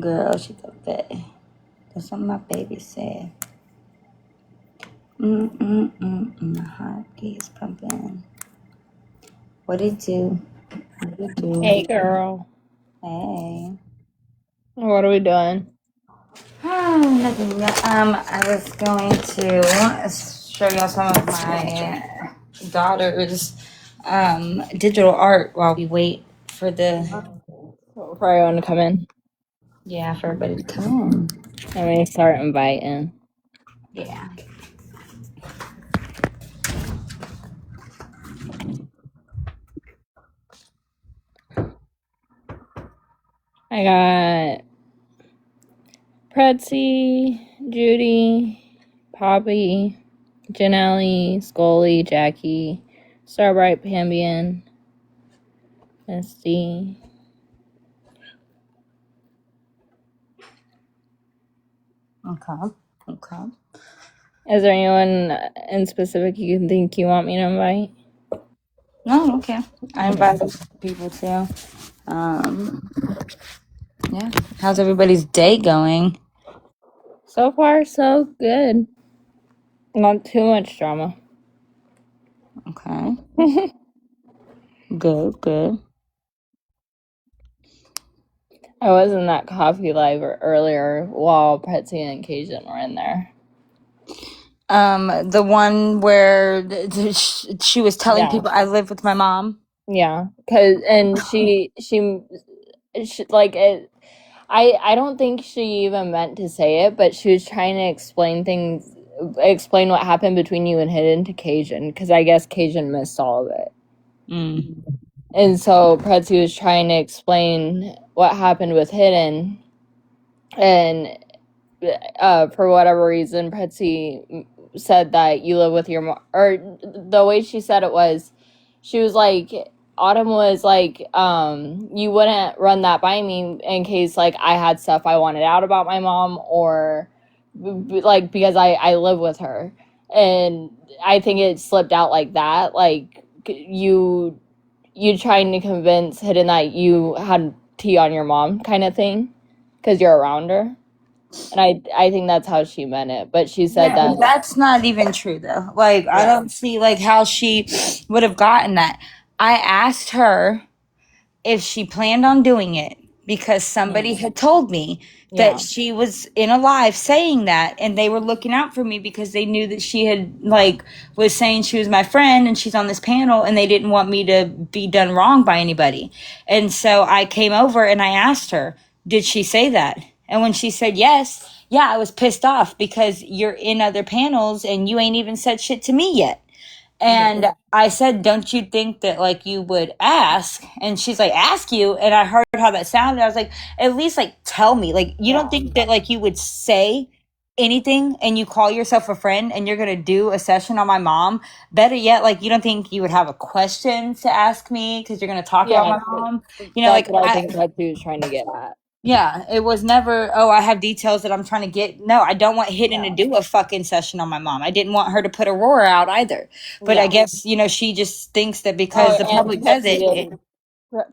Girl, she got that. That's what my baby said. My heart keeps pumping. What it do? What it do? Hey, girl. Hey. What are we doing? Oh, nothing. I was going to show y'all some of my daughter's digital art while we wait for the For everyone to come in. for everybody to come in. Let me start inviting. Yeah. I got Pretzi, Judy, Poppy, Janelle, Scully, Jackie, Starbright, Pambian, Misty. Okay. Is there anyone in specific you think you want me to invite? No, okay. I invited people too. Yeah. How's everybody's day going? So far, so good. Not too much drama. Okay. Good. I was in that coffee live earlier while Pretzi and Cajun were in there. The one where she was telling Yeah. people I live with my mom. Yeah, and she like it. I don't think she even meant to say it, but she was trying to explain what happened between you and Hidden to Cajun, because I guess Cajun missed all of it. And so Pretzi was trying to explain what happened with Hidden, and for whatever reason, Pretzi said that you live with your mom, or the way she said it was, she was like, Autumn was like, you wouldn't run that by me in case like I had stuff I wanted out about my mom, or like because I live with her. And I think it slipped out like that, like you trying to convince Hidden that you had tea on your mom kind of thing because you're around her. And I think that's how she meant it. But she said that That's not even true though. Like I don't see like how she would have gotten that. I asked her if she planned on doing it because somebody had told me that she was in a live saying that, and they were looking out for me because they knew that she had like was saying she was my friend and she's on this panel, and they didn't want me to be done wrong by anybody. And so I came over and I asked her, did she say that? And when she said yes, yeah, I was pissed off because you're in other panels and you ain't even said shit to me yet. And I said, don't you think that like you would ask? And she's like, ask you? And I heard how that sounded. I was like, at least like tell me. Like, you don't think that like you would say anything and you call yourself a friend and you're going to do a session on my mom? Better yet, like, you don't think you would have a question to ask me because you're going to talk about my mom? You know, that's like, what I think Pretzi was trying to get at. yeah, it was never, oh, I have details that I'm trying to get. No, I don't want Hidden to do a fucking session on my mom. I didn't want her to put Aurora out either. But I guess, you know, she just thinks that because the public does it.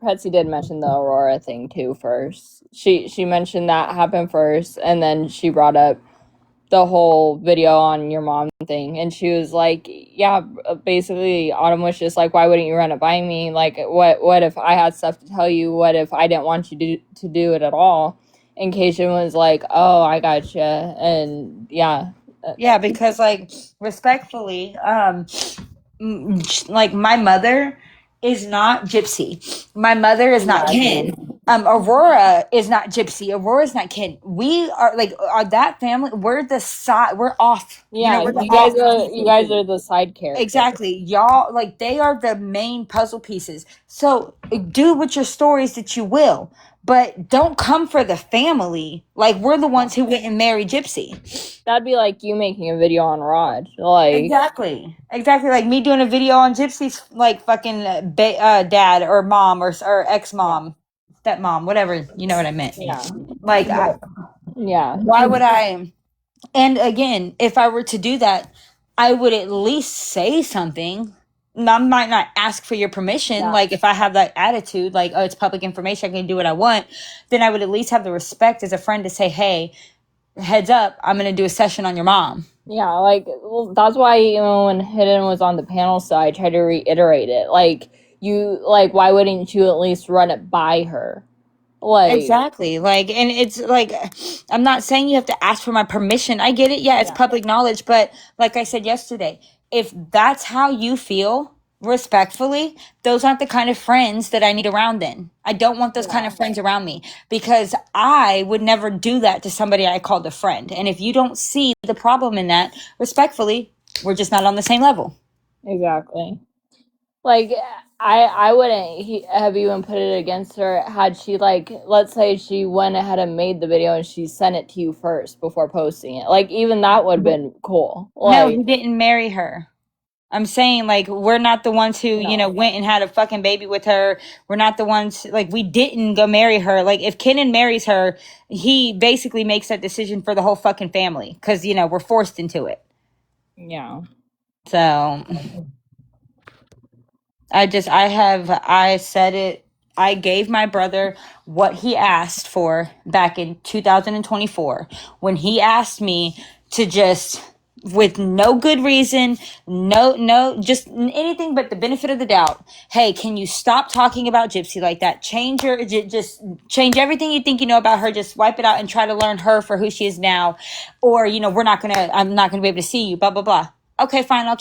Pretzi did mention the Aurora thing too first. She mentioned that happened first, and then she brought up the whole video on your mom thing, and she was like, yeah, basically Autumn was just like, why wouldn't you run it by me? Like, what if I had stuff to tell you? What if I didn't want you to do it at all? And Keisha was like, oh, I gotcha. And yeah, Because like respectfully, like my mother is not Gypsy. My mother is not Ken. Aurora is not Gypsy. Aurora is not Ken. We are like that family. We're the side. We're off. yeah, We're the you guys are the side characters. Exactly. Y'all, like, they are the main puzzle pieces. So do with your stories that you will, but don't come for the family. Like, we're the ones who went and married Gypsy. That'd be like you making a video on Raj. Like, Exactly. Like me doing a video on Gypsy's, like, fucking dad or mom or ex-mom, stepmom, whatever. You know what I meant. yeah. Like, why would I? And again, if I were to do that, I would at least say something. I might not ask for your permission. Yeah. Like if I have that attitude, like, oh, it's public information, I can do what I want, then I would at least have the respect as a friend to say, hey, heads up, I'm going to do a session on your mom. Yeah, like, well, that's why, when Hidden was on the panel, so I tried to reiterate it. Like, why wouldn't you at least run it by her? Like, Exactly. Like, and it's like, I'm not saying you have to ask for my permission. I get it. Yeah, it's yeah, public knowledge. But like I said yesterday, if that's how you feel, respectfully, those aren't the kind of friends that I need around then. I don't want those kind of friends around me because I would never do that to somebody I called a friend. And if you don't see the problem in that, respectfully, we're just not on the same level. exactly. Like, I wouldn't have even put it against her had she, like, let's say she went ahead and made the video and she sent it to you first before posting it. Like, even that would have been cool. No, Like, he didn't marry her. I'm saying, like, we're not the ones who, no. went and had a fucking baby with her. We're not the ones, like, we didn't go marry her. Like, if Kenan marries her, he basically makes that decision for the whole fucking family because, we're forced into it. Yeah. So, I said it. I gave my brother what he asked for back in 2024 when he asked me to just, with no good reason, no, just anything but the benefit of the doubt. Hey, can you stop talking about Gypsy like that? Just change everything you think you know about her. Just wipe it out and try to learn her for who she is now. Or, I'm not gonna be able to see you, blah, blah, blah. Okay, fine. I'll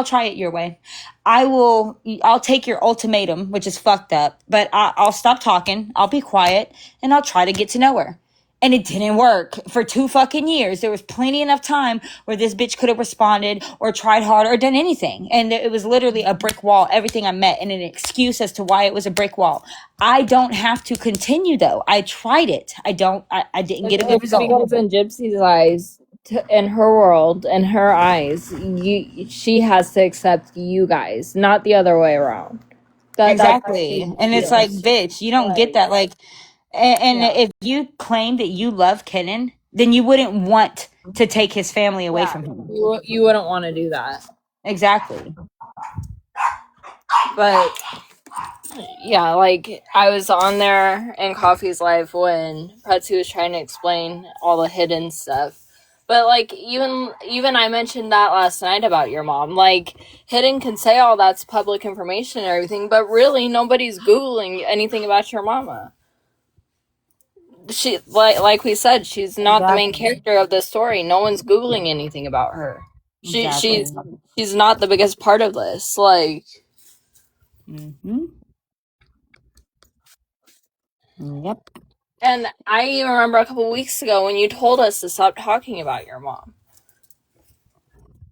try it your way. I'll take your ultimatum, which is fucked up, but I'll stop talking. I'll be quiet and I'll try to get to know her. And it didn't work for 2 fucking years. There was plenty enough time where this bitch could have responded or tried harder or done anything. And it was literally a brick wall, everything I met, and an excuse as to why it was a brick wall. I don't have to continue though. I tried it. I didn't get a good It's result. because in Gypsy's eyes, in her world, in her eyes, she has to accept you guys, not the other way around. That's how Exactly. she And it's like, feels. bitch, you don't get Like, that. Like, and yeah, if you claim that you love Kenan, then you wouldn't want to take his family away yeah, from him. you wouldn't want to do that. Exactly. But yeah, like I was on there in Coffee's life when Pretzi was trying to explain all the hidden stuff. But like even I mentioned that last night about your mom. Like Hidden can say all that's public information and everything, but really nobody's Googling anything about your mama. She like we said, she's not the main Exactly. character of the story. No one's Googling anything about her. She Exactly. she's not the biggest part of this. Like Mm-hmm. Yep. and I even remember a couple weeks ago when you told us to stop talking about your mom.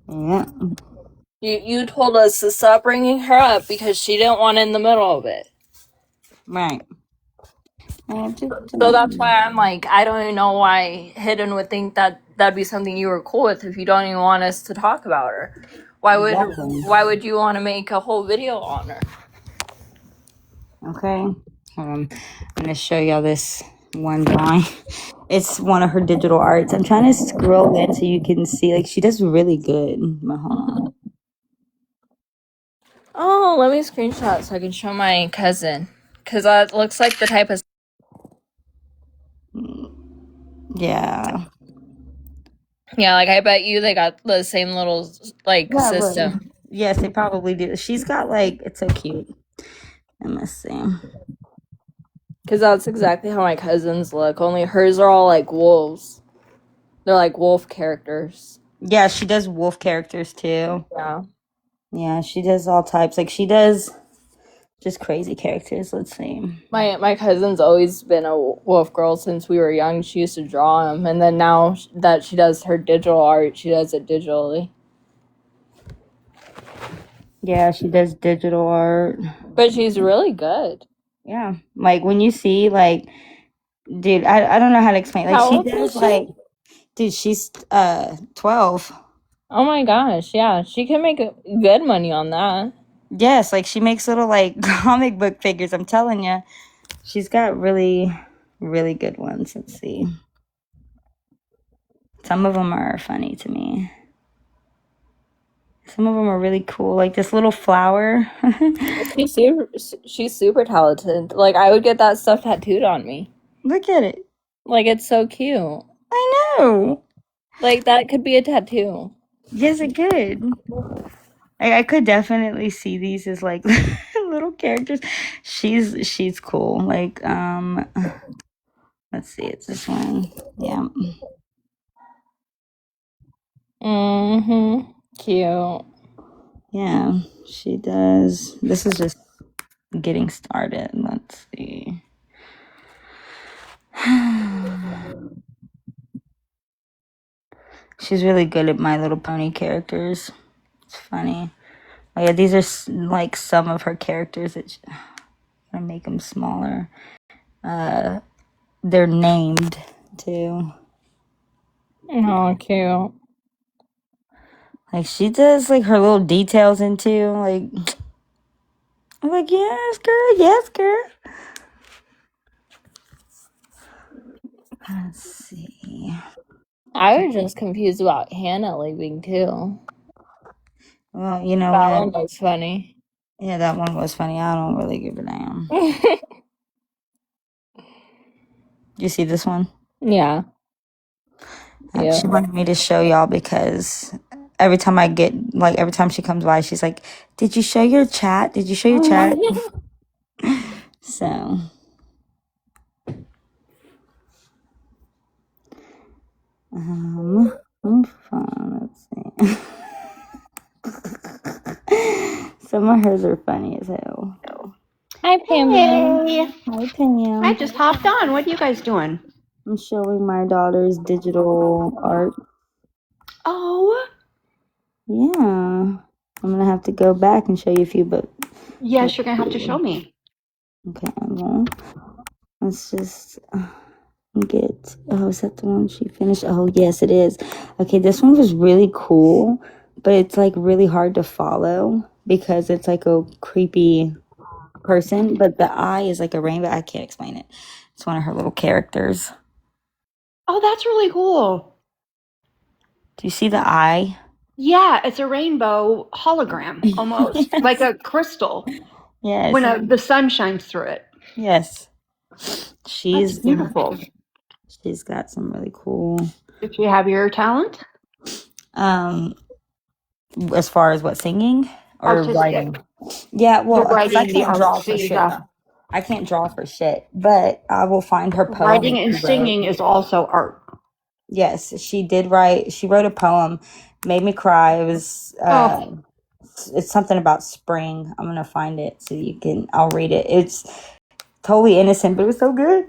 Yeah. You told us to stop bringing her up because she didn't want in the middle of it. Right. So that's why I'm like, I don't even know why Hidden would think that that'd be something you were cool with if you don't even want us to talk about her. Exactly. Why would you want to make a whole video on her? Okay. Hold on. I'm gonna show y'all this one drawing. It's one of her digital arts. I'm trying to scroll in so you can see. Like, she does really good. But hold on. Oh, let me screenshot so I can show my cousin. Because that looks like the type of... Yeah. Yeah, like I bet you they got the same little, like, Yeah, system. look. Yes, they probably do. She's got like, it's so cute. Let me see. Because that's exactly how my cousins look. Only hers are all like wolves. They're like wolf characters. Yeah, she does wolf characters too. Yeah. Yeah, she does all types. Like, she does just crazy characters. Let's see. My cousin's always been a wolf girl since we were young. She used to draw them, and then now that she does her digital art, she does it digitally. Yeah, she does digital art. But she's really good. Yeah. Like, when you see, like, dude, I don't know how to explain. Like, How she old is does, she? like, dude, she's 12. Oh my gosh, yeah, she can make good money on that. Yes, like, she makes little, like, comic book figures. I'm telling you. She's got really, really good ones. Let's see. Some of them are funny to me. Some of them are really cool, like this little flower. She's super talented. Like, I would get that stuff tattooed on me. Look at it. Like, it's so cute. I know. Like, that could be a tattoo. Yes, it could. I could definitely see these as like little characters. She's cool. Like let's see, it's this one. Yeah. Mm-hmm. Cute. Yeah, she does. This is just getting started. Let's see. She's really good at My Little Pony characters. It's funny. Oh yeah, these are like some of her characters that I'm gonna make them smaller. They're named too. Oh, cute. Like she does like her little details into like I'm like, yes, girl. Let's see. I was just confused about Hannah leaving too. Well, you know That what? one was funny. Yeah, that one was funny. I don't really give a damn. You see this one? Yeah. Yeah. She wanted me to show y'all because every time she comes by, she's like, "Did you show your chat? Did you show your chat?" So, fun. Let's see. Some of hers are funny as hell. Hi, Pamela. Hey, Hi, Pam. I just hopped on. What are you guys doing? I'm showing my daughter's digital art. Oh, Yeah. I'm gonna have to go back and show you a few, but yes, you're gonna have to show me. okay, well, let's just get. Oh, is that the one she finished? Oh, yes, it is. Okay, this one was really cool, but it's like really hard to follow because it's like a creepy person, but the eye is like a rainbow. I can't explain it. It's one of her little characters. Oh, that's really cool. Do you see the eye? Yeah, it's a rainbow hologram almost, Yes. like a crystal Yes. when the sun shines through it. Yes. That's She's beautiful. She's got some really cool. Did you have your talent? As far as what, singing or Artistic. writing? Yeah, well, The 'cause I writing, the can't draw for artsy, shit. I can't draw for shit, but I will find her poem. writing and she wrote. singing is also art. Yes, she did write. She wrote a poem, made me cry. It was. It's something about spring. I'm gonna find it so you can. I'll read it. It's totally innocent, but it was so good.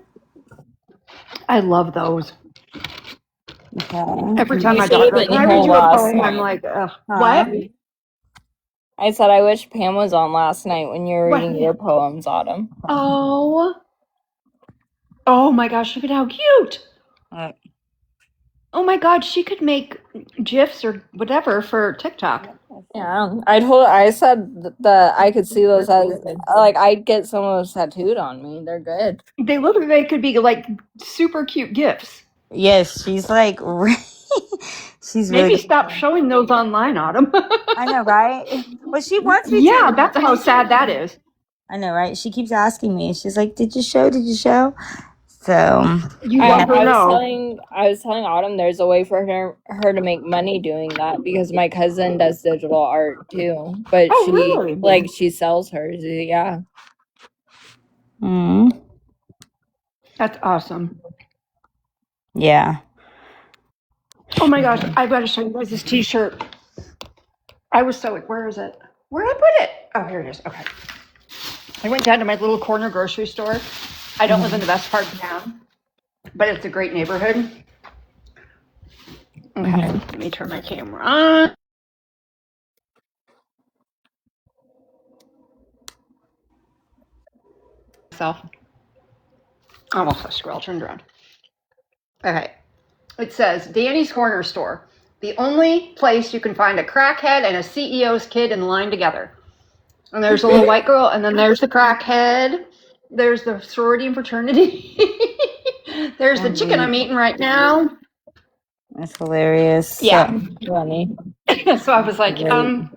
I love those. Okay. Every time You my should have daughter goes, been "Can I here read you a last poem?" I'm night. like, ugh, Huh? what? I said I wish Pam was on last night when you were What? reading your poems, Autumn. Oh. Oh my gosh, look at how cute. Oh my god, she could make GIFs or whatever for TikTok. Yeah, I said that I could see those as like I'd get some of those tattooed on me. They're good. They could be like super cute GIFs. Yes, she's like. She's Maybe really. stop showing those online, Autumn. I know, right? Well, she wants me Yeah, to. that's how sad that is. I know, right? She keeps asking me. She's like, "Did you show? Did you show?" So You let her know. I was telling Autumn there's a way for her to make money doing that because my cousin does digital art too, but Oh, she really? like she sells hers. Yeah. That's awesome. Yeah. Oh my gosh, I've got to show you guys this t-shirt. I was so, where is it? Where did I put it? Oh, here it is. Okay. I went down to my little corner grocery store. I don't live in the best part of town, but it's a great neighborhood. Okay, let me turn my camera on. Self. Almost a scroll turned around. Okay. It says Danny's Corner Store, the only place you can find a crackhead and a CEO's kid in line together. And there's a little white girl, and then there's the crackhead. There's the sorority and fraternity. There's the chicken I'm eating right now. That's hilarious. Yeah. Funny. So I was like, can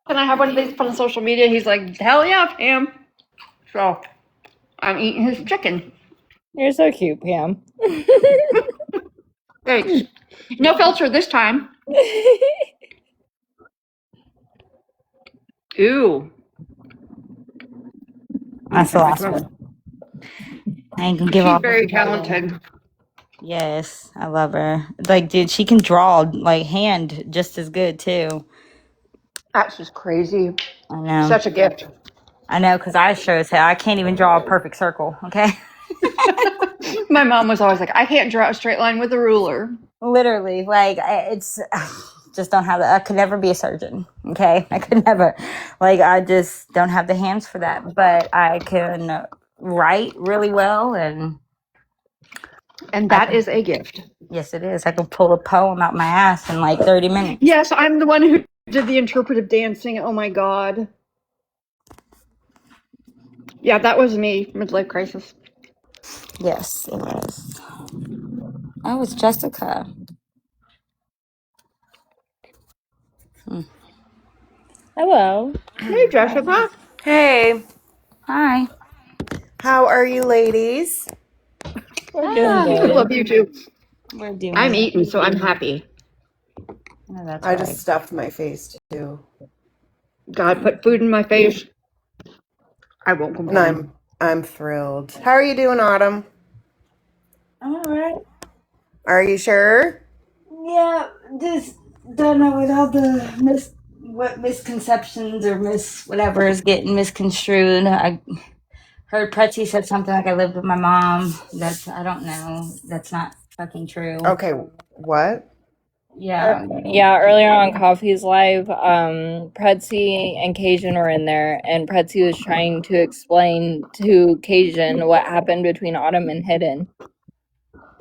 I have one of these put on social media? He's like, hell yeah, Pam. So I'm eating his chicken. You're so cute, Pam. Thanks. No filter this time. Ooh. That's the last one. I ain't gonna give She's all. very talented. Yes, I love her. Like, dude, she can draw like hand just as good too. That's just crazy. I know. Such a gift. I know, because I sure as hell I can't even draw a perfect circle. Okay. My mom was always like, I can't draw a straight line with a ruler. Literally, like it's just don't have that. I could never be a surgeon. Okay, I could never. Like I just don't have the hands for that. But I can write really well, and that is a gift. yes, it is. I can pull a poem out my ass in like 30 minutes. Yes, I'm the one who did the interpretive dancing. Oh my God. Yeah, that was me. Midlife crisis. Yes, it was. Oh, it's Jessica. Hello. Hey, Jessica. Hey, Hi. how are you ladies? We're doing We good. love you too. We're doing. I'm eating, so I'm happy. Oh, that's I right. just stuffed my face too. God put food in my face. I won't And complain. I'm thrilled. How are you doing, Autumn? I'm all right. Are you sure? Yeah, just don't know what all the misconceptions or whatever is getting misconstrued. I heard Pretzi said something like I lived with my mom. I don't know. That's not fucking true. Okay, what? Yeah. Yeah, earlier on Coffee's Live, Pretzi and Cajun were in there, and Pretzi was trying to explain to Cajun what happened between Autumn and Hidden.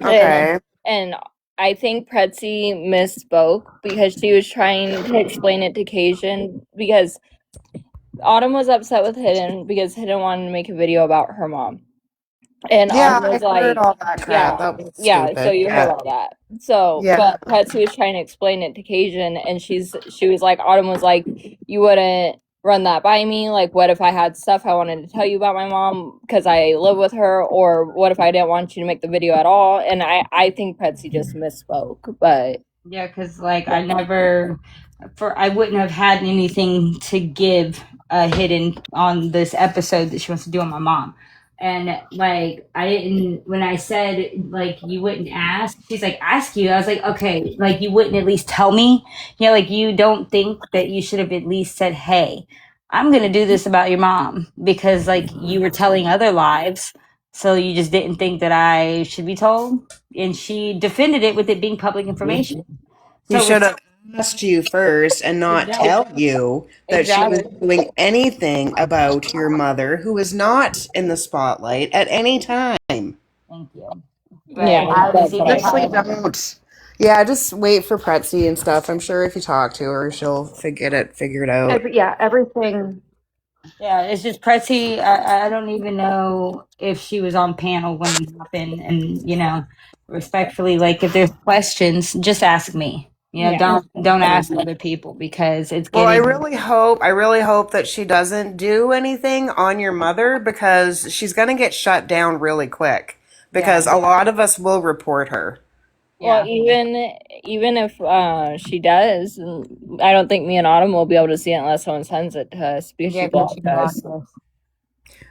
Okay. And I think Pretzi misspoke because she was trying to explain it to Cajun because Autumn was upset with Hidden because Hidden wanted to make a video about her mom. And Yeah, Autumn was I heard like, all that crap. That was stupid. so you heard all that. So, Yeah. but Patsy was trying to explain it to Cajun, and she was like, Autumn was like, you wouldn't run that by me. Like, what if I had stuff I wanted to tell you about my mom because I live with her, or what if I didn't want you to make the video at all? And I think Patsy just misspoke, but Yeah, because like I wouldn't have had anything to give Hidden on this episode that she wants to do on my mom. And like I didn't when I said like you wouldn't ask, she's like, ask you. I was like, okay, like you wouldn't at least tell me. You know, like you don't think that you should have at least said, hey, I'm gonna do this about your mom because like you were telling other lives, so you just didn't think that I should be told. And she defended it with it being public information. He So should have asked you first and not Exactly. tell you that she was Exactly. doing anything about your mother, who is not in the spotlight at any time. Thank you. But yeah, I was that's what I even Honestly, thought. don't. Yeah, just wait for Pretzi and stuff. I'm sure if you talk to her, she'll figure it out. Everything. yeah, it's just Pressy. I don't even know if she was on panel when it happened. And you know, respectfully, like if there's questions, just ask me. You know, Yeah. don't ask other people because it's Well, getting. I really hope that she doesn't do anything on your mother because she's going to get shut down really quick because a lot of us will report her. Well, Yeah. even if she does, I don't think me and Autumn will be able to see it unless someone sends it to us because Yeah, she blocked us.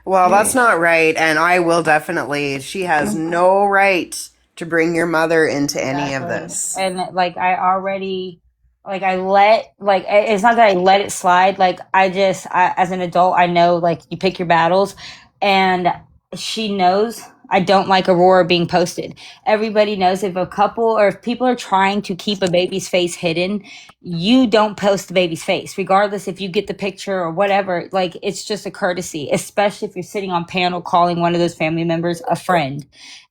Well, that's not right, and I will definitely. She has no right to bring your mother into any of this. And like I already like I let like it's not that I let it slide. Like as an adult I know like you pick your battles, and she knows I don't like Aurora being posted. Everybody knows if a couple or if people are trying to keep a baby's face hidden, you don't post the baby's face, regardless if you get the picture or whatever. Like it's just a courtesy, especially if you're sitting on panel calling one of those family members a friend.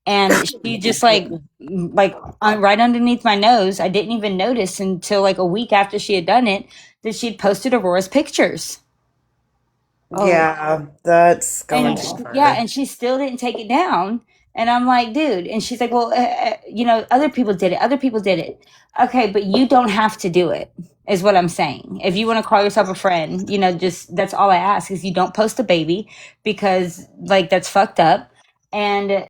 And she just right underneath my nose, I didn't even notice until like a week after she had done it that she'd posted Aurora's pictures. Yeah, that's going too far. Yeah, and she still didn't take it down. And I'm like, dude. And she's like, well, other people did it. Other people did it. Okay, but you don't have to do it, is what I'm saying. If you want to call yourself a friend, just that's all I ask is you don't post a baby because, like, that's fucked up. And,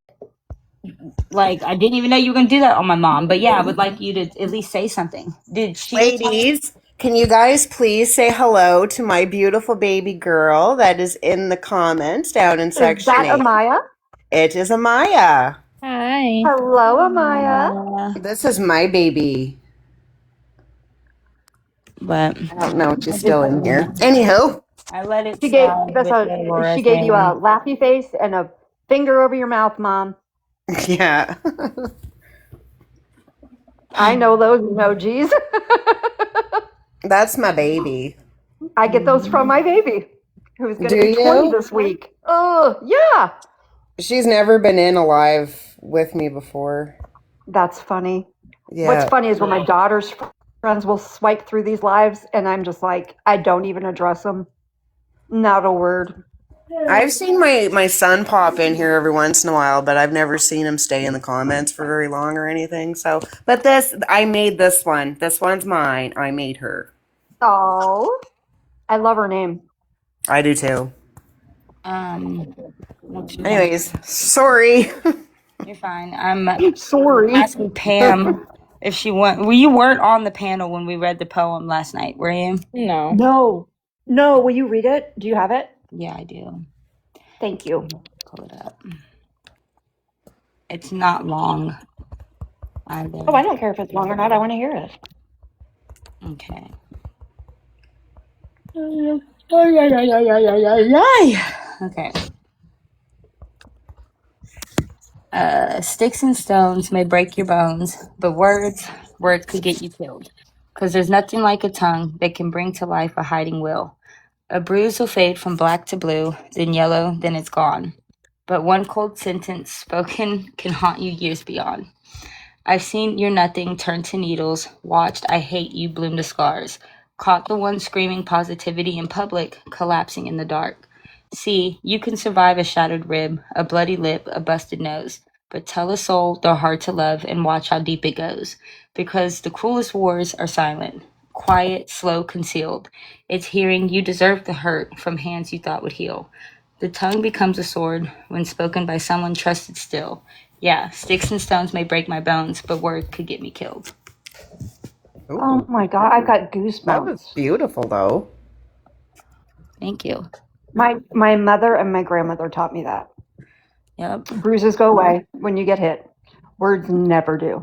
like, I didn't even know you were going to do that on my mom. But yeah, I would like you to at least say something. Did she? Ladies, can you guys please say hello to my beautiful baby girl that is in the comments down in Is section that 8? Amaya? It is Amaya. Hi. Hello, Amaya. This is my baby. But I don't know if she's still in here. Anywho. I let it She gave slide us with the Laura she gave you a thing. laughy face and a finger over your mouth, Mom. Yeah. I know those emojis. That's my baby. I get those from my baby, who's going to Do be 20 you? this week. Oh, yeah. She's never been in alive with me before. That's funny. Yeah. What's funny is when my daughter's friends will swipe through these lives, and I'm just like, I don't even address them. Not a word. I've seen my son pop in here every once in a while, but I've never seen him stay in the comments for very long or anything. So, but I made this one. This one's mine. I made her. Oh, I love her name. I do too. What's your Anyways, sorry. You're fine. I'm Sorry. asking Pam if she went. Well, you weren't on the panel when we read the poem last night, were you? No. No. Will you read it? Do you have it? Yeah, I do. Thank you. Pull it up. It's not long either. Oh, I don't care if it's long or not. I want to hear it. Okay. Okay. Sticks and stones may break your bones, but words could get you killed. 'Cause there's nothing like a tongue that can bring to life a hiding will. A bruise will fade from black to blue, then yellow, then it's gone. But one cold sentence spoken can haunt you years beyond. I've seen your nothing turn to needles, watched I hate you bloom to scars, caught the one screaming positivity in public, collapsing in the dark. See, you can survive a shattered rib, a bloody lip, a busted nose, but tell a soul they're hard to love and watch how deep it goes. Because the cruelest wars are silent, quiet, slow, concealed. It's hearing you deserve the hurt from hands you thought would heal. The tongue becomes a sword when spoken by someone trusted still. Yeah, sticks and stones may break my bones, but words could get me killed. Ooh, Oh my God, I've got that was goosebumps. beautiful, though. Thank you. My mother and my grandmother taught me that. Yep. Bruises go away when you get hit. Words never do.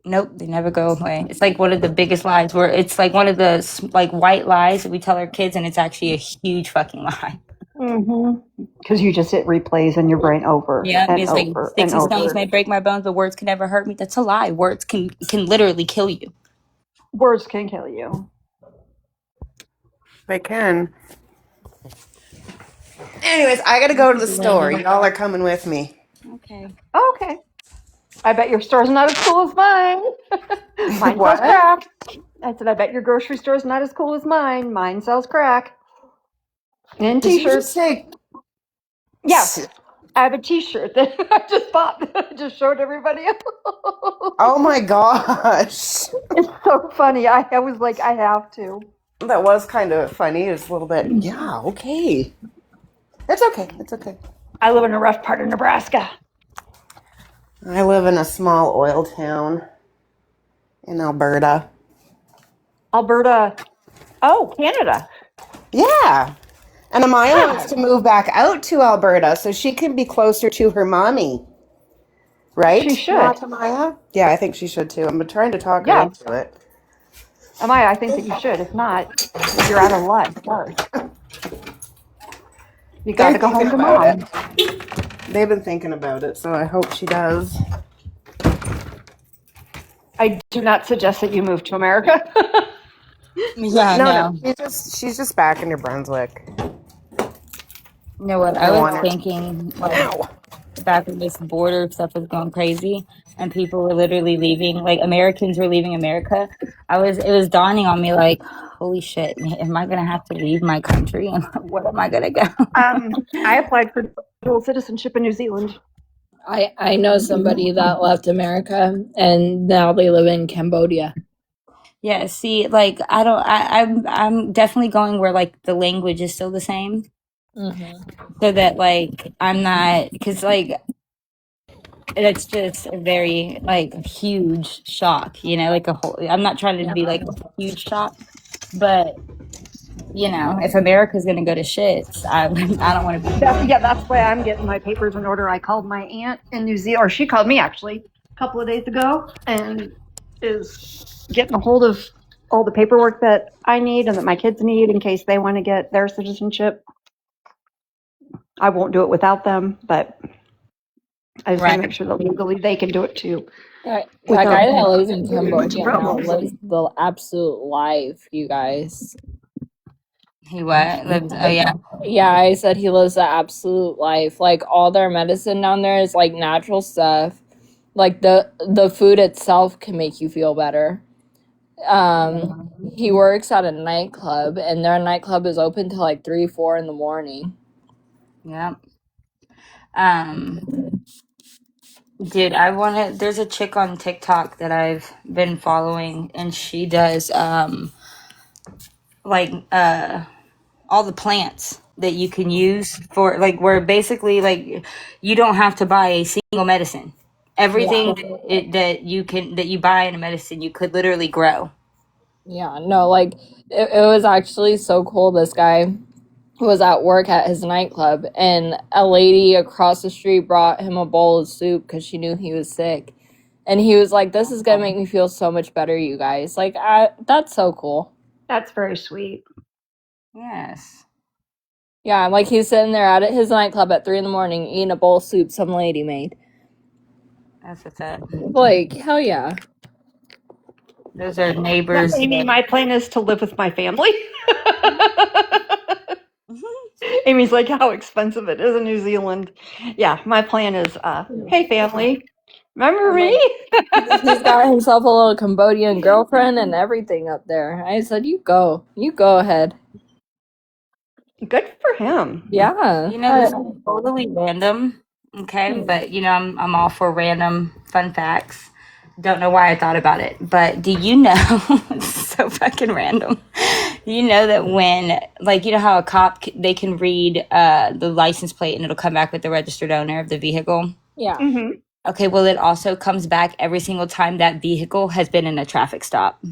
Nope, they never go away. It's like one of the biggest lies where it's like one of the like white lies that we tell our kids, and it's actually a huge fucking lie. Because you just hit replays in your brain over Yeah, and it's like over sticks and and stones over. may break my bones, but words can never hurt me. That's a lie. Words can literally kill you. Words can kill you. They can. Anyways, I gotta go to the store. Y'all are coming with me. Okay. Okay. I bet your store's not as cool as mine. Mine What? sells crack. I said, I bet your grocery store's not as cool as mine. Mine sells crack. And Did you t-shirts. just say? Yes. I have a t-shirt that I just bought that I just showed everybody else. Oh my gosh. It's so funny. I was like, I have to. That was kind of funny. It's a little bit. Yeah. Okay. It's okay. It's okay. I live in a rough part of Nebraska. I live in a small oil town in Alberta. Alberta. Oh, Canada. Yeah. And Amaya wants to move back out to Alberta so she can be closer to her mommy. Right? She should. Not Amaya? Yeah, I think she should too. I'm trying to talk her into it. Amaya, I think that you should. If not, you're out of luck. Sorry. You gotta go home to mom. They've been thinking about it, so I hope she does. I do not suggest that you move to America. Yeah, No. She's just back in New Brunswick. You know what? I was thinking, like, Ow. back when this border stuff was going crazy and people were literally leaving, like Americans were leaving America. It was dawning on me, like, holy shit, am I gonna have to leave my country and where am I gonna go? I applied for dual citizenship in New Zealand. I know somebody that left America and now they live in Cambodia. Yeah, see, like I don't I'm definitely going where like the language is still the same so that like I'm not because like it's just a very like huge shock, you know, like a whole I'm not trying to be like a huge shock, but you know, if America's gonna go to shits, I I don't want to be That's why I'm getting my papers in order. I called my aunt in New Zealand, or she called me actually a couple of days ago, and is getting a hold of all the paperwork that I need and that my kids need in case they want to get their citizenship. I won't do it without them, but I just want right. to make sure that legally they can do it too. That Without guy that lives in too much Cambodia now problems. lives the absolute life, you guys. He what? Lived, oh yeah. Yeah, I said he lives the absolute life. Like all their medicine down there is like natural stuff. Like the food itself can make you feel better. He works at a nightclub and their nightclub is open till like 3, 4 in the morning. Yeah. Dude, there's a chick on TikTok that I've been following and she does like all the plants that you can use for like where basically like you don't have to buy a single medicine. Everything that you buy in a medicine you could literally grow. Yeah, no, like it was actually so cool. This guy was at work at his nightclub and a lady across the street brought him a bowl of soup because she knew he was sick. And he was like, this is going to make me feel so much better, you guys. Like, that's so cool. That's very sweet. Yes. Yeah, like he's sitting there at his nightclub at 3 in the morning eating a bowl of soup some lady made. That's what's up. Like, hell yeah. Those are neighbors. Amy, my plan is to live with my family. Amy's like, how expensive it is in New Zealand. Yeah, my plan is, hey, family, remember me? He's got himself a little Cambodian girlfriend and everything up there. I said, you go ahead. Good for him. Yeah. You know, this is totally random. Okay, but you know, I'm all for random fun facts. Don't know why I thought about it, but do you know? It's so fucking random. Do you know that when, like, you know how a cop they can read the license plate and it'll come back with the registered owner of the vehicle? Yeah. Mm-hmm. Okay, well, it also comes back every single time that vehicle has been in a traffic stop.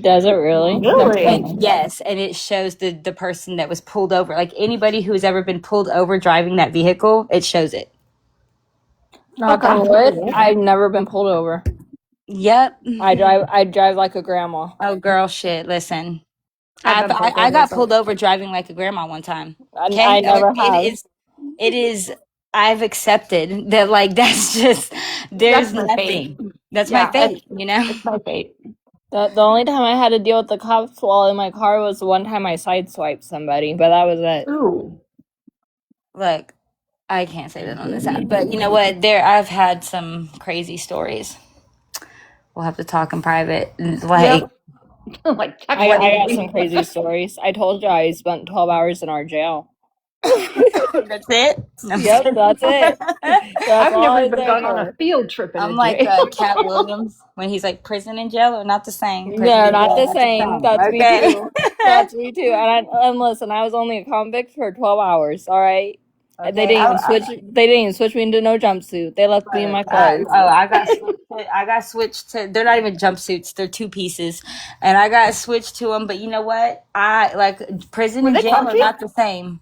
Does it really? Really? Yes, and it shows the person that was pulled over. Like anybody who's ever been pulled over driving that vehicle, it shows it. Knock on wood. I've never been pulled over. Yep. I drive like a grandma. Oh, girl, shit. Listen, I've been pulled I over, got so- pulled over driving like a grandma one time. Okay, I never have. It is. I've accepted that. Like that's just there's That's my nothing. fate. That's Yeah, my fate. You know. It's my fate. The only time I had to deal with the cops while in my car was the one time I sideswiped somebody, but that was it. Ooh. Look, I can't say that on this app, but you know what? I've had some crazy stories. We'll have to talk in private. Like, Like, I got some crazy stories. I told you I spent 12 hours in our jail. that's it. Yep, that's it. That's I've all never I even was gone there on a for. field trip in I'm a like jail. Cat Williams when he's like prison and jail are not the same. Prison They're and not jail the same. That's Okay. me too. That's me too. And listen, I was only a convict for 12 hours. All right. Okay. They didn't even switch. They didn't even switch me into no jumpsuit. They left me in my clothes. I got switched to. They're not even jumpsuits. They're two pieces, and I got switched to them. But you know what? I like prison and they jail are comfy? not the same.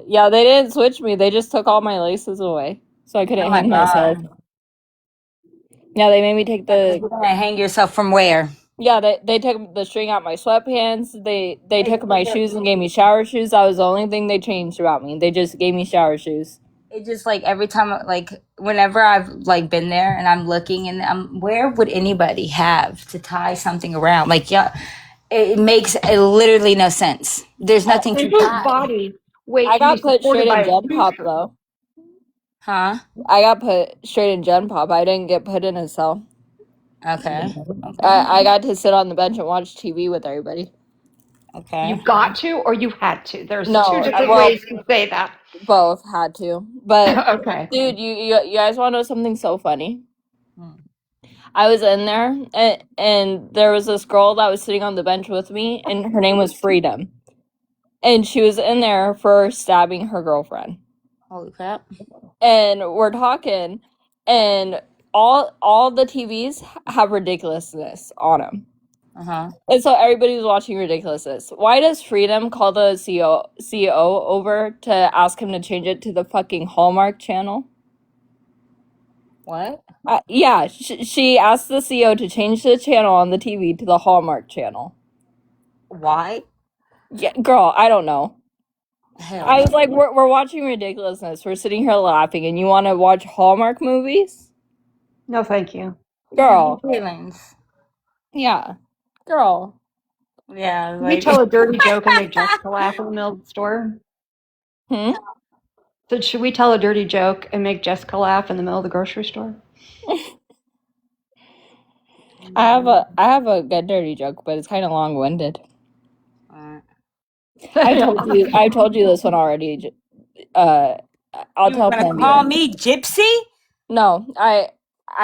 Yeah, they didn't switch me. They just took all my laces away, so I couldn't Oh my hang myself. God. Yeah, they made me take You're the. gonna hang yourself from where? Yeah, they took the string out my sweatpants. They took my shoes and gave me shower shoes. That was the only thing they changed about me. They just gave me shower shoes. It just like every time, like whenever I've like been there and I'm looking and where would anybody have to tie something around? Like, yeah, it makes literally no sense. There's nothing to tie. Body weight. I got put straight in by Gen Pop though. Huh? I got put straight in Gen Pop. I didn't get put in a cell. Okay. I got to sit on the bench and watch TV with everybody. Okay. You got to or you had to? There's No, two different well- ways to say that. Both had to. But Okay. dude, you guys want to know something so funny? Hmm. I was in there, and there was this girl that was sitting on the bench with me, and her name was Freedom. And she was in there for stabbing her girlfriend. Holy crap. And we're talking, and all the TVs have ridiculousness on them. Uh-huh. And so everybody's watching ridiculousness. Why does Freedom call the CEO over to ask him to change it to the fucking Hallmark channel? What? Yeah, she asked the CEO to change the channel on the TV to the Hallmark channel. Why? Yeah, girl, I don't know. Hell I no. was like, we're watching ridiculousness. We're sitting here laughing, and you want to watch Hallmark movies? No, thank you. Girl. Feelings. Yeah. Girl. Yeah, Can we like tell a dirty joke and make Jessica laugh in the middle of the store? Hmm? So should we tell a dirty joke and make Jessica laugh in the middle of the grocery store? I have a good dirty joke, but it's kind of long-winded. I told you this one already. I'll you tell gonna Pam. call me Gypsy? No, I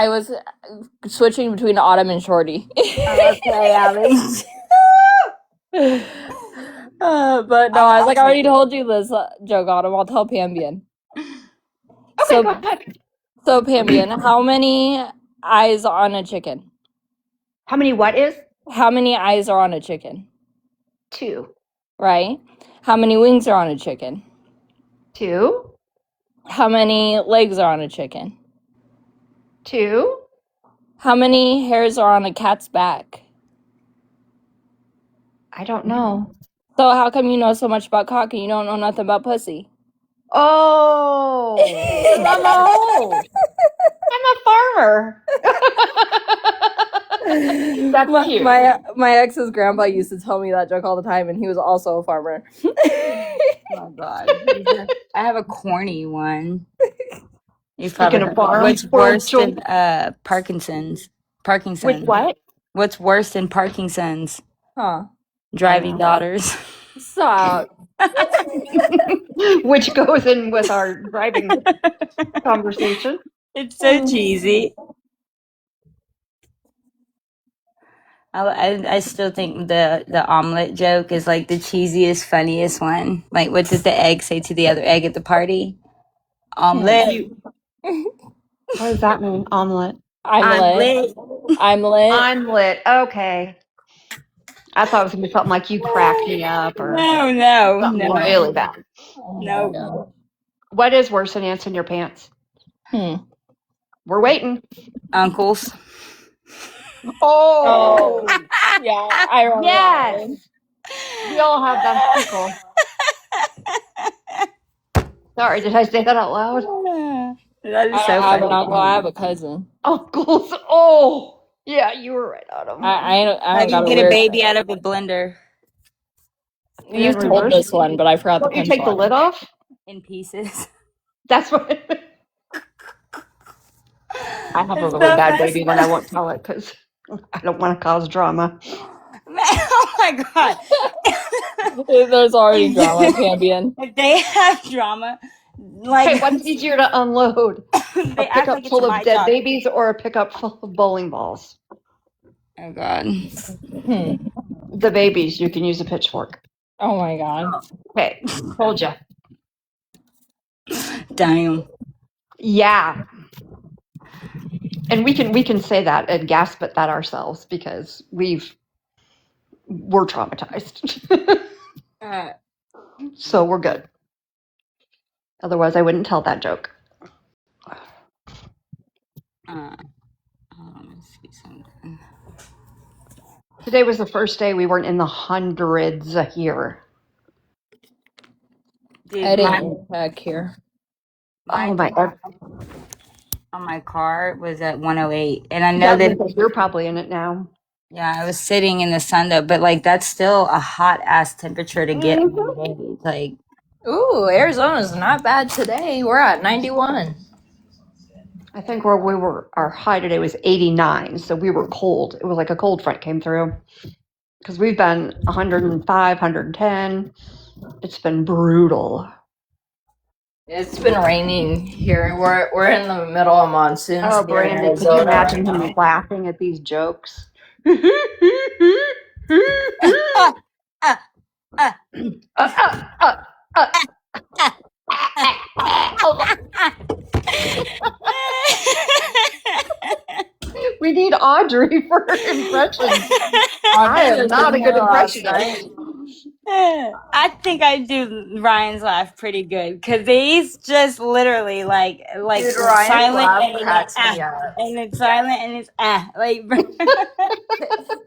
was switching between Autumn and Shorty. Okay, Alex. But no, I was like, I already told you this joke, Autumn. I'll tell Pambian. Okay, go ahead. So Pambian, how many eyes are on a chicken? How many what is? How many eyes are on a chicken? 2. Right? How many wings are on a chicken? 2. How many legs are on a chicken? 2. How many hairs are on a cat's back? I don't know. So how come you know so much about cock and you don't know nothing about pussy? Oh, I'm old. I'm a farmer. That's cute. My ex's grandpa used to tell me that joke all the time, and he was also a farmer. Oh God. I have a corny one. You Speaking of farms, what's worse than Parkinson's? With what? What's worse than Parkinson's? Huh. Driving daughters. Stop. Which goes in with our driving conversation. It's so cheesy. I still think the omelet joke is like the cheesiest, funniest one. Like, what did the egg say to the other egg at the party? Omelet. What does that mean? Omelet. I'm lit. I'm lit. I'm lit. Okay. I thought it was gonna be something like you cracked me up or No, something really bad. no. What is worse than ants in your pants? We're waiting. Uncles. Oh, Yeah, I remember. yes. We all have that tickle. Sorry, did I say that out loud? That is I so don't have an funny. uncle. I have a cousin. Uncles. Oh, yeah, you were right, Autumn. I How don't do got you a get a weird. baby out of a blender? You told this one, but I forgot the You take the punchline. lid off? In pieces. That's what. I have a really bad baby when I won't tell it because I don't want to cause drama. Oh my God. There's already drama, Cambian. If they have drama, like Hey, what's easier to unload? they A act pickup like it's full my of dead job. babies or a pickup full of bowling balls? Oh God. The babies, you can use a pitchfork. Oh my God. Okay, told you. Damn. Yeah. And we can say that and gasp at that ourselves because we're traumatized. So we're good. Otherwise, I wouldn't tell that joke. Let me see something. Today was the first day we weren't in the hundreds here. Dude, I didn't back here. Oh my God. on my car was at 108, and I know that You're probably in it now. yeah, I was sitting in the sun though, but like that's still a hot ass temperature to get on the day. Like, Ooh, Arizona's not bad today. We're at 91. I think where we were, our high today was 89, so we were cold. It was like a cold front came through. because we've been 105, 110. It's been brutal. It's been raining here. We're in the middle of monsoon. Oh, Brandon, could you imagine him laughing at these jokes? We need Audrey for impressions. I am not a good impressionist. I think I do Ryan's laugh pretty good because he's just literally like Dude, silent and cracks me up. and it's silent and it's like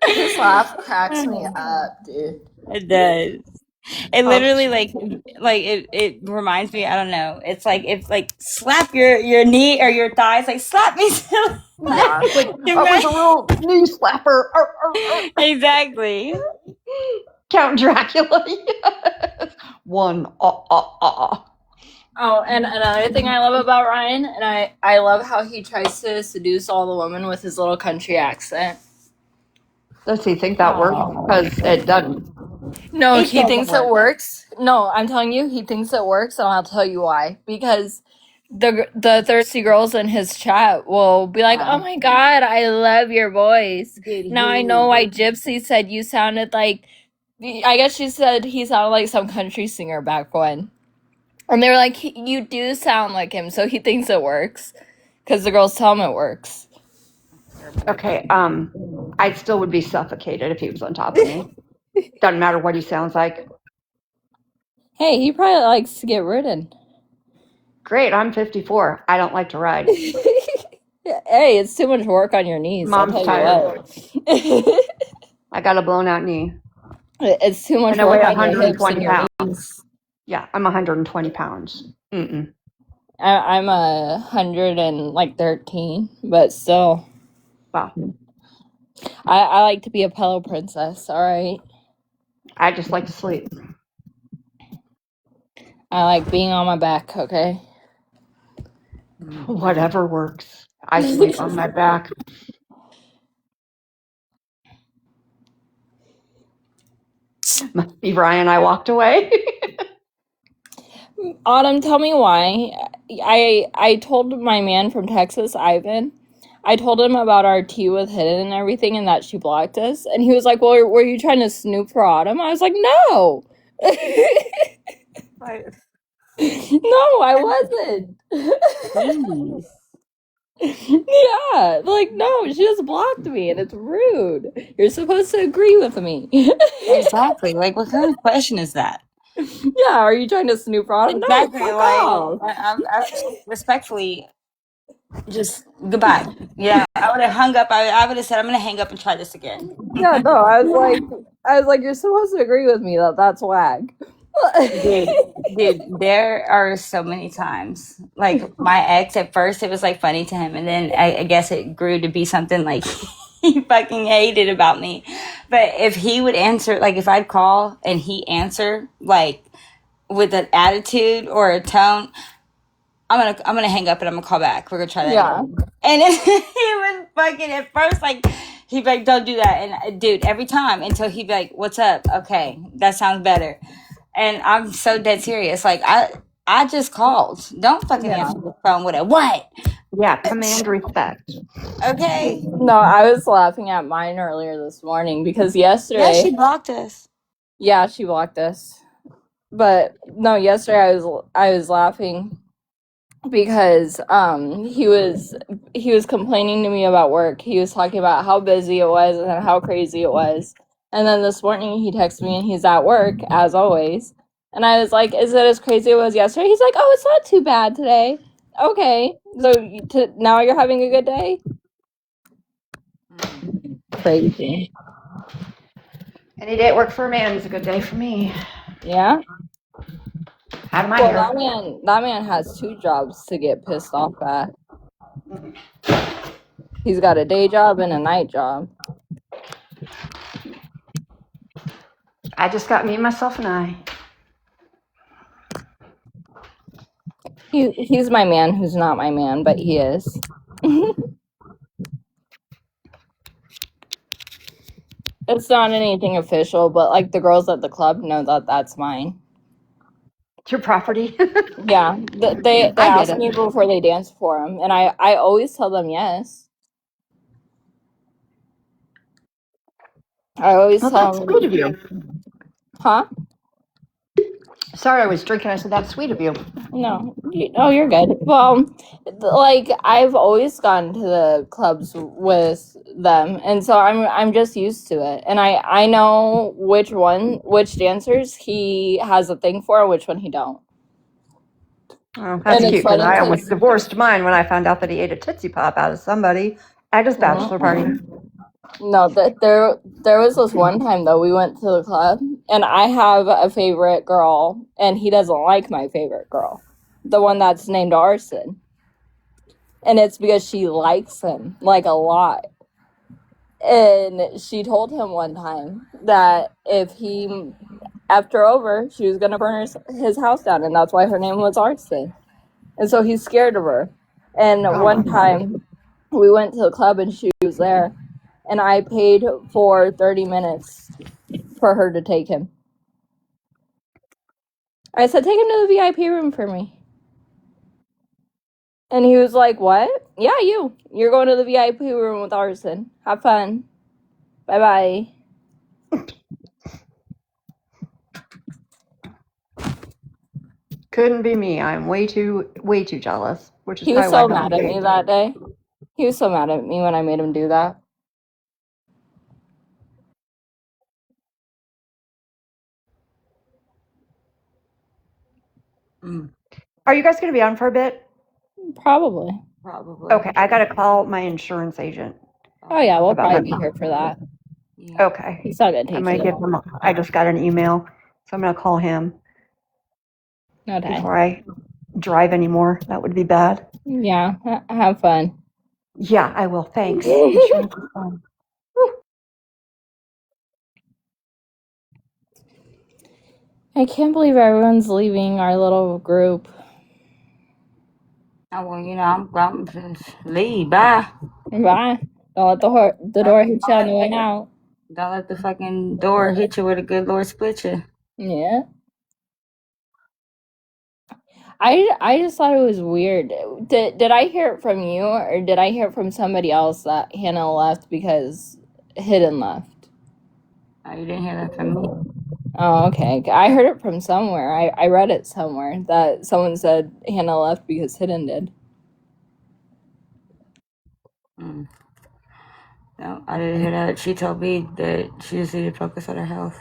His laugh cracks me up, dude. it does. It literally it reminds me. I don't know. It's like slap your knee or your thighs. Like slap me. Yeah, like that was a real knee slapper. Exactly. Count Dracula. Yes. One. Oh, and another thing I love about Ryan, and I love how he tries to seduce all the women with his little country accent. Does he think that works? Because it doesn't. No, It he thinks doesn't it works. No, I'm telling you, he thinks it works, and I'll tell you why. Because the thirsty girls in his chat will be like, "Oh my god, I love your voice." Dude, Now I know why Gypsy said you sounded like. I guess she said he sounded like some country singer back when. And they were like, you do sound like him, so he thinks it works. Because the girls tell him it works. Okay, I still would be suffocated if he was on top of me. Doesn't matter what he sounds like. Hey, he probably likes to get ridden. Great, I'm 54. I don't like to ride. Hey, it's too much work on your knees. Mom's I'll tell tired. you what. I got a blown out knee. It's too much And I weigh work on your hips 120 and your pounds. knees. Yeah, I'm 120 pounds. Mm-mm. I'm 113, but still. Wow. I like to be a pillow princess, alright? I just like to sleep. I like being on my back, okay? Whatever works. I sleep on my back. Ryan, I walked away. Autumn, tell me why. I told my man from Texas, Ivan, I told him about our tea with Hidden and everything and that she blocked us. And he was like, well, were you trying to snoop for Autumn? I was like, no. No, I wasn't. Yeah, like, no, she just blocked me and it's rude. You're supposed to agree with me. Exactly. Like, what kind of question is that? Yeah, are you trying to snoop for Autumn? Exactly. No, fuck Like, off. I respectfully just goodbye. Yeah, I would have hung up. I would have said, I'm gonna hang up and try this again. Yeah, no, I was like, you're supposed to agree with me that that's whack. Dude, there are so many times. Like my ex, at first it was like funny to him, and then I guess it grew to be something like he fucking hated about me. But if he would answer, like if I'd call and he answer like with an attitude or a tone, I'm gonna hang up and I'm gonna call back. We're gonna try that. Yeah. Again. And he was fucking at first like he'd be like, don't do that. And dude, every time until he'd be like, what's up? Okay, that sounds better. And I'm so dead serious. Like I just called. Don't fucking answer the phone with a what? Yeah, command respect. Okay. No, I was laughing at mine earlier this morning because yesterday. Yeah, she blocked us. Yeah, she blocked us. But no, yesterday I was laughing because he was complaining to me about work. He was talking about how busy it was and how crazy it was. And then this morning he texted me and he's at work as always. And I was like, "Is it as crazy as it was yesterday?" He's like, "Oh, it's not too bad today." Okay, so now you're having a good day. Crazy. Any day at work for a man is a good day for me. Yeah. Out of my Well, hair. that man has 2 jobs to get pissed off at. He's got a day job and a night job. I just got me, myself, and I. He's my man who's not my man, but he is. It's not anything official, but like the girls at the club know that that's mine. It's your property. Yeah, they I get ask it. me before they dance for them, and I always tell them yes. I always Well, tell that's sweet them, of you. huh? Sorry, I was drinking. I said that's sweet of you. No, you're good. Well, like I've always gone to the clubs with them, and so I'm just used to it, and I know which dancers he has a thing for, and which one he don't. Oh, that's And it's cute because funny I almost because divorced mine when I found out that he ate a Tootsie Pop out of somebody at his bachelor party. no, that there was this one time though we went to the club, and I have a favorite girl, and he doesn't like my favorite girl, the one that's named Arson, and it's because she likes him like a lot. And she told him one time that if he effed her over, she was gonna burn his house down, and that's why her name was Arson. And so he's scared of her. And one time we went to the club and she was there, and I paid for 30 minutes for her to take him. I said, take him to the VIP room for me. And he was like, what? Yeah, you're going to the VIP room with Arson. Have fun. Bye bye. Couldn't be me. I'm way too jealous, which is He was probably why I so don't mad at me date. that day. He was so mad at me when I made him do that. Are you guys going to be on for a bit? Probably. Okay, I got to call my insurance agent. Oh yeah, we'll About probably my- be here for that. Okay. It's not gonna I'm take going too to give long. him, I just got an email, so I'm going to call him Okay. before I drive anymore. That would be bad. Yeah, have fun. Yeah, I will. Thanks. Insurance is fun. I can't believe everyone's leaving our little group. Oh, well, I'm just leave. Bye. Bye. Don't let the door hit you on the way out. Don't let the fucking door hit you where the good Lord split you. Yeah. I just thought it was weird. Did I hear it from you, or did I hear it from somebody else that Hannah left because Hidden left? Oh, you didn't hear that from me? Oh, okay. I heard it from somewhere. I read it somewhere that someone said Hannah left because Hidden did. No, I didn't hear that. She told me that she just needed to focus on her health.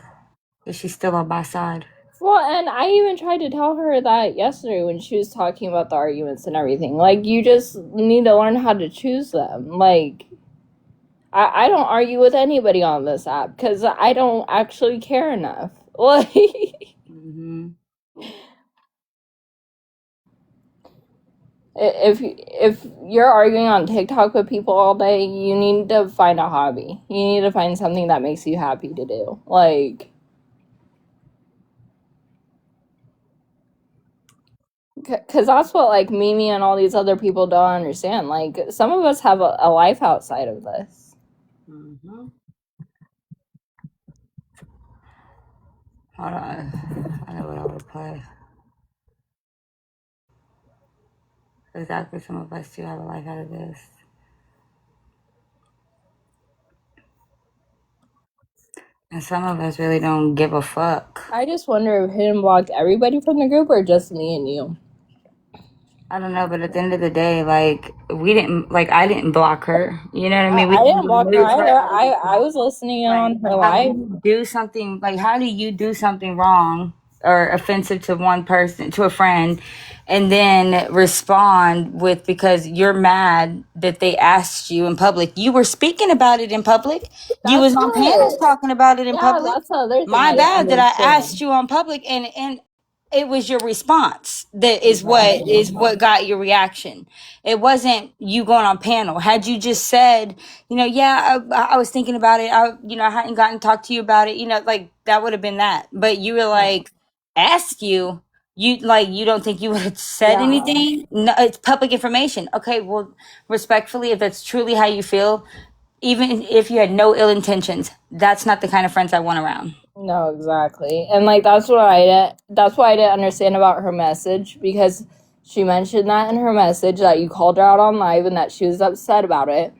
That she's still on my side. Well, and I even tried to tell her that yesterday when she was talking about the arguments and everything. Like, you just need to learn how to choose them. Like, I don't argue with anybody on this app because I don't actually care enough. Like, if you're arguing on TikTok with people all day, you need to find a hobby. You need to find something that makes you happy to do. Like, because that's what, like, Mimi and all these other people don't understand. Like, some of us have a life outside of this. Hold on. I know what I would play. Exactly. Some of us do have a life out of this. And some of us really don't give a fuck. I just wonder if Hidden blocked everybody from the group or just me and you. I don't know, but at the end of the day, like, I didn't block her. You know what I mean? I didn't block her either. I was listening on her live. How do you do something wrong or offensive to one person, to a friend, and then respond with, because you're mad that they asked you in public? You were speaking about it in public. You was on panels talking about it in public. That's the other thing. My bad that I asked you on public, and it was your response that is what got your reaction. It wasn't you going on panel. Had you just said, I was thinking about it. I hadn't gotten to talk to you about it. Like, that would have been that. But you were like, ask you. You don't think you would have said anything? No, it's public information. Okay, well, respectfully, if that's truly how you feel, even if you had no ill intentions, that's not the kind of friends I want around. No, exactly. And like that's why I didn't understand about her message, because she mentioned that in her message that you called her out on live and that she was upset about it.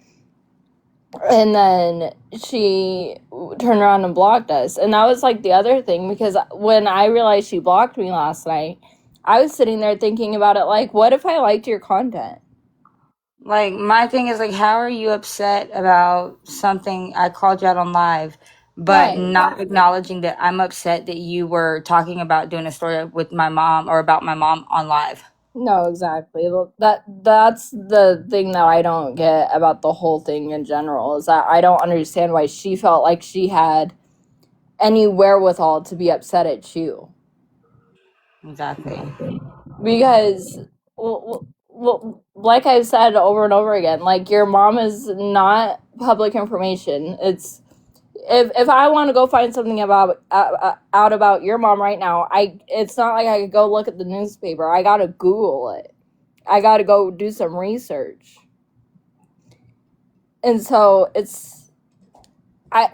And then she turned around and blocked us. And that was like the other thing, because when I realized she blocked me last night, I was sitting there thinking about it like, what if I liked your content? Like, my thing is, like, how are you upset about something I called you out on live, but Right. not acknowledging that I'm upset that you were talking about doing a story with my mom or about my mom on live? No, exactly. Well, that's the thing that I don't get about the whole thing in general, is that I don't understand why she felt like she had any wherewithal to be upset at you. Exactly. Because, like I've said over and over again, like, your mom is not public information. It's if I want to go find something about out about your mom right now, it's not like I could go look at the newspaper. I gotta Google it. I gotta go do some research. And so it's because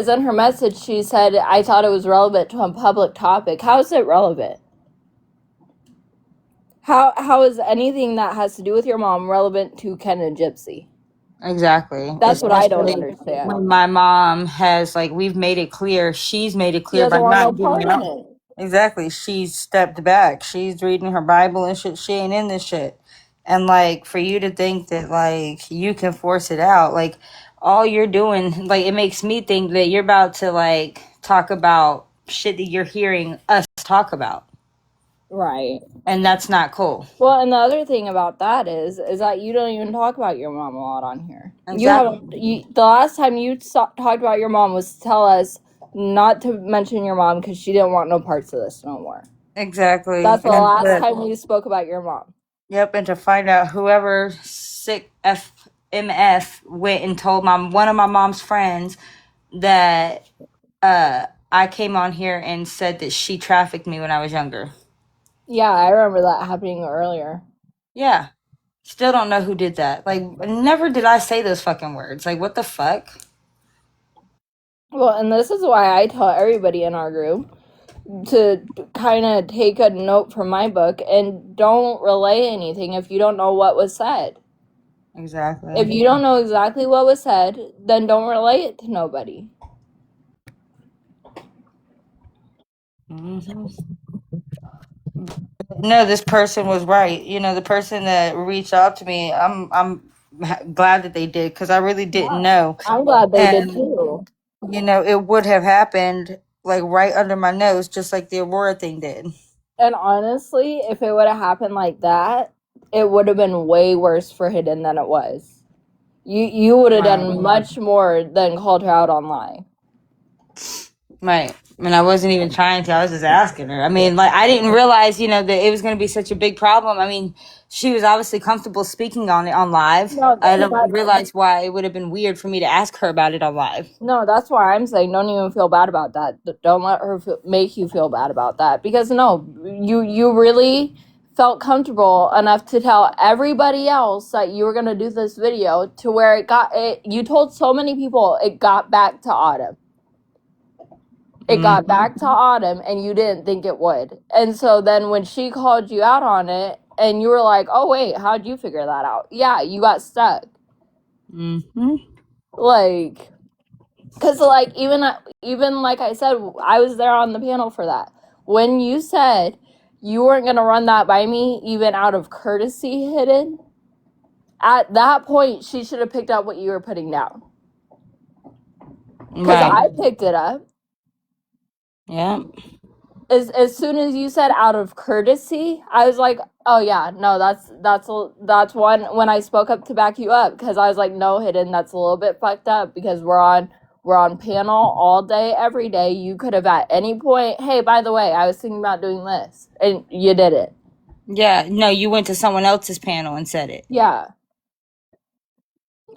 in her message she said I thought it was relevant to a public topic. How is it relevant? How is anything that has to do with your mom relevant to Ken and Gypsy? Exactly. That's what I don't Especially understand. when my mom has, like, we've made it clear, she's made it She clear by doesn't want no not part giving in up. it. Exactly. She's stepped back. She's reading her Bible and shit. She ain't in this shit. And, like, for you to think that, like, you can force it out, like, all you're doing, like, it makes me think that you're about to, like, talk about shit that you're hearing us talk about. Right. And that's not cool. Well, and the other thing about that is that you don't even talk about your mom a lot on here. Exactly. You haven't. The last time you talked about your mom was to tell us not to mention your mom because she didn't want no parts of this no more. Exactly. That's the And last time you spoke about your mom. Yep, and to find out whoever sick FMF went and told one of my mom's friends that I came on here and said that she trafficked me when I was younger. Yeah, I remember that happening earlier. Yeah. Still don't know who did that. Like, never did I say those fucking words. Like, what the fuck? Well, and this is why I tell everybody in our group to kind of take a note from my book and don't relay anything if you don't know what was said. Exactly. If you don't know exactly what was said, then don't relay it to nobody. Mm-hmm. No, this person was right. You know, the person that reached out to me, I'm glad that they did, because I really didn't know. I'm glad they did And too. you know, it would have happened like right under my nose, just like the Aurora thing did. And honestly, if it would have happened like that, it would have been way worse for Hidden than it was. You would have done much more than called her out online. Right. I mean, I wasn't even trying to. I was just asking her. I mean, like, I didn't realize, you know, that it was going to be such a big problem. I mean, she was obviously comfortable speaking on it on live. No, I don't realize why it would have been weird for me to ask her about it on live. No, that's why I'm saying don't even feel bad about that. Don't let her make you feel bad about that, because no, you really felt comfortable enough to tell everybody else that you were going to do this video, to where you told so many people it got back to Autumn. It got back to Autumn, and you didn't think it would. And so then when she called you out on it, and you were like, oh wait, how'd you figure that out? Yeah, you got stuck. Like, because like even like I said, I was there on the panel for that. When you said you weren't going to run that by me even out of courtesy, Hidden, at that point she should have picked up what you were putting down, because I picked it up. Yeah. As soon as you said out of courtesy, I was like, oh yeah, no, that's one when I spoke up to back you up, because I was like, no, Hidden, that's a little bit fucked up, because we're on panel all day, every day. You could have at any point, hey, by the way, I was thinking about doing this, and you did it. Yeah. No, you went to someone else's panel and said it. Yeah.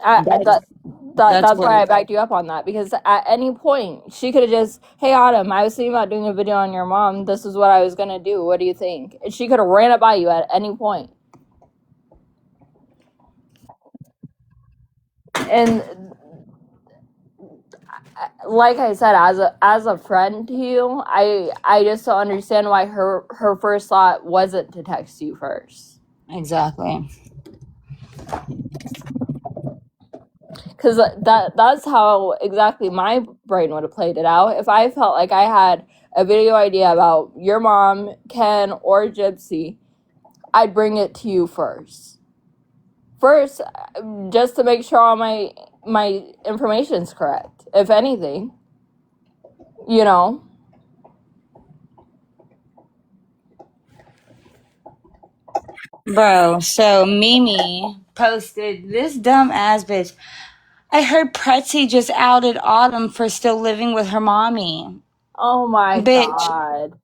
That's why I backed you up on that, because at any point she could have just, hey Autumn, I was thinking about doing a video on your mom. This is what I was gonna do. What do you think? And she could have ran it by you at any point. and like I said, as a friend to you, I just don't understand why her first thought wasn't to text you first. Exactly. Because that's how exactly my brain would have played it out. If I felt like I had a video idea about your mom, Ken, or Gypsy, I'd bring it to you first. First, just to make sure all my information's correct, if anything. You know? Bro, so Mimi posted this dumb ass bitch. I heard Pretzi just outed Autumn for still living with her mommy. Oh my Bitch, god.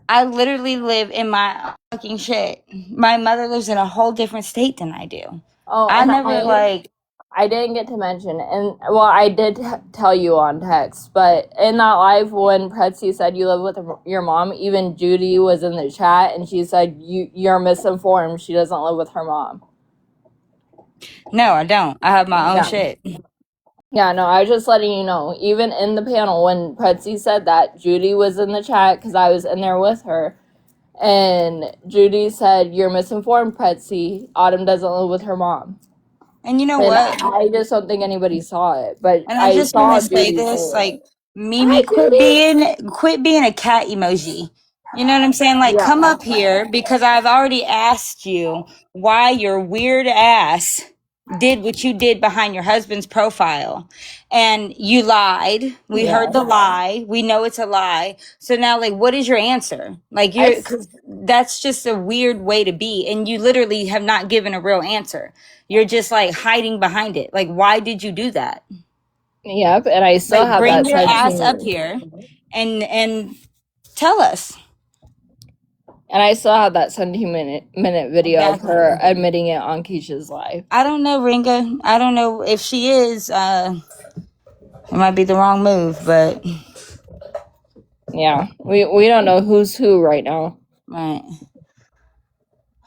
I literally live in my fucking shit. My mother lives in a whole different state than I do. Oh, I and never like. I didn't get to mention, and well, I did tell you on text, but in that live when Pretzi said you live with your mom, even Judy was in the chat, and she said you're misinformed. She doesn't live with her mom. No, I don't. I have my own Yeah. shit. Yeah, no, I was just letting you know. Even in the panel, when Pretzi said that, Judy was in the chat because I was in there with her. And Judy said, you're misinformed, Pretzi. Autumn doesn't live with her mom. And you know And what? I just don't think anybody saw it. But And I I just saw want to say Judy this, say it. like, Mimi, quit being a cat emoji. You know what I'm saying? Like, come up here because I've already asked you why your weird ass did what you did behind your husband's profile. And you lied. We heard the lie. We know it's a lie. So now, like, what is your answer? Like, because that's just a weird way to be. And you literally have not given a real answer. You're just like hiding behind it. Like, why did you do that? Yep, and I still Like, have bring that your ass up sentiment. here and tell us. And I still have that 17-minute video of her admitting it on Keisha's live. I don't know, Ringa. I don't know if she is. It might be the wrong move, but Yeah, we don't know who's who right now. right.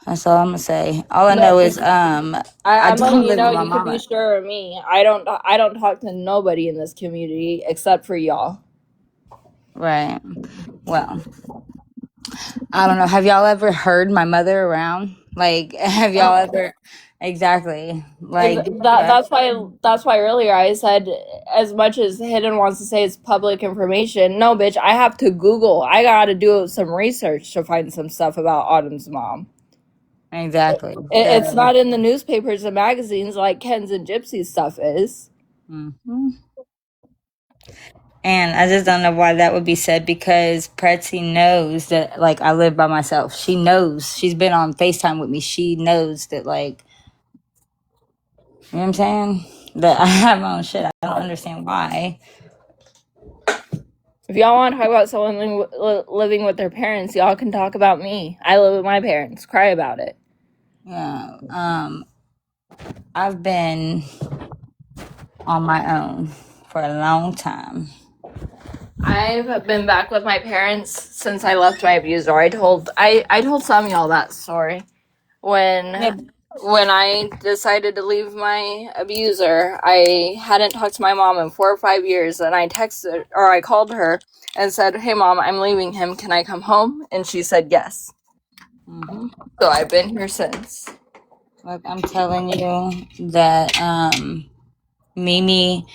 That's all I'm gonna say. All I know is I'm I letting don't you live know with my you could be mama. sure of me. I don't talk to nobody in this community except for y'all. Right. Well, I don't know. Have y'all ever heard my mother around? Like, have y'all ever? Exactly. Like, That's why earlier I said, as much as Hidden wants to say it's public information, no, bitch, I have to Google. I gotta do some research to find some stuff about Autumn's mom. exactly. It's not in the newspapers and magazines like Ken's and Gypsy's stuff is. Mm-hmm. And I just don't know why that would be said, because Pretzi knows that, like, I live by myself. She knows. She's been on FaceTime with me. She knows that, like, you know what I'm saying? That I have my own shit. I don't understand why. If y'all want to talk about someone living with their parents, y'all can talk about me. I live with my parents. Cry about it. Yeah. I've been on my own for a long time. I've been back with my parents since I left my abuser. I told some of y'all that story. When I decided to leave my abuser, I hadn't talked to my mom in 4 or 5 years, and I called her and said, "Hey mom, I'm leaving him. Can I come home?" And she said yes. Mm-hmm. So I've been here since. Like, I'm telling you that Mimi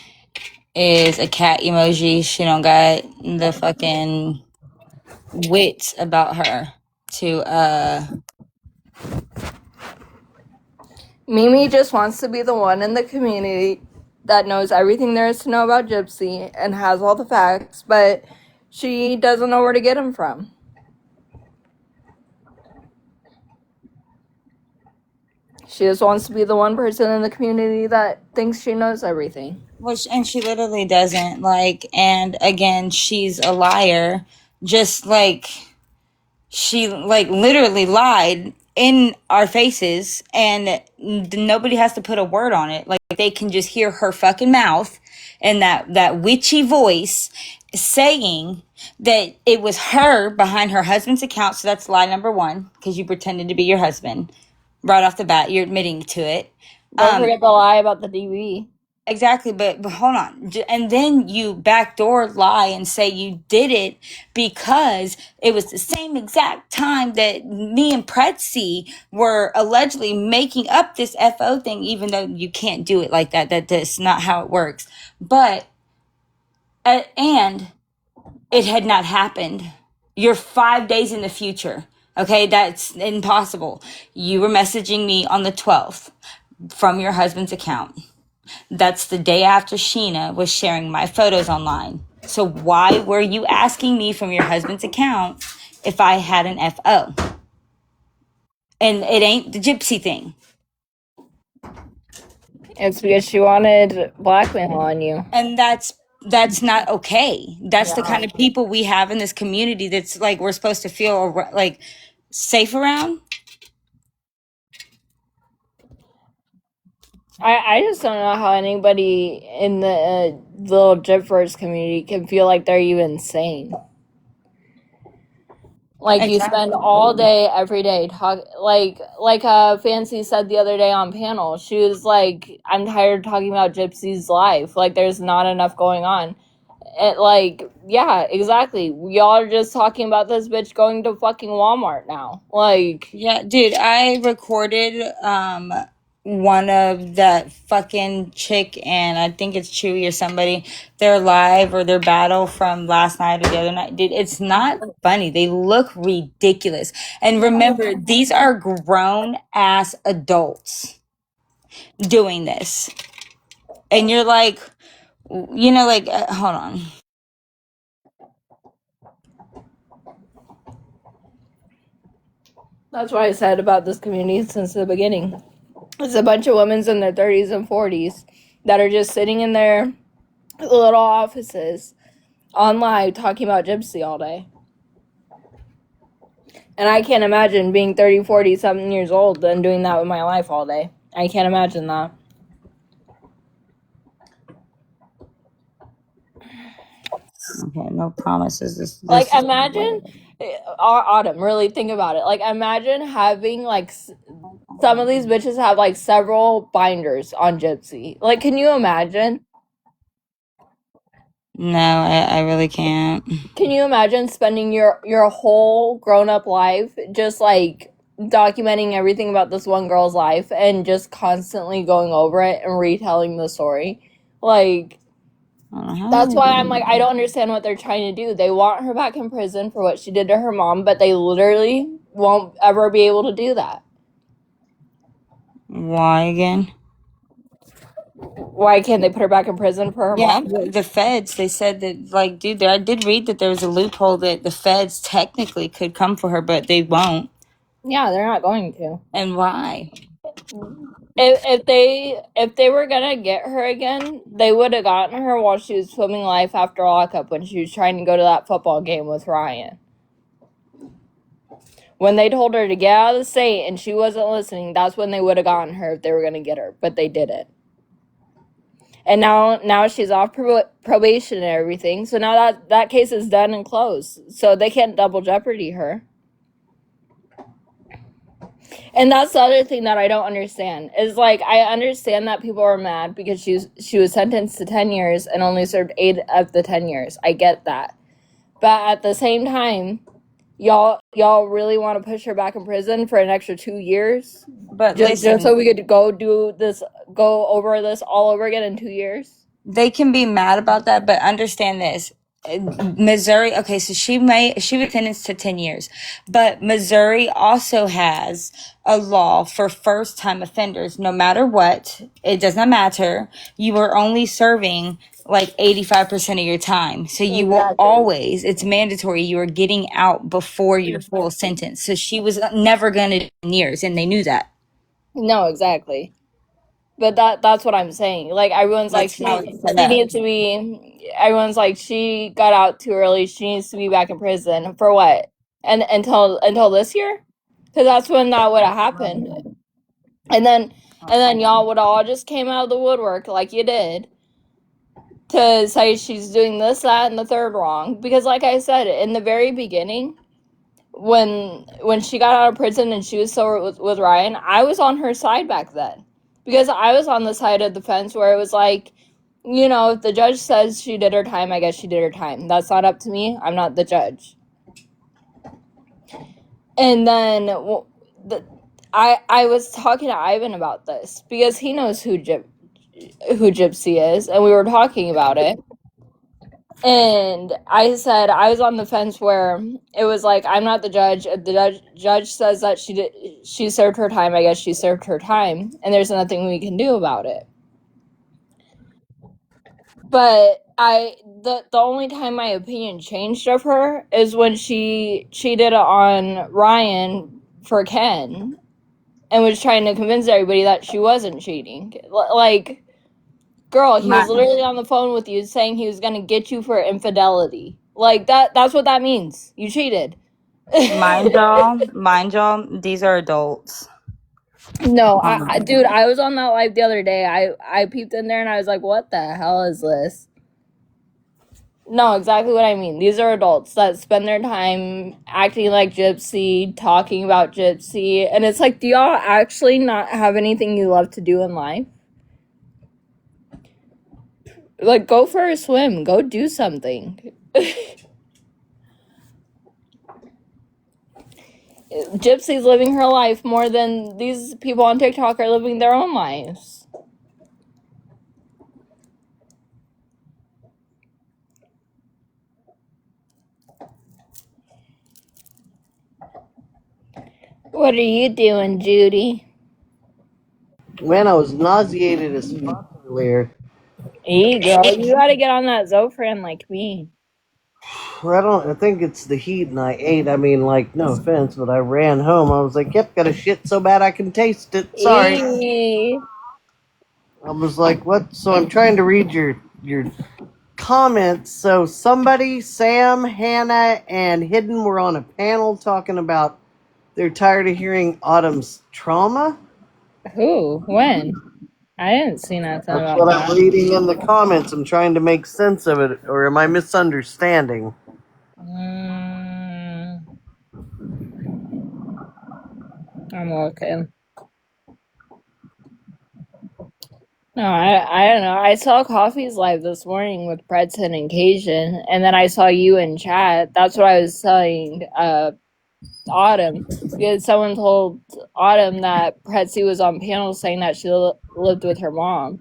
is a cat emoji. She don't got the fucking wits about her to Mimi just wants to be the one in the community that knows everything there is to know about Gypsy and has all the facts, but she doesn't know where to get them from. She just wants to be the one person in the community that thinks she knows everything. and she literally doesn't. Like, and again, she's a liar. Just like she, like, literally lied in our faces, and nobody has to put a word on it. Like, they can just hear her fucking mouth and that witchy voice saying that it was her behind her husband's account. So that's lie number one, because you pretended to be your husband right off the bat. You're admitting to it. Don't forget the lie about the DV. Exactly, but hold on. And then you backdoor lie and say you did it because it was the same exact time that me and Pretzi were allegedly making up this FO thing, even though you can't do it like that. That's not how it works. But, and it had not happened. You're 5 days in the future. Okay, that's impossible. You were messaging me on the 12th from your husband's account. That's the day after Sheena was sharing my photos online. So why were you asking me from your husband's account if I had an FO? And it ain't the gypsy thing. It's because she wanted blackmail on you. And that's not okay. That's the kind of people we have in this community that's like we're supposed to feel like safe around. I just don't know how anybody in the little Gypverse community can feel like they're even sane. Like you spend all day, every day talk like Fancy said the other day on panel. She was like, "I'm tired of talking about Gypsy's life. Like there's not enough going on." And like, yeah, exactly. Y'all are just talking about this bitch going to fucking Walmart now. Like, yeah, dude, I recorded one of that fucking chick and I think it's Chewy or somebody, their live or their battle from last night or the other night. Dude, it's not funny. They look ridiculous. And remember, these are grown ass adults doing this. And you're like, like, hold on. that's what I said about this community since the beginning. It's a bunch of women in their 30s and 40s that are just sitting in their little offices on live talking about Gypsy all day. And I can't imagine being 30, 40, something years old and doing that with my life all day. I can't imagine that. Okay, no promises. This Like, imagine, Autumn, really think about it. Like, imagine having, like, some of these bitches have, like, several binders on Gypsy. Like, can you imagine? No, I really can't. Can you imagine spending your whole grown-up life just, like, documenting everything about this one girl's life and just constantly going over it and retelling the story? Like, that's why I'm like, I don't understand what they're trying to do. They want her back in prison for what she did to her mom, but they literally won't ever be able to do that. Why again? Why can't they put her back in prison for her mom? The feds, they said that, like, dude, I did read that there was a loophole that the feds technically could come for her, but they won't. Yeah, they're not going to. And why? If they were gonna get her again, they would have gotten her while she was swimming life after lockup when she was trying to go to that football game with Ryan. When they told her to get out of the state and she wasn't listening, that's when they would have gotten her if they were gonna get her, but they didn't. And now she's off probation and everything, so now that case is done and closed, so they can't double jeopardy her. And that's the other thing that I don't understand is, like, I understand that people are mad because she was sentenced to 10 years and only served 8 of the 10 years. I get that. But at the same time, y'all really want to push her back in prison for an extra 2 years? But just so we could go over this all over again in 2 years? They can be mad about that, but understand this. Missouri, okay, so she was sentenced to 10 years, but Missouri also has a law for first time offenders. No matter what, it does not matter. You are only serving like 85% of your time. So you will always, it's mandatory, you are getting out before your full sentence. So she was never going to do 10 years, and they knew that. No, exactly. But that's what I'm saying. Like, everyone's like, she needs to be, everyone's like, she got out too early, she needs to be back in prison. For what? And until this year? Because that's when that would have happened. And then y'all would all just came out of the woodwork like you did to say she's doing this, that, and the third wrong. Because like I said, in the very beginning, when she got out of prison and she was still with Ryan, I was on her side back then. Because I was on the side of the fence where it was like, you know, if the judge says she did her time, I guess she did her time. That's not up to me. I'm not the judge. And then I was talking to Ivan about this because he knows who Gypsy is, and we were talking about it. And I said I was on the fence where it was like, I'm not the judge. If the judge says that she served her time, I guess she served her time, and there's nothing we can do about it. But the only time my opinion changed of her is when she cheated on Ryan for Ken and was trying to convince everybody that she wasn't cheating. Like, girl, he was literally on the phone with you saying he was gonna get you for infidelity. Like, that's what that means. You cheated. Mind y'all, these are adults. No, dude, I was on that live the other day. I peeped in there and I was like, what the hell is this? No, exactly what I mean. These are adults that spend their time acting like Gypsy, talking about Gypsy, and it's like, do y'all actually not have anything you love to do in life? Like, go for a swim. Go do something. Gypsy's living her life more than these people on TikTok are living their own lives. What are you doing, Judy? Man, I was nauseated as fuck earlier. Hey, girl, you gotta get on that Zofran like me. I think it's the heat and I ate. I mean, like, no offense, but I ran home. I was like, yep, got a shit so bad I can taste it. Sorry. Hey. I was like, what? So I'm trying to read your comments. So somebody, Sam, Hannah, and Hidden were on a panel talking about they're tired of hearing Autumn's trauma. Who? When? I didn't see nothing That's about what that. I'm reading in the comments. I'm trying to make sense of it, or am I misunderstanding? I'm looking. No, I don't know. I saw Coffee's live this morning with Preston and Cajun, and then I saw you in chat. That's what I was telling Autumn. Because someone told Autumn that Pretsy was on panel saying that she lived with her mom.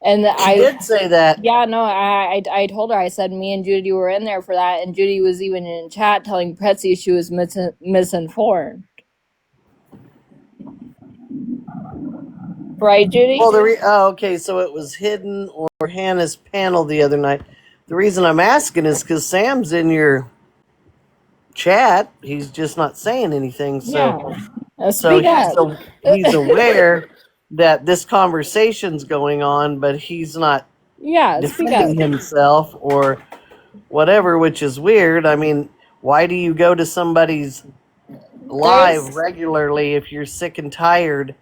And I did say that. Yeah, no, I told her, I said me and Judy were in there for that, and Judy was even in chat telling Pretsy she was misinformed. Right, Judy? Well, okay, so it was Hidden or Hannah's panel the other night. The reason I'm asking is because Sam's in your chat. He's just not saying anything. So, Yeah. He's aware that this conversation's going on, but he's not defending himself or whatever, which is weird. I mean, why do you go to somebody's live regularly if you're sick and tired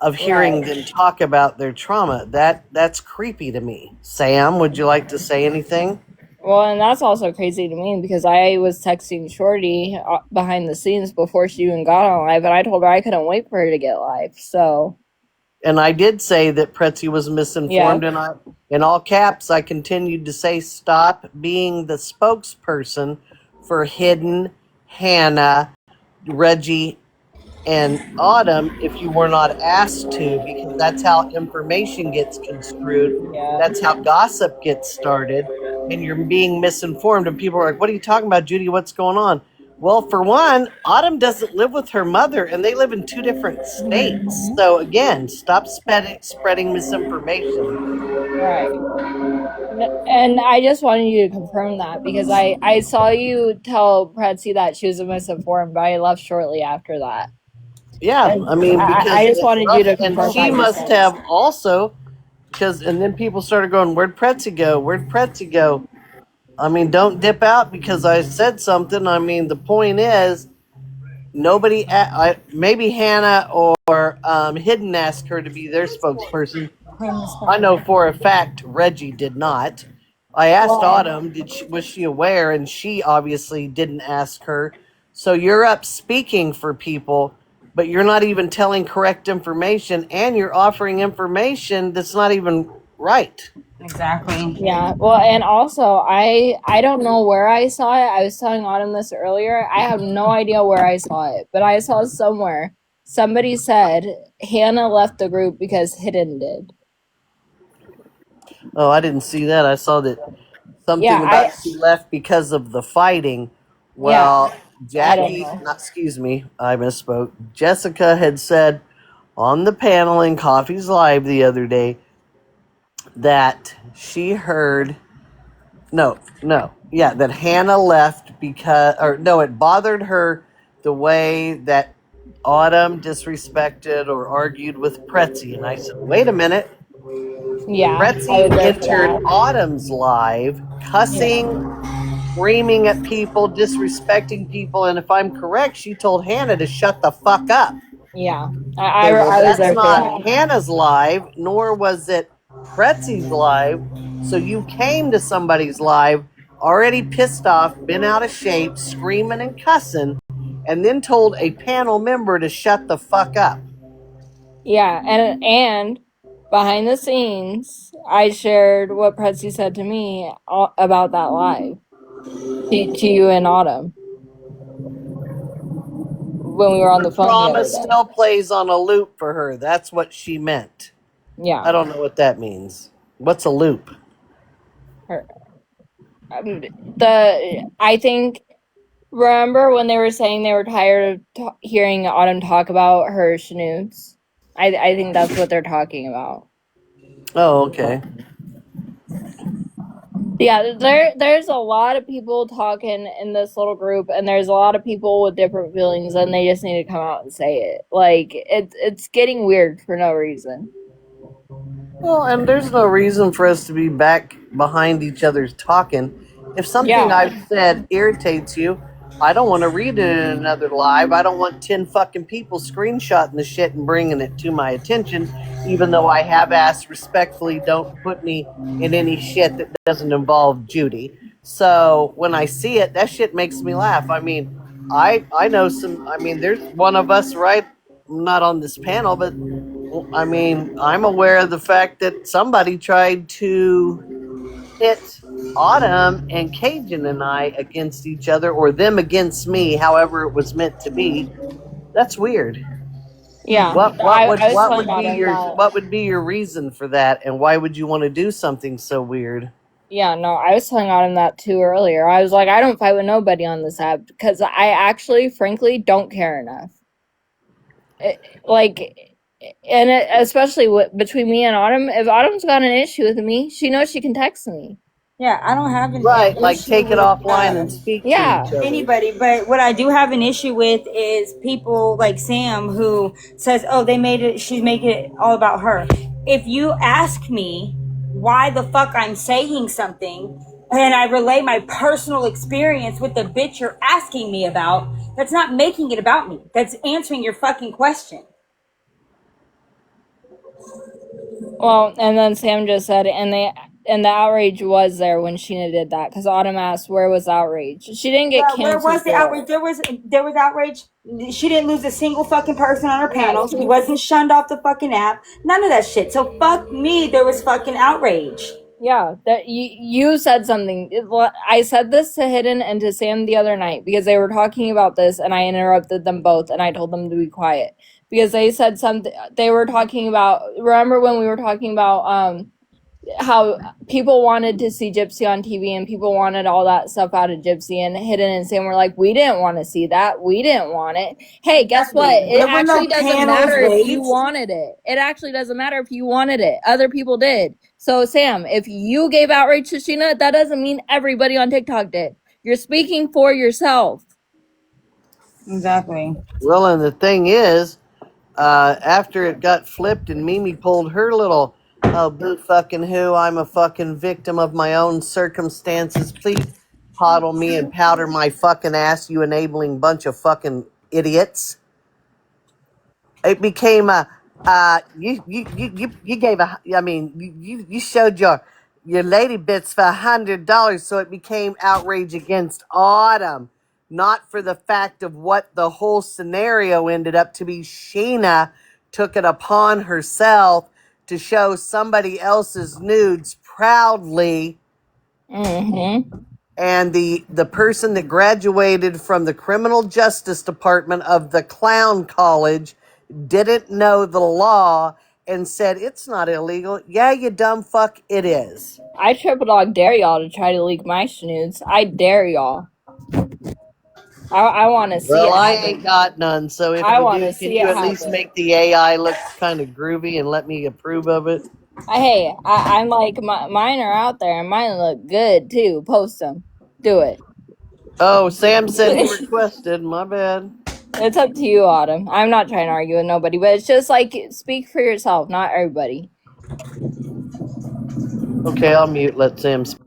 of hearing them talk about their trauma? That's creepy to me. Sam, would you like to say anything? Well, and that's also crazy to me because I was texting Shorty behind the scenes before she even got on live, and I told her I couldn't wait for her to get live. So, and I did say that Pretsy was misinformed, and in all caps, I continued to say, stop being the spokesperson for Hidden, Hannah, Reggie, and Autumn if you were not asked to, because that's how information gets construed. That's how gossip gets started, and you're being misinformed, and people are like, what are you talking about, Judy? What's going on? Well, for one, Autumn doesn't live with her mother, and they live in two different states. So again, stop spreading misinformation. Right. And I just wanted you to confirm that because I saw you tell Pretsy that she was misinformed, but I left shortly after that. Yeah, I mean, because I just wanted you to confirm. And she must have also, and then people started going, where'd Pretsy go? Where'd Pretsy go? I mean, don't dip out because I said something. I mean, the point is, nobody, maybe Hannah or Hidden asked her to be their spokesperson. I know for a fact Reggie did not. I asked Autumn, was she aware? And she obviously didn't ask her. So you're up speaking for people, but you're not even telling correct information, and you're offering information that's not even right. Exactly. Yeah. Well, and also I don't know where I saw it. I was telling Autumn this earlier. I have no idea where I saw it, but I saw somewhere somebody said Hannah left the group because Hidden did. Oh, I didn't see that. I saw that Yeah, something about she left because of the fighting. yeah, Well, I don't Jackie, know. not excuse me, I misspoke. Jessica had said on the panel in Coffee's Live the other day that she heard that Hannah left because, or no, it bothered her the way that Autumn disrespected or argued with Pretzi. And I said, wait a minute. Yeah, I Pretzi was there for entered that. Autumn's live, cussing, screaming at people, disrespecting people. And if I'm correct, she told Hannah to shut the fuck up. Yeah, Okay, well, I was that's there for not that. Hannah's live, nor was it Pretzi's live. So you came to somebody's live already pissed off, been out of shape, screaming and cussing, and then told a panel member to shut the fuck up. Yeah, and behind the scenes, I shared what Prezi said to me about that live to you and Autumn when we were on the phone the Trauma other day. still plays on a loop for her. That's what she meant. Yeah, I don't know what that means. What's a loop? I think. Remember when they were saying they were tired of hearing Autumn talk about her snoods? I think that's what they're talking about. Oh, okay. Yeah, there's a lot of people talking in this little group, and there's a lot of people with different feelings, and they just need to come out and say it. Like it's getting weird for no reason. Well, and there's no reason for us to be back behind each other's talking. If something I've said irritates you, I don't want to read it in another live. I don't want 10 fucking people screenshotting the shit and bringing it to my attention, even though I have asked respectfully, don't put me in any shit that doesn't involve Judy. So when I see it, that shit makes me laugh. I mean, I know there's one of us, right? Not on this panel, but I mean, I'm aware of the fact that somebody tried to pit Autumn and Cajun and I against each other, or them against me, however it was meant to be. That's weird. Yeah, What would be your reason for that, and why would you want to do something so weird? Yeah, no, I was telling Autumn that too earlier. I was like, I don't fight with nobody on this app because I actually, frankly, don't care enough. Especially between me and Autumn, if Autumn's got an issue with me, she knows she can text me. Yeah, I don't have an Right, like issue take it with, offline and speak to each other. anybody, but what I do have an issue with is people like Sam who says, "Oh, they made it. She's making it all about her." If you ask me why the fuck I'm saying something, and I relay my personal experience with the bitch you're asking me about, that's not making it about me. That's answering your fucking question. Well, and then Sam just said, and the outrage was there when Sheena did that because Autumn asked where was outrage. She didn't get canceled. Where was the outrage? There was outrage. She didn't lose a single fucking person on her panel. She wasn't shunned off the fucking app. None of that shit. So fuck me. There was fucking outrage. Yeah, that you said something. I said this to Hidden and to Sam the other night because they were talking about this, and I interrupted them both, and I told them to be quiet because they said something. They were talking about. Remember when we were talking about how people wanted to see Gypsy on TV and people wanted all that stuff out of Gypsy, and Hidden and Sam were like, we didn't want to see that. We didn't want it. Hey, guess what? It actually doesn't matter if you wanted it. It actually doesn't matter if you wanted it. Other people did. So, Sam, if you gave outrage to Sheena, that doesn't mean everybody on TikTok did. You're speaking for yourself. Exactly. Well, and the thing is, after it got flipped and Mimi pulled her little, oh, boo fucking who, I'm a fucking victim of my own circumstances. Please coddle me and powder my fucking ass, you enabling bunch of fucking idiots. It became you gave you showed your lady bits for $100, so it became outrage against Autumn, not for the fact of what the whole scenario ended up to be. Sheena took it upon herself to show somebody else's nudes proudly, Mm-hmm. and the person that graduated from the criminal justice department of the clown college didn't know the law and said it's not illegal. Yeah, you dumb fuck, it is. I triple dog dare y'all to try to leak my snoods. I dare y'all. I want to see Well, it I ain't happen. got none, so if I you want do, to can see you it at least happen. make the AI look kind of groovy and let me approve of it? Hey, I'm like mine are out there and mine look good too. Post them. Do it. Oh, Sam said he requested. My bad. It's up to you, Autumn. I'm not trying to argue with nobody, but it's just like speak for yourself, not everybody. Okay, I'll mute. Let Sam speak.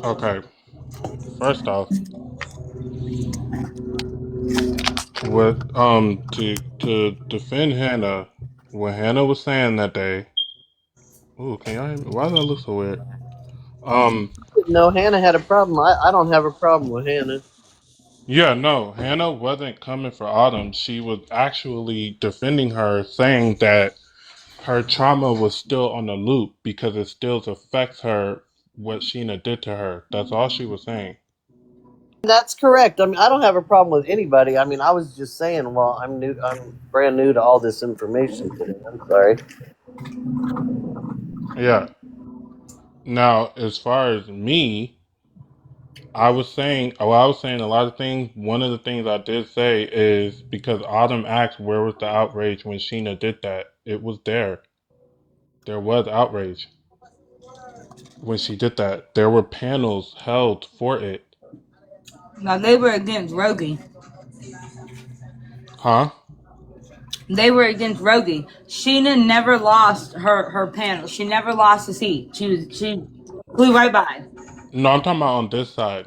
Okay, first off, what to defend Hannah, what Hannah was saying that day. Ooh, can y'all hear me? Why does that look so weird? Um, No, Hannah had a problem. I don't have a problem with Hannah. yeah, no, Hannah wasn't coming for Autumn. She was actually defending her, saying that her trauma was still on the loop because it still affects her what Sheena did to her. That's all she was saying. That's correct. I mean, I don't have a problem with anybody. I mean, I was just saying, well, I'm new. I'm brand new to all this information today. I'm sorry. Yeah. Now, as far as me, I was saying a lot of things. One of the things I did say is because Autumn asked where was the outrage when Sheena did that. It was there. There was outrage when she did that. There were panels held for it. Now they were against Rogie. Huh? They were against Rogie. Sheena never lost her panel. She never lost a seat. She flew right by. No, I'm talking about on this side.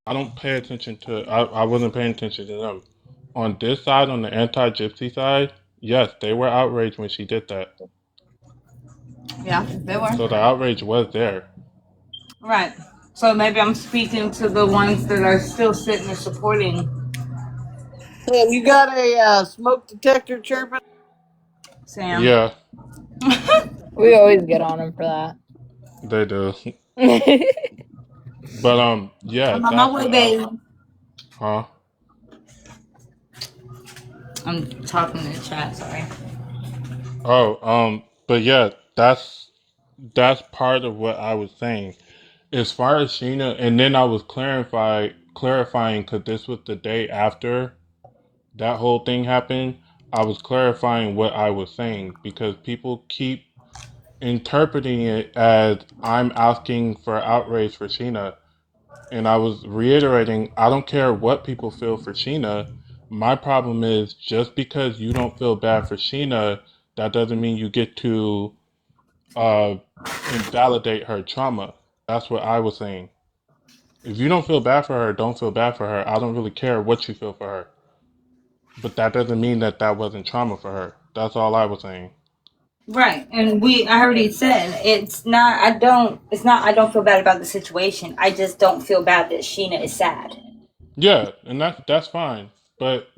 I don't pay attention to I wasn't paying attention to them. On this side, on the anti-gypsy side, yes, they were outraged when she did that. Yeah, they were. So the outrage was there. Right. So maybe I'm speaking to the ones that are still sitting there supporting Sam, you got a smoke detector chirping? Sam. Yeah, We always get on him for that. they do. But yeah, I'm on my that's way, what I baby. huh? I'm talking in the chat, sorry. Oh, but yeah, that's part of what I was saying. As far as Sheena, and then I was clarifying because this was the day after that whole thing happened. I was clarifying what I was saying because people keep interpreting it as I'm asking for outrage for Sheena. And I was reiterating, I don't care what people feel for Sheena. My problem is just because you don't feel bad for Sheena, that doesn't mean you get to uh, invalidate her trauma. That's what I was saying. If you don't feel bad for her, don't feel bad for her. I don't really care what you feel for her. But that doesn't mean that that wasn't trauma for her. That's all I was saying. Right. And I already said it's not I don't feel bad about the situation. I just don't feel bad that Sheena is sad. Yeah, and that's fine. But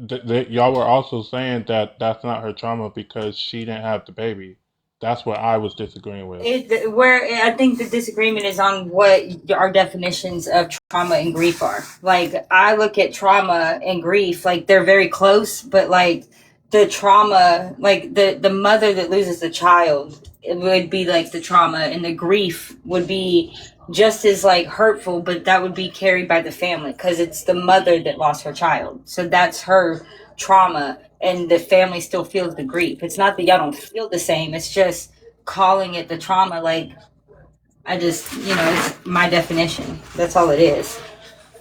y'all were also saying that that's not her trauma because she didn't have the baby. That's what I was disagreeing with. Where I think the disagreement is on what our definitions of trauma and grief are. Like I look at trauma and grief like they're very close, but like the trauma, like the mother that loses the child, it would be like the trauma, and the grief would be just as like hurtful, but that would be carried by the family because it's the mother that lost her child, so that's her trauma, and the family still feels the grief. It's not that y'all don't feel the same, it's just calling it the trauma. Like I just, it's my definition, that's all it is.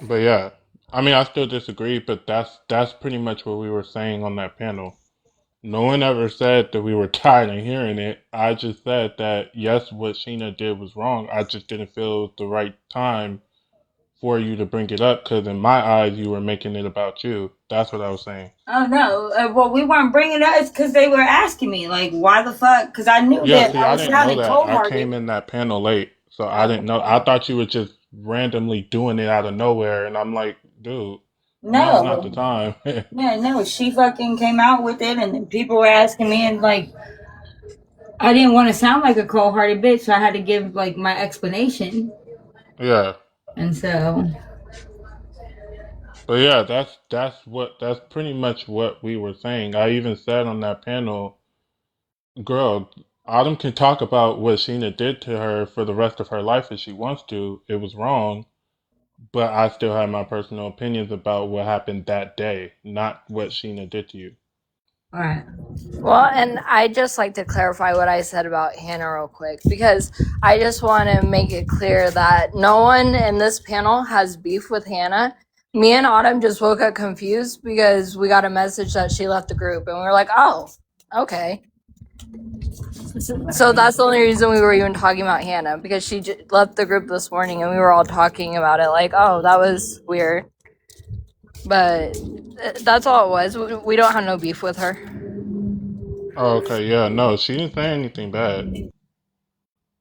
But yeah, I mean, I still disagree. But that's pretty much what we were saying on that panel. No one ever said that we were tired of hearing it. I just said that yes, what Sheena did was wrong. I just didn't feel it was the right time for you to bring it up because in my eyes you were making it about you. That's what I was saying. Oh no, well, we weren't bringing it up because they were asking me like why the fuck, because I knew Yeah, that see, I I was didn't know sounding that. I cold-hearted. came in that panel late, so I Okay. didn't know. I thought you were just randomly doing it out of nowhere, and I'm like, dude. Now's not the No. time. Yeah, no, she fucking came out with it, and then people were asking me, and like, I didn't want to sound like a cold hearted bitch, so I had to give like my explanation. Yeah. And so, But yeah, that's pretty much what we were saying. I even said on that panel, girl, Autumn can talk about what Sheena did to her for the rest of her life if she wants to. It was wrong, but I still have my personal opinions about what happened that day, not what Sheena did to you. all right. Well, and I just like to clarify what I said about Hannah real quick, because I just want to make it clear that no one in this panel has beef with Hannah. Me and Autumn just woke up confused because we got a message that she left the group, and we were like, oh, okay. So that's the only reason we were even talking about Hannah, because she left the group this morning, and we were all talking about it like, oh, that was weird. But that's all it was. We don't have no beef with her. Oh, okay, yeah, no, she didn't say anything bad.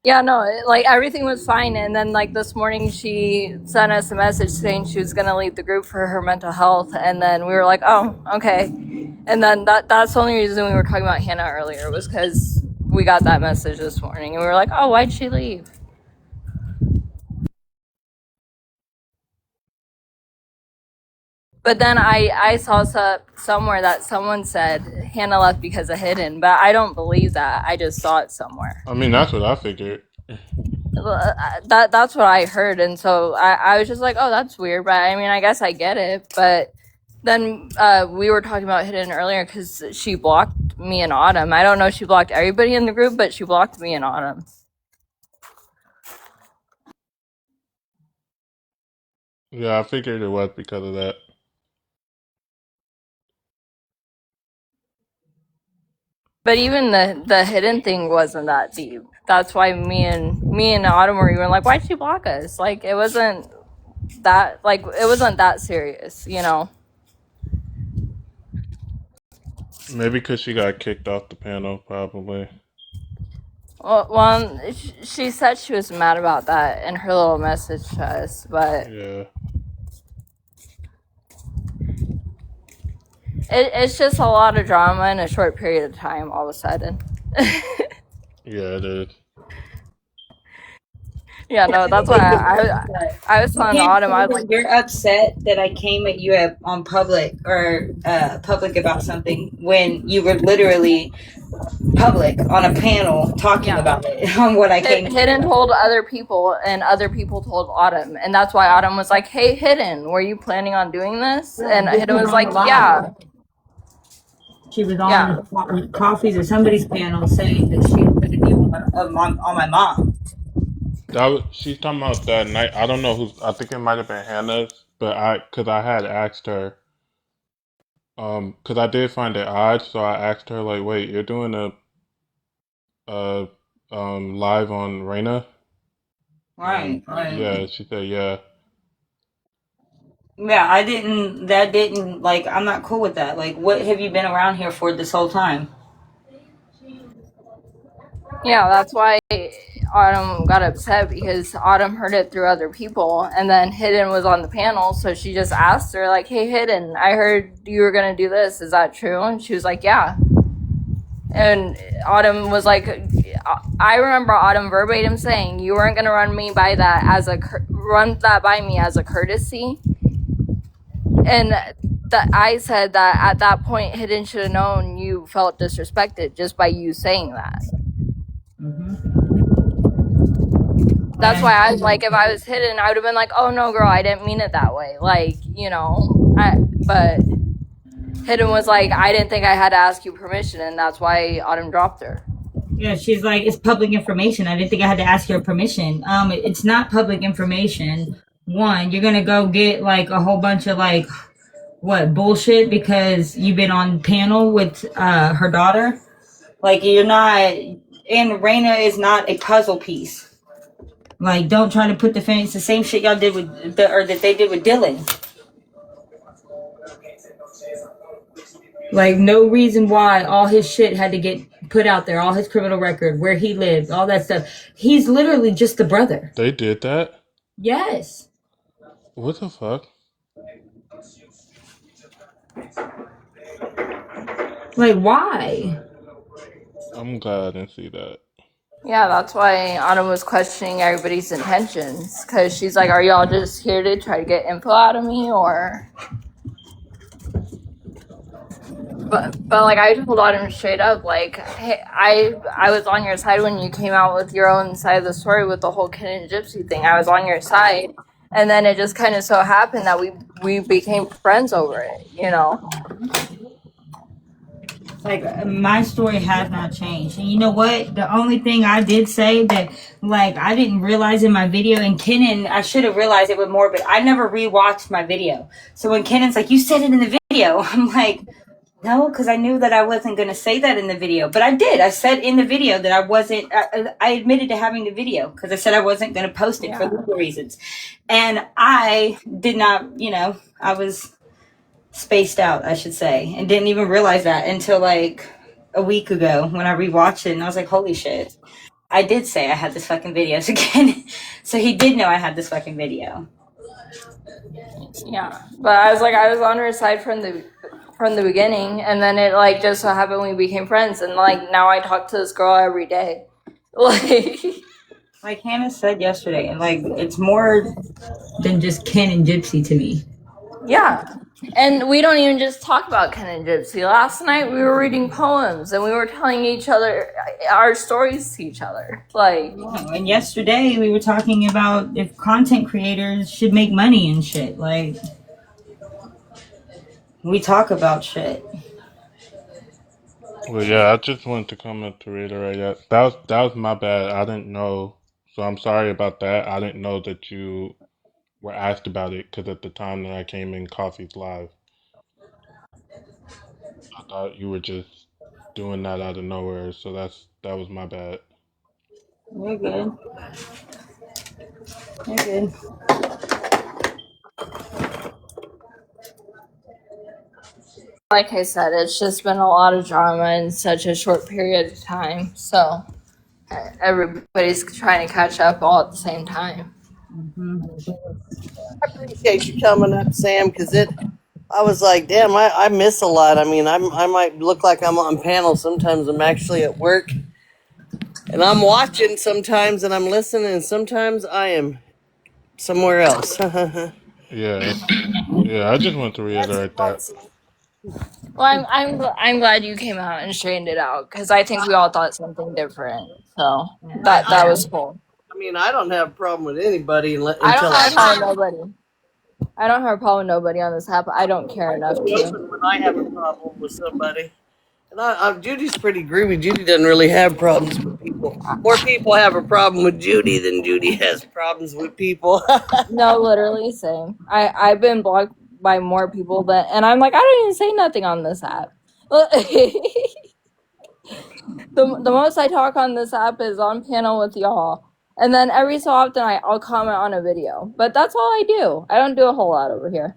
Yeah, no, like everything was fine. And then like this morning she sent us a message saying she was going to leave the group for her mental health. And then we were like, oh, okay. And then that's the only reason we were talking about Hannah earlier, was because we got that message this morning. And we were like, oh, why'd she leave? But then I saw somewhere that someone said Hannah left because of Hidden. But I don't believe that. I just saw it somewhere. I mean, that's what I figured. That's what I heard, and so I was just like, oh, that's weird, but I mean, I guess I get it. But then we were talking about Hidden earlier because she blocked me and Autumn. I don't know if she blocked everybody in the group, but she blocked me and Autumn. Yeah, I figured it was because of that. But even the Hidden thing wasn't that deep. That's why me and Autumn were even like, why'd she block us? Like it wasn't that serious, you know. Maybe because she got kicked off the panel, probably. Well, she said she was mad about that in her little message to us, but Yeah. it's just a lot of drama in a short period of time all of a sudden. Yeah, it is. Yeah, no, that's why I was telling Autumn, I was like, You're upset that I came at you on public or public about something when you were literally public on a panel talking about it on what I came. Hidden told other people, and other people told Autumn, and that's why Autumn was like, hey, Hidden, were you planning on doing this? And Hidden was like, yeah. She was on Coffee's or somebody's panel saying that she was going to do on my mom. She's talking about that night. I don't know who's. I think it might have been Hannah's, but because I had asked her, because I did find it odd, so I asked her like, wait, you're doing a live on Reina? Right. Yeah, she said yeah. Yeah, that didn't, like, I'm not cool with that. Like, what have you been around here for this whole time? Yeah, that's why Autumn got upset, because Autumn heard it through other people, and then Hidden was on the panel, so she just asked her, like, hey, Hidden, I heard you were going to do this. Is that true? And she was like, yeah. And Autumn was like, I remember Autumn verbatim saying, you weren't going to run that by me as a courtesy. And I said that at that point, Hidden should have known you felt disrespected just by you saying that. That's why I was like, if I was Hidden, I would have been like, oh no, girl, I didn't mean it that way. Like, you know, but Hidden was like, I didn't think I had to ask you permission, and that's why Autumn dropped her. Yeah, she's like, it's public information. I didn't think I had to ask your permission. It's not public information. One, you're gonna go get like a whole bunch of like what bullshit because you've been on panel with her daughter. Like you're not, and Raina is not a puzzle piece. Like, don't try to put the same shit y'all did with or that they did with Dylan. Like, no reason why all his shit had to get put out there, all his criminal record, where he lived, all that stuff. He's literally just the brother. They did that? Yes. What the fuck? Like, why? I'm glad I didn't see that. Yeah, that's why Autumn was questioning everybody's intentions, because she's like, are y'all just here to try to get info out of me, or... But like, I told Autumn straight up, like, hey, I was on your side when you came out with your own side of the story with the whole Ken and Gypsy thing. I was on your side, and then it just kind of so happened that we became friends over it, you know? Like, my story has not changed. And you know what? The only thing I did say that, like, I didn't realize in my video, and Kenan, I should have realized it with more, but I never rewatched my video. So when Kenan's like, you said it in the video, I'm like, no, because I knew that I wasn't going to say that in the video. But I did. I said in the video that I wasn't, I admitted to having the video because I said I wasn't going to post it for legal reasons. And I did not, I was spaced out, I should say, and didn't even realize that until like a week ago when I rewatched it, and I was like, holy shit. I did say I had this fucking video again. So he did know I had this fucking video. Yeah. But I was on her side from the beginning, and then it like just so happened we became friends, and like now I talk to this girl every day. Like Hannah said yesterday, and like it's more than just Ken and Gypsy to me. Yeah. And we don't even just talk about Ken and Gypsy. Last night we were reading poems and we were telling each other our stories to each other. Like, and yesterday we were talking about if content creators should make money and shit. Like, we talk about shit. Well, yeah, I just wanted to comment to reiterate that was my bad. I didn't know, so I'm sorry about that. I didn't know that you were asked about it because at the time that I came in Coffee's live, I thought you were just doing that out of nowhere. So that was my bad. You're good. You're good. like I said, it's just been a lot of drama in such a short period of time. So everybody's trying to catch up all at the same time. Mm-hmm. I appreciate you coming up, Sam, because I was like, damn, I miss a lot. I mean, I might look like I'm on panel. Sometimes I'm actually at work, and I'm watching sometimes, and I'm listening, and sometimes I am somewhere else. Yeah, I just wanted to reiterate that. Well, I'm glad you came out and straightened it out, because I think we all thought something different. So that was cool. I mean, I don't have a problem with anybody until I don't have a problem with nobody. I don't have a problem with nobody on this app. I don't care enough to. When I have a problem with somebody. And Judy's pretty groovy. Judy doesn't really have problems with people. More people have a problem with Judy than Judy has problems with people. No, literally same. I've been blocked by more people and I'm like, I don't even say nothing on this app. The most I talk on this app is on panel with y'all. And then every so often I'll comment on a video. But that's all I do. I don't do a whole lot over here.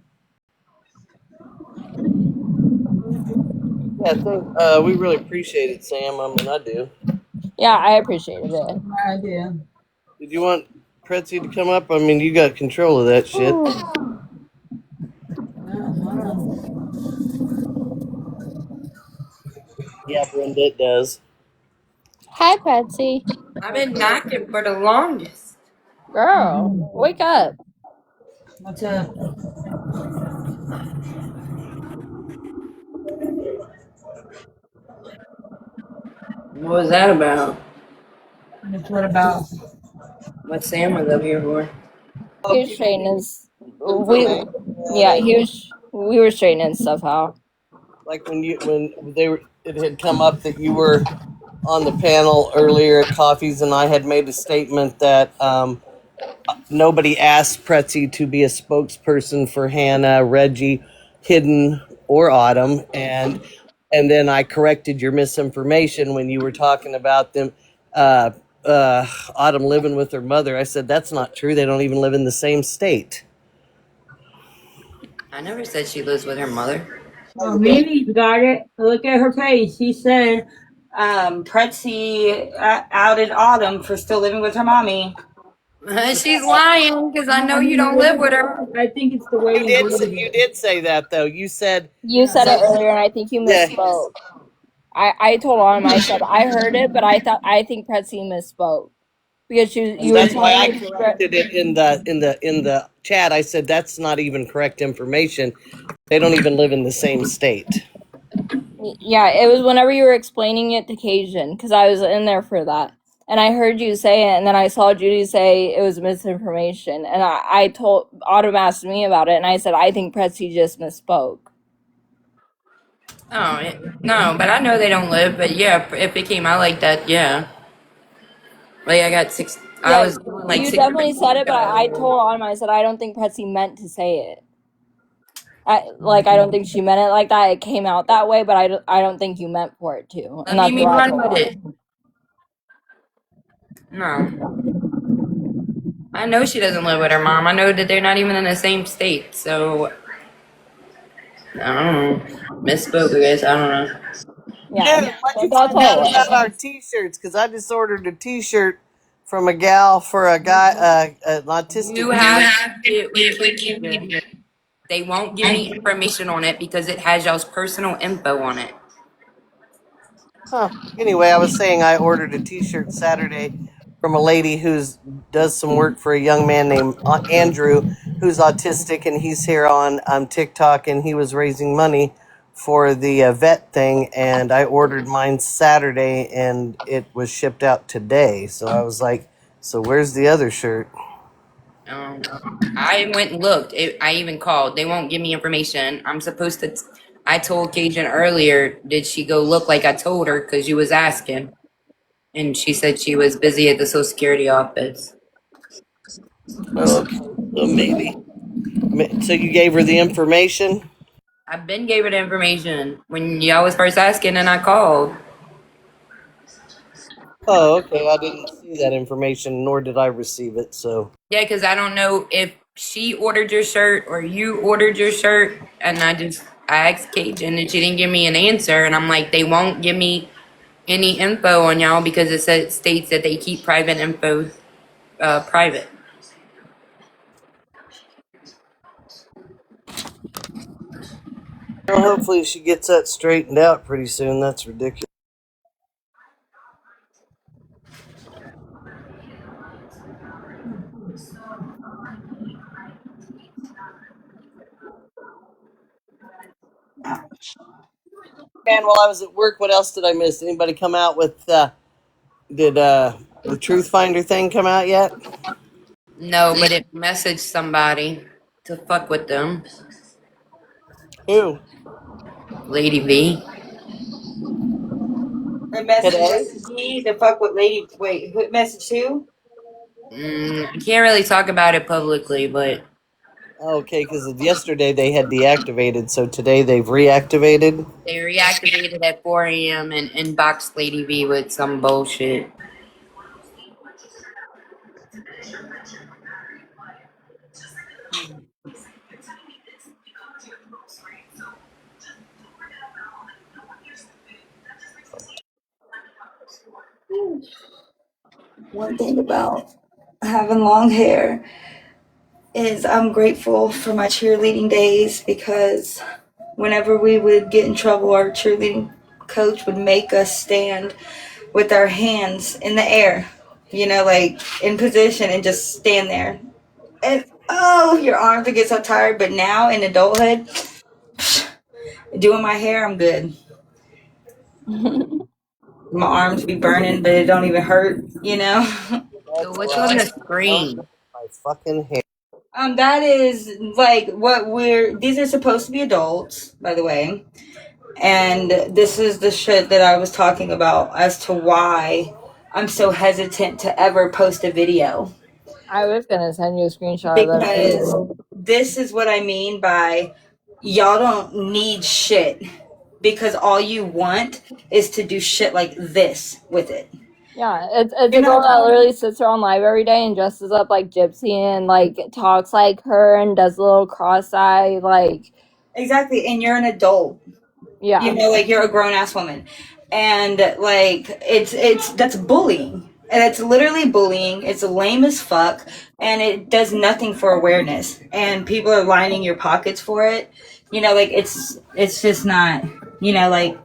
Yeah, we really appreciate it, Sam. I mean, I do. Yeah, I appreciated it. I do. Did you want Pretzi to come up? I mean, you got control of that shit. Yeah, Brenda, it does. Hi, Patsy. I've been knocking for the longest. Girl, wake up. What's up? What was that about? What about? What Sam was up here for? He was straightening we were straightening stuff out. Like when it had come up that you were on the panel earlier at Coffee's, and I had made a statement that nobody asked Pretzi to be a spokesperson for Hannah, Reggie, Hidden, or Autumn, and then I corrected your misinformation when you were talking about them. Autumn living with her mother. I said that's not true. They don't even live in the same state. I never said she lives with her mother. Well, Mimi's got it. Look at her page. She said Pretzi outed Autumn for still living with her mommy. She's lying because I know you don't live with her. I think it's the way You did say that though. You said You said it earlier, and I think you Yeah. misspoke. I told Autumn, I said I heard it, but I think Pretsy misspoke because you were That's why I telling me. corrected it in the chat. I said that's not even correct information. They don't even live in the same state. Yeah, it was whenever you were explaining it to Cajun, because I was in there for that. And I heard you say it, and then I saw Judy say it was misinformation. And I told, Autumn asked me about it, and I said, I think Pretsy just misspoke. Oh, no, but I know they don't live. But yeah, if it came out like that, yeah. Like I got six. I Yeah, was doing like you six. definitely said it, but I told Autumn, I said, I don't think Pretsy meant to say it. I don't think she meant it like that. It came out that way, but I don't think you meant for it to. And Let that's me what I run told with it. Autumn. No. I know she doesn't live with her mom. I know that they're not even in the same state. So I don't know. Misspoke, I guess. I don't know. Yeah, Dude, why'd you that's find out all. about our T-shirts? Because I just ordered a T-shirt from a gal for a guy, an autistic. You have to get with Cajun. They won't give me information on it because it has y'all's personal info on it. Huh. Anyway, I was saying I ordered a T-shirt Saturday from a lady who's does some work for a young man named Andrew, who's autistic, and he's here on TikTok, and he was raising money for the vet thing, and I ordered mine Saturday, and it was shipped out today. So I was like, "So where's the other shirt?" I went and looked. I even called. They won't give me information. I'm supposed to. I told Cajun earlier, did she go look like I told her because you was asking? And she said she was busy at the Social Security office. Okay, so maybe. So you gave her the information? I've been gave her the information when y'all was first asking and I called. Oh, okay. I didn't see that information, nor did I receive it. So Yeah, because I don't know if she ordered your shirt or you ordered your shirt. And I asked Cajun and she didn't give me an answer. And I'm like, they won't give me any info on y'all because it states that they keep private info private. well, hopefully she gets that straightened out pretty soon. That's ridiculous. And while I was at work, what else did I miss? Anybody come out with? Did the Truth Finder thing come out yet? No, but it messaged somebody to fuck with them. Who? Lady V. A message Today? me to fuck with lady. Wait, who message who? I can't really talk about it publicly, but Okay, because yesterday they had deactivated, so today they've reactivated. they reactivated at 4 a.m. and inboxed Lady V with some bullshit. One thing about having long hair is I'm grateful for my cheerleading days because whenever we would get in trouble, our cheerleading coach would make us stand with our hands in the air, like in position and just stand there. And oh, your arms would get so tired. But now in adulthood, doing my hair, I'm good. My arms be burning, but it don't even hurt. So That's what's why on the I don't screen? my fucking hair. That is like these are supposed to be adults, by the way. And this is the shit that I was talking about as to why I'm so hesitant to ever post a video. I was gonna send you a screenshot of them Because too. this is what I mean by y'all don't need shit. Because all you want is to do shit like this with it. Yeah, it's a girl that literally sits there on live every day and dresses up like Gypsy and like talks like her and does a little cross-eye like. Exactly, and you're an adult. Yeah. Like you're a grown ass woman. And like it's that's bullying. And it's literally bullying. It's lame as fuck, and it does nothing for awareness. And people are lining your pockets for it. You know, like it's just not. You know, like.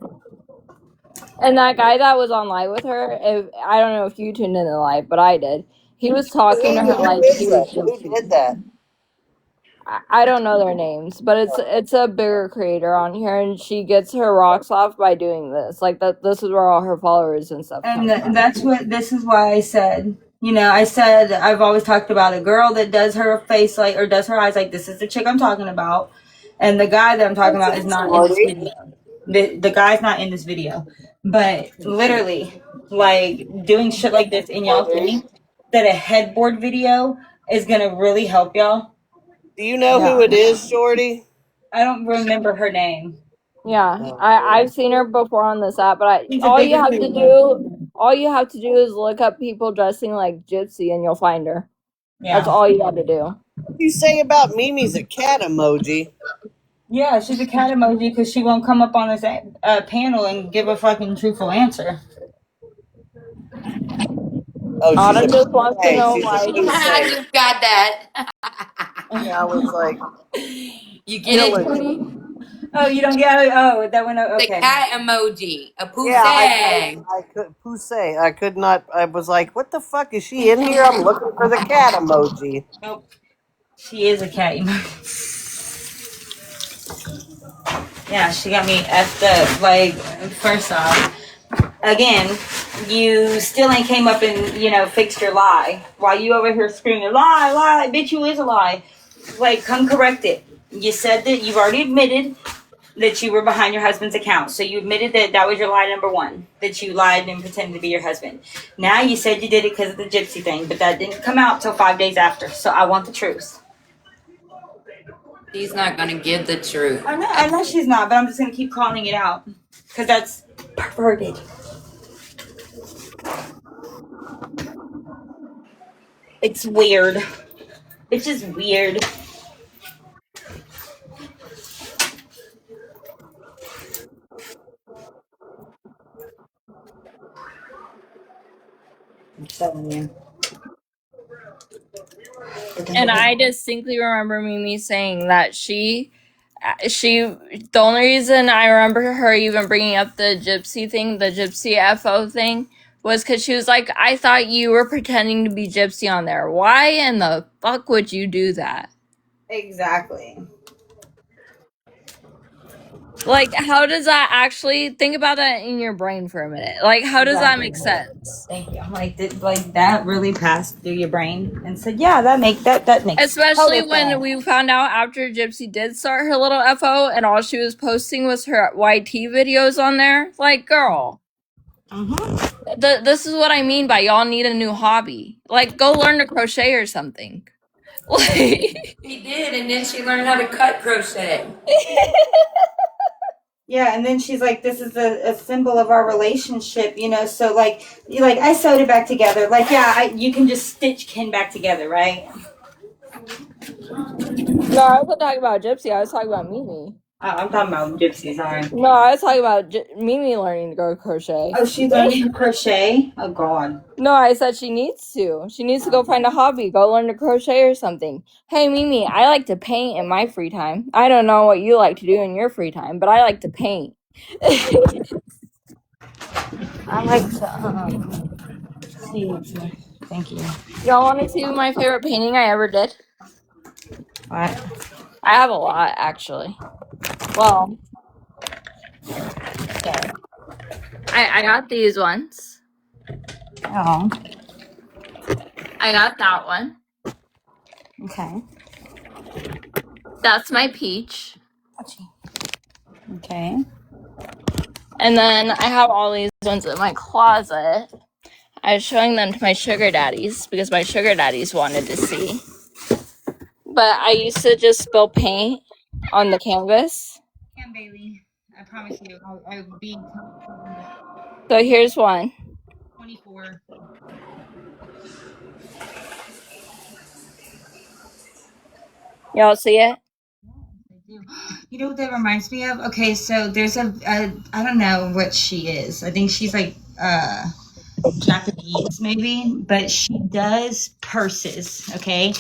And that guy that was on live with her, if I don't know if you tuned in the live, but I did. He was talking to her like she was Who Gypsy. did that? I don't know their names, but it's a bigger creator on here, and she gets her rocks off by doing this. Like that, this is where all her followers and stuff come from. That's what this is why I said, you know, I said I've always talked about a girl that does her face like or does her eyes like this is the chick I'm talking about, and the guy that I'm talking about is not in this video. The guy's not in this video, but literally like doing shit like this, and y'all think that a headboard video is gonna really help y'all. Do you know who it is, Shorty? I don't remember her name. Yeah, I've seen her before on this app, but She's a all you bigger have to creator. do is look up people dressing like Gypsy, and you'll find her. Yeah. That's all you have to do. What do you say about Mimi's a cat emoji? Yeah, she's a cat emoji because she won't come up on this panel and give a fucking truthful answer. Oh, Autumn she's a just wants to know she's why. a I Pusey. just got that. Yeah, I was like, You get it, killing Judy? me. Oh, you don't get it? Oh, that one. The Okay. cat emoji. A Yeah, poosag. I could Pusey. I could not. I was like, what the fuck is she in here? I'm looking for the cat emoji. Nope. She is a cat emoji. Yeah, she got me effed up. Like, first off, again, you still ain't came up and, you know, fixed your lie. While you over here screaming, lie, lie, bitch, you is a lie. Like, come correct it. You said that you've already admitted that you were behind your husband's account. So you admitted that that was your lie number one, that you lied and pretended to be your husband. Now you said you did it because of the gypsy thing, but that didn't come out till 5 days after. So I want the truth. She's not gonna give the truth. I know she's not, but I'm just going to keep calling it out because that's perverted. It's weird. It's just weird. I'm telling you. And I distinctly remember Mimi saying that she, the only reason I remember her even bringing up the Gypsy thing, the Gypsy FO thing, was because she was like, I thought you were pretending to be Gypsy on there. Why in the fuck would you do that? Exactly. Like, how does that actually, think about that in your brain for a minute. Like, how does that make sense? Thank you. Like that really passed through your brain and said, yeah, that makes Especially total when sense. we found out after Gypsy did start her little FO and all she was posting was her YT videos on there. Like, girl. This is what I mean by y'all need a new hobby. Like, go learn to crochet or something. Like, She did, and then she learned how to cut crochet. Yeah, and then she's like, "This is a symbol of our relationship," you know. So like, I sewed it back together. Like, yeah, you can just stitch kin back together, right? no, I wasn't talking about Gypsy. I was talking about Mimi. I'm talking about Gypsy. Sorry. No, I was talking about Mimi learning to go crochet. Oh, she's learning to crochet. Oh God. No, I said she needs to. She needs to go find a hobby. Go learn to crochet or something. Hey, Mimi, I like to paint in my free time. I don't know what you like to do in your free time, but I like to paint. I like to see. Thank you. Y'all want to see my favorite painting I ever did? What? I have a lot, actually. Well, okay. I got these ones. Oh. I got that one. Okay. That's my peach. Okay. And then I have all these ones in my closet. I was showing them to my sugar daddies because my sugar daddies wanted to see. But I used to just spill paint on the canvas. Yeah, Bailey. I promise you, I'll be. So here's one. 24. Y'all see it? You know what that reminds me of? Okay, so there's I don't know what she is. I think she's like Japanese maybe, but she does purses, okay?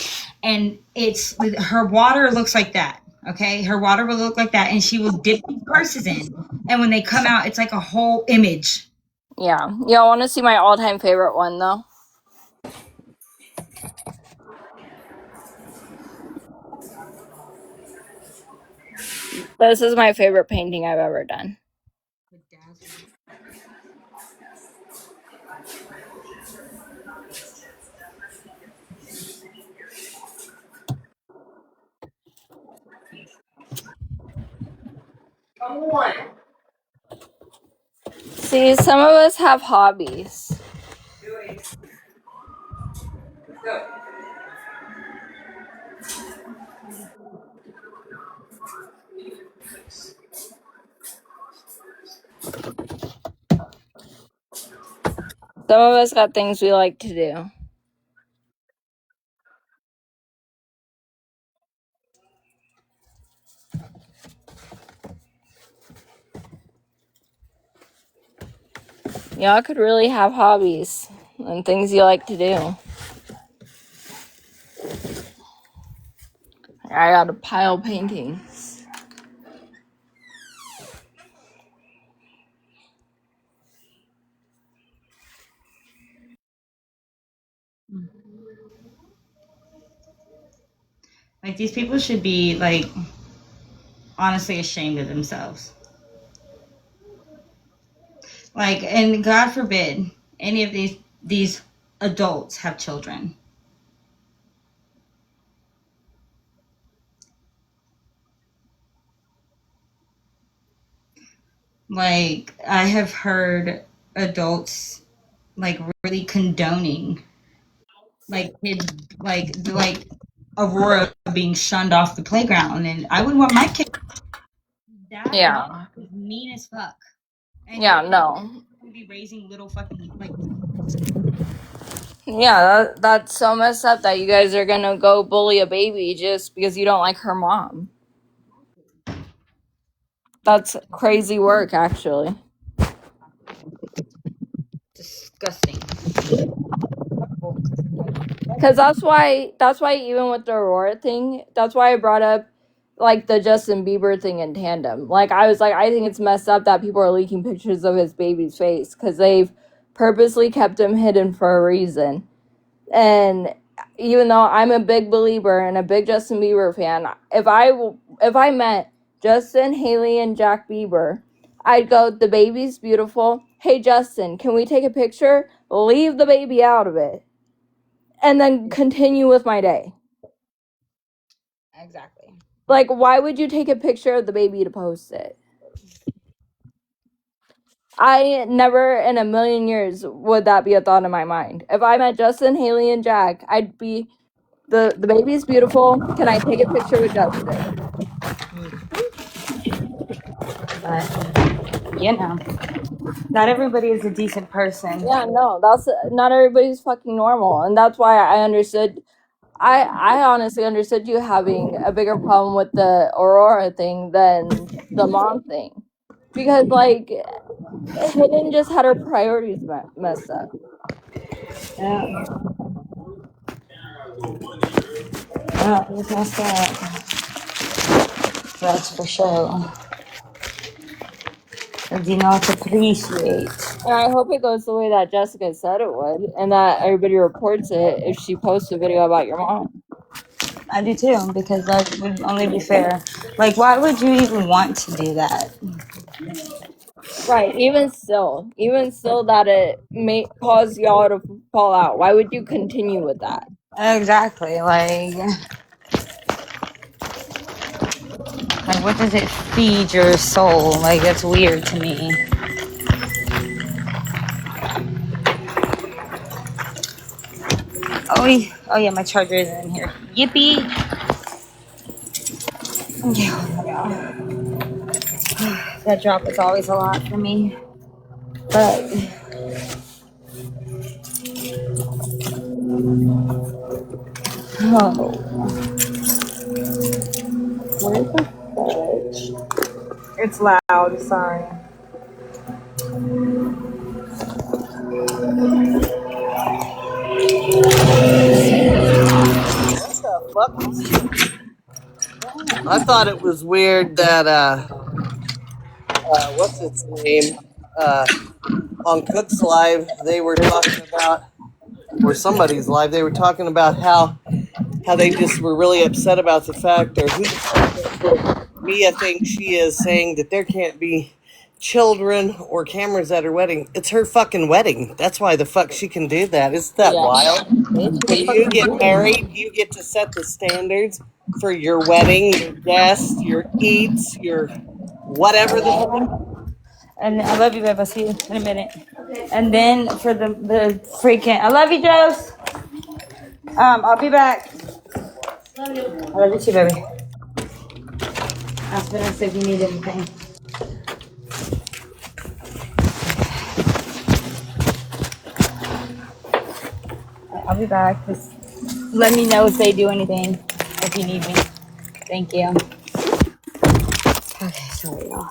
And it's her water looks like that, okay? Her water will look like that, and she will dip these purses in, and when they come out, it's like a whole image. Yeah. Y'all want to see my all-time favorite one, though? This is my favorite painting I've ever done. See, some of us have hobbies. Some of us got things we like to do. Y'all could really have hobbies and things you like to do. I got a pile painting. Like these people should be like honestly ashamed of themselves. Like, and God forbid any of these adults have children. Like, I have heard adults like really condoning like kids like Aurora being shunned off the playground, and I wouldn't want my kid. That Yeah. is mean as fuck. And Yeah, no. you're be raising little fucking like. Yeah, that's so messed up that you guys are gonna go bully a baby just because you don't like her mom. That's crazy work, actually. Disgusting. Because that's why even with the Aurora thing, that's why I brought up like the Justin Bieber thing in tandem. Like I was like, I think it's messed up that people are leaking pictures of his baby's face because they've purposely kept him hidden for a reason. And even though I'm a big believer and a big Justin Bieber fan, if I met Justin, Haley, and Jack Bieber, I'd go, the baby's beautiful. Hey Justin, can we take a picture? Leave the baby out of it. And then continue with my day. Exactly. Like, why would you take a picture of the baby to post it? I never in a million years would that be a thought in my mind. If I met Justin, Haley, and Jack, I'd be, the baby's beautiful. Can I take a picture with Justin? But you know, not everybody is a decent person. Yeah, no, that's not everybody's fucking normal, and that's why I understood. I honestly understood you having a bigger problem with the Aurora thing than the mom thing, because like Hidden just had her priorities messed up. Yeah. Yeah, it was messed up. That's for sure. I do not appreciate. And I hope it goes the way that Jessica said it would, and that everybody reports it if she posts a video about your mom. I do too, because that would only be fair. Like, why would you even want to do that? Right, even still that it may cause y'all to fall out. Why would you continue with that? Exactly. Like what does it feed your soul? Like, that's weird to me. Oh yeah, my charger is in here. Yippee! Yeah. That drop is always a lot for me. But oh, Where's the fudge? It's loud, sorry. What the fuck was this? I thought it was weird that what's its name? On Cook's live they were talking about, or somebody's live, they were talking about how they just were really upset about the fact, or who the fuck Mia thinks she is, saying that there can't be children or cameras at her wedding. It's her fucking wedding. That's why the fuck she can do that. Isn't that Yeah. wild? When you get married, you get to set the standards for your wedding, your guests, your eats, your whatever the fuck. And I love you, babe. I'll see you in a minute. And then for the freaking, I love you, Joes. I'll be back. I love you too, baby. I was gonna say if you need anything. I'll be back. Just let me know if they do anything. If you need me. Thank you. Okay, sorry, y'all.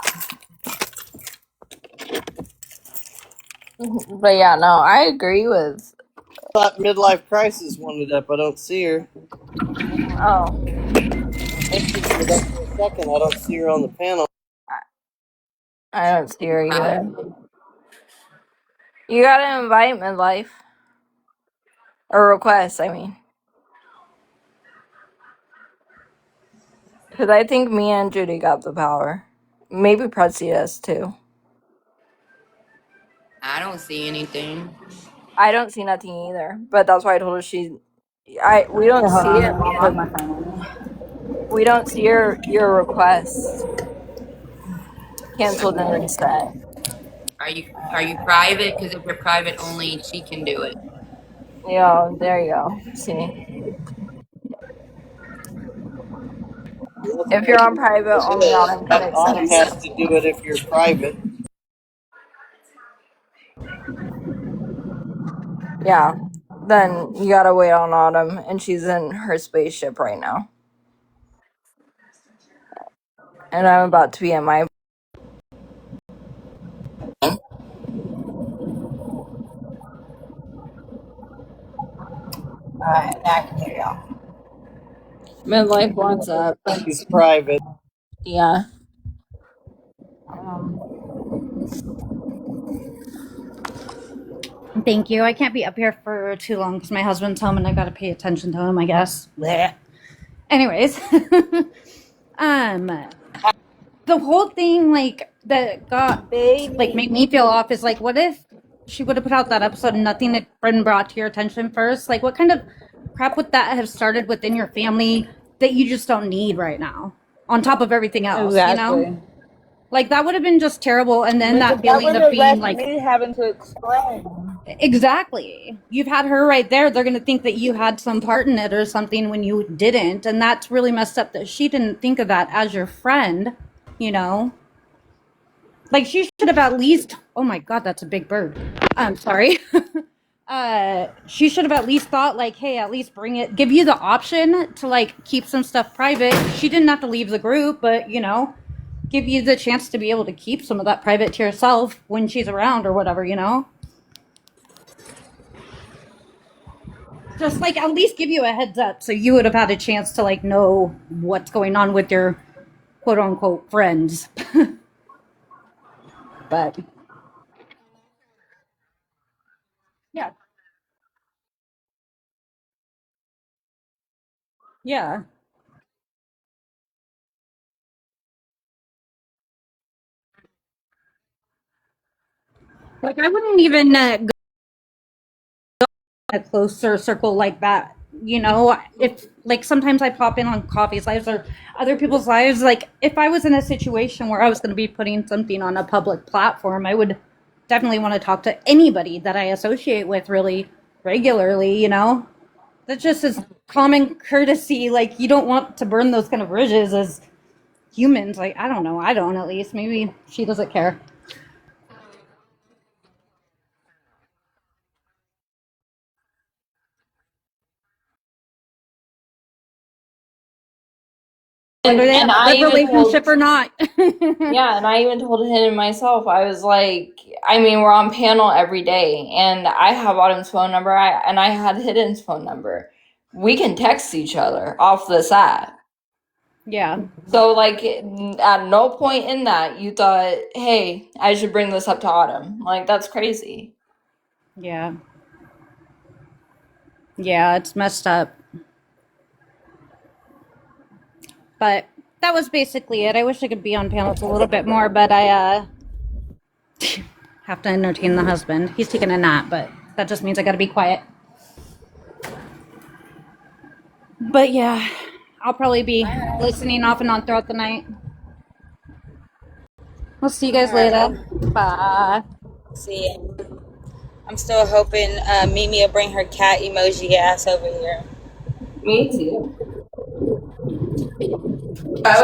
But yeah, no, I agree with. Thought midlife crisis wanted up. I don't see her. Oh, I think she was up for a second. I don't see her on the panel. I don't see her either. You gotta invite midlife or request. I mean, because I think me and Judy got the power. Maybe Prezi does too. I don't see anything. I don't see nothing either, but that's why I told her we don't Yeah, hold see on. it, I'll plug Mia. my phone in. We don't see your request canceled and reset. Are you private? Because if you're private only, she can do it. Yeah, there you go. See, That's if why you're she on private only, Autumn can Autumn accept has it. to do it if you're private. Yeah, then you gotta wait on Autumn, and she's in her spaceship right now. And I'm about to be at my. Alright, now I can hear y'all. Midlife wants up. She's private. Yeah. Thank you. I can't be up here for too long because my husband's home and I gotta pay attention to him, I guess. Blech. Anyways, the whole thing like that got like made me feel off is like, what if she would have put out that episode and nothing had been brought to your attention first? Like, what kind of crap would that have started within your family that you just don't need right now? On top of everything else, you know? Exactly. Like that would have been just terrible, and then that That feeling would of have being left like, me having to explain. exactly. You've had her right there. They're going to think that you had some part in it or something when you didn't. And that's really messed up that she didn't think of that as your friend, you know? Like she should have at least, oh my God, that's a big bird. I'm sorry. She should have at least thought like, hey, at least bring it, give you the option to like keep some stuff private. She didn't have to leave the group, but you know, give you the chance to be able to keep some of that private to yourself when she's around or whatever, you know? Just like at least give you a heads up so you would have had a chance to like know what's going on with your quote unquote friends. But yeah, yeah. Like I wouldn't even go in a closer circle like that. You know, if like sometimes I pop in on coffee's lives or other people's lives, like if I was in a situation where I was going to be putting something on a public platform, I would definitely want to talk to anybody that I associate with really regularly, you know? That's just as common courtesy. Like you don't want to burn those kind of bridges as humans. Like I don't know. I don't at least. Maybe she doesn't care. Whether they And have a I good even told, relationship or not. yeah, and I even told him myself, I was like, I mean, we're on panel every day, and I have Autumn's phone number, and I had Hidden's phone number. We can text each other off this app. Yeah. So, like, at no point in that you thought, hey, I should bring this up to Autumn. Like, that's crazy. Yeah. Yeah, it's messed up. But that was basically it. I wish I could be on panels a little bit more, but I have to entertain the husband. He's taking a nap, but that just means I gotta be quiet. But yeah, I'll probably be listening off and on throughout the night. We'll see you guys later. Bye. See ya. I'm still hoping Mimi will bring her cat emoji ass over here. Me too.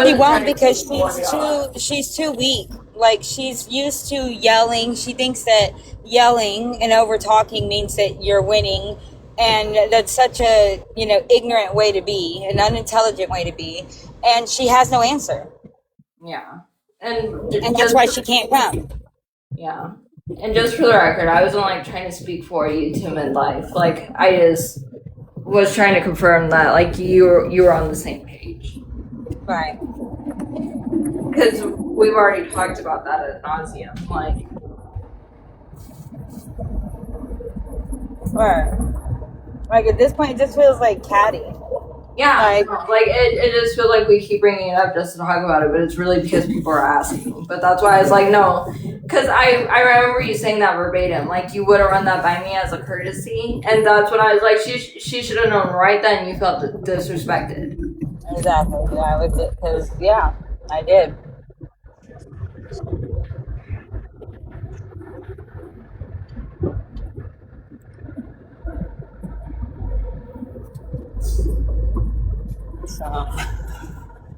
She won't because she's too weak. Like, she's used to yelling. She thinks that yelling and over talking means that you're winning, and that's such a ignorant way to be, an unintelligent way to be, and she has no answer. Yeah. And that's why she can't come. Yeah. And just for the record, I wasn't like trying to speak for you to midlife. Like, I just was trying to confirm that like you were on the same page. Right. Because we've already talked about that ad nauseum. Like, right. Like, at this point, it just feels like catty. yeah, like it just feels like we keep bringing it up just to talk about it, but it's really because people are asking. But that's why I was like, no, because I remember you saying that verbatim, like you would have run that by me as a courtesy, and that's when I was like, she should have known right then you felt disrespected. Exactly. Yeah, because I did. So,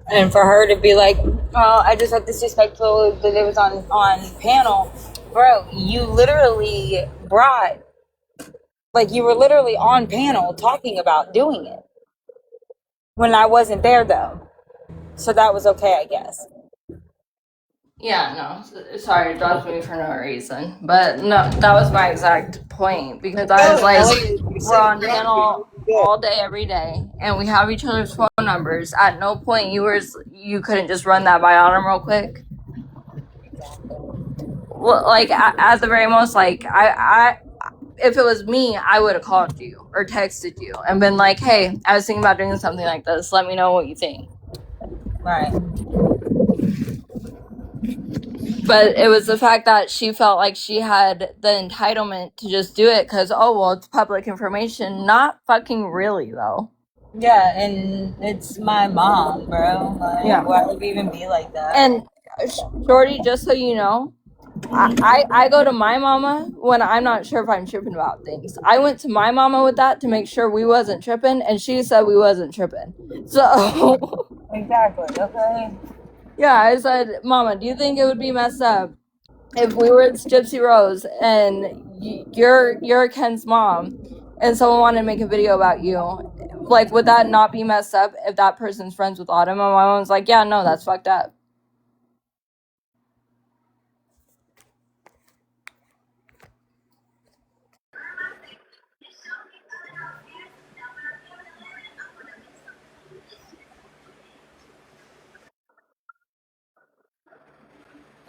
and for her to be like, "Oh, I just felt disrespectful that it was on panel," bro. You literally you were literally on panel talking about doing it when I wasn't there though, so that was okay, I guess. Yeah, no, sorry, it dropped me for no reason. But no, that was my exact point because I was like, we're on panel all day, every day, and we have each other's phone numbers. At no point you couldn't just run that by Autumn real quick. Well, like at the very most, like I if it was me, I would have called you or texted you and been like, hey, I was thinking about doing something like this. Let me know what you think. Right. But it was the fact that she felt like she had the entitlement to just do it because, oh, well, it's public information. Not fucking really, though. Yeah, and it's my mom, bro. Like, Yeah. why would we even be like that? And Shorty, just so you know, I go to my mama when I'm not sure if I'm tripping about things. I went to my mama with that to make sure we wasn't tripping, and she said we wasn't tripping. So... Exactly, okay? Yeah, I said, Mama, do you think it would be messed up if we were at Gypsy Rose and you're Ken's mom and someone wanted to make a video about you? Like, would that not be messed up if that person's friends with Autumn? And my mom was like, yeah, no, that's fucked up.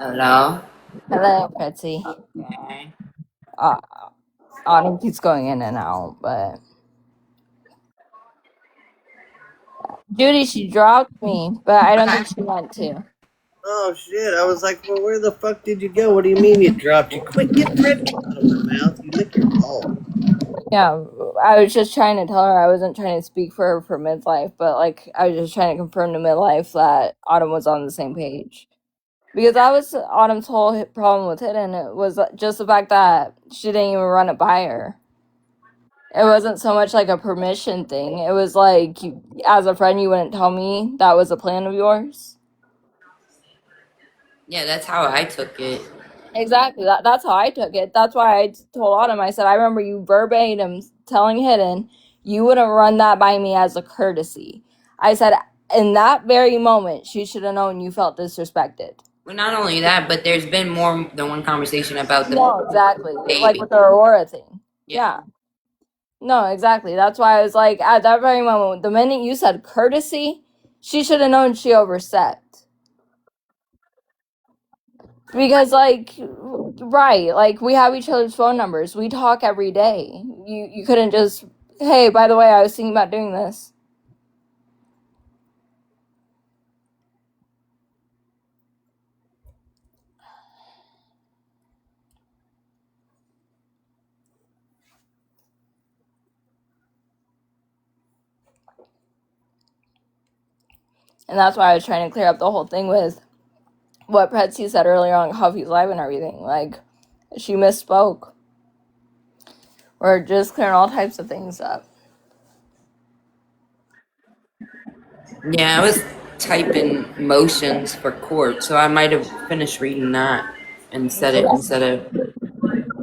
Hello? Hello, Betsy. Okay. Autumn keeps going in and out, but... Judy, she dropped me, but I don't think she meant to. Oh shit! I was like, well, where the fuck did you go? What do you mean you dropped? You quit getting red out of my mouth. You lick your balls. Yeah, I was just trying to tell her I wasn't trying to speak for her for midlife, but like I was just trying to confirm to midlife that Autumn was on the same page. Because that was Autumn's whole problem with Hidden. It was just the fact that she didn't even run it by her. It wasn't so much like a permission thing. It was like, as a friend, you wouldn't tell me that was a plan of yours. Yeah, that's how I took it. Exactly. That's how I took it. That's why I told Autumn, I said, I remember you verbatim telling Hidden, you wouldn't run that by me as a courtesy. I said, in that very moment, she should have known you felt disrespected. Well, not only that, but there's been more than one conversation about No, exactly. Like dating. with the Aurora thing. Yeah. Yeah. No, exactly. That's why I was like, at that very moment, the minute you said courtesy, she should have known she overstepped. Because, like, right, like, we have each other's phone numbers. We talk every day. You couldn't just, hey, by the way, I was thinking about doing this. And that's why I was trying to clear up the whole thing with what Pretsy said earlier on Coffee's Live and everything. Like, she misspoke. Or just clearing all types of things up. Yeah, I was typing motions for court, so I might have finished reading that instead of.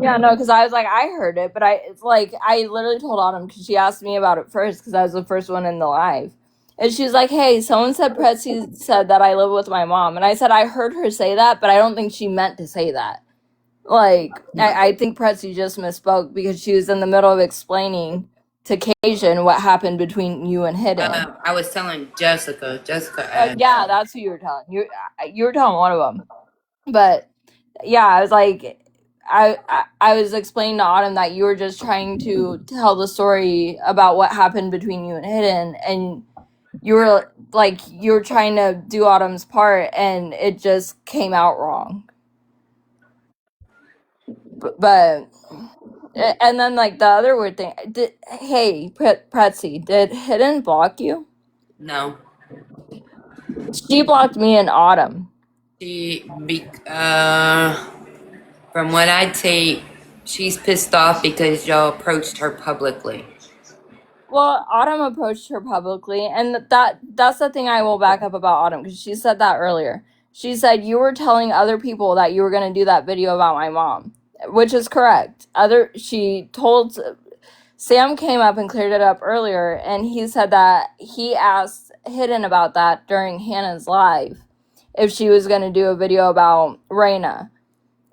Yeah, no, because I was like, I heard it, but it's like, I literally told Autumn because she asked me about it first because I was the first one in the live. And she was like, hey, someone said Pretsy said that I live with my mom. And I said, I heard her say that, but I don't think she meant to say that. Like, I think Pretsy just misspoke because she was in the middle of explaining to Cajun what happened between you and Hidden. I was telling Jessica. Jessica. Yeah, that's who you were telling. You were telling one of them. But yeah, I was like, I was explaining to Autumn that you were just trying to tell the story about what happened between you and Hidden, and you were like, you were trying to do Autumn's part, and it just came out wrong. But and then like the other weird thing, hey Pretsy, did Hidden block you? No. She blocked me in Autumn. From what I take, she's pissed off because y'all approached her publicly. Well, Autumn approached her publicly, and that's the thing I will back up about Autumn, because she said that earlier. She said you were telling other people that you were going to do that video about my mom, which is correct. She told Sam came up and cleared it up earlier, and he said that he asked Hidden about that during Hannah's live, if she was going to do a video about Raina,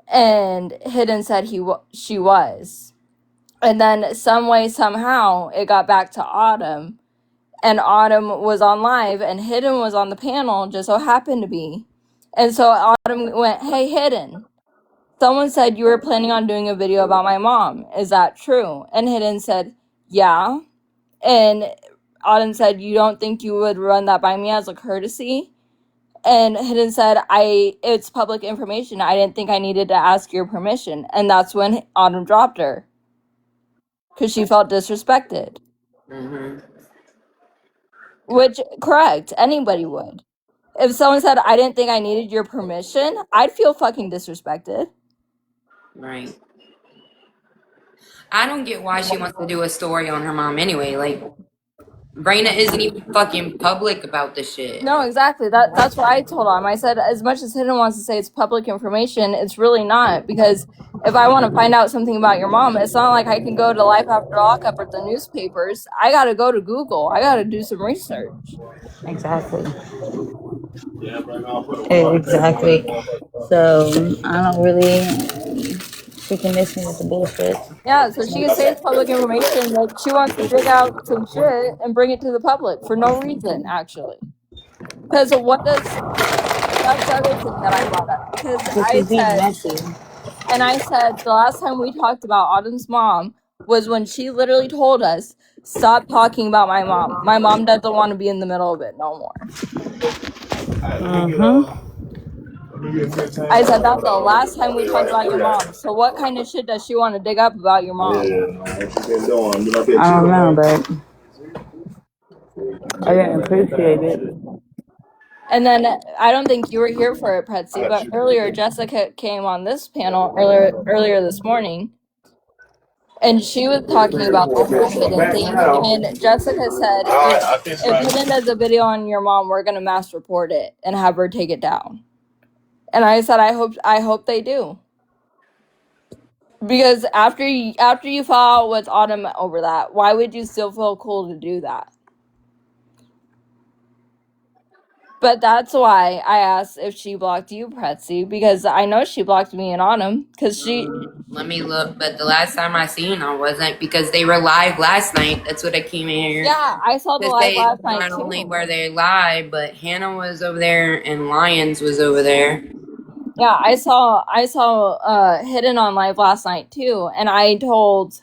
and Hidden said she was. And then some way, somehow, it got back to Autumn, and Autumn was on live, and Hidden was on the panel, just so happened to be. And so Autumn went, hey, Hidden, someone said you were planning on doing a video about my mom. Is that true? And Hidden said, yeah. And Autumn said, you don't think you would run that by me as a courtesy? And Hidden said, it's public information. I didn't think I needed to ask your permission. And that's when Autumn dropped her, because she felt disrespected. Mm-hmm. Which, correct, anybody would. If someone said, I didn't think I needed your permission, I'd feel fucking disrespected. Right. I don't get why she wants to do a story on her mom anyway. Like, Raina isn't even fucking public about this shit. No, exactly. That's what I told him. I said, as much as Hidden wants to say it's public information, it's really not, because if I want to find out something about your mom, it's not like I can go to Life After Lockup or the newspapers. I got to go to Google. I got to do some research. Exactly. Exactly. So I don't really. She can miss me with the bullshit. Yeah, so she can say it's public information, but she wants to dig out some shit and bring it to the public for no reason, actually. Because what does, that's the other thing that I brought up. Because I said, the last time we talked about Autumn's mom was when she literally told us, stop talking about my mom. My mom doesn't want to be in the middle of it no more. Mm-hmm. I said, that's the last time we talked about your mom. So what kind of shit does she want to dig up about your mom? I don't know, but I didn't appreciate it. And then I don't think you were here for it, Pretsy, but earlier Jessica came on this panel earlier this morning, and she was talking about the whole Hidden thing. And Jessica said, if Hidden does a video on your mom, we're gonna mass report it and have her take it down. And I said, I hope they do, because after you fall out with Autumn over that, why would you still feel cool to do that? But that's why I asked if she blocked you, Pretzi, because I know she blocked me and Autumn, because she... Let me look, but the last time I seen her wasn't because they were live last night. That's what I came in here Yeah, I saw the to live say. last night, Not only too. were they live, but Hannah was over there and Lions was over there. Yeah, I saw Hidden on live last night, too, and I told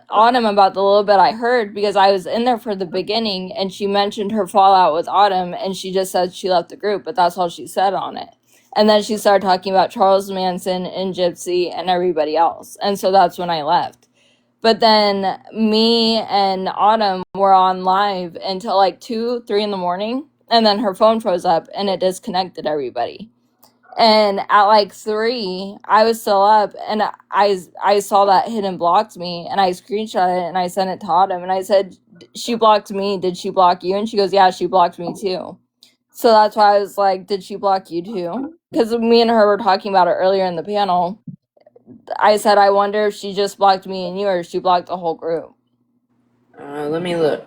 Autumn about the little bit I heard because I was in there for the beginning, and she mentioned her fallout with Autumn, and she just said she left the group, but that's all she said on it. And then she started talking about Charles Manson and Gypsy and everybody else, and so that's when I left. But then me and Autumn were on live until like 2, 3 in the morning, and then her phone froze up and it disconnected everybody. And at like 3, I was still up, and I saw that Hidden blocked me, and I screenshot it and I sent it to Autumn, and I said, she blocked me, did she block you? And she goes, yeah, she blocked me too. So that's why I was like, did she block you too? Because me and her were talking about it earlier in the panel. I said, I wonder if she just blocked me and you, or if she blocked the whole group. Let me look.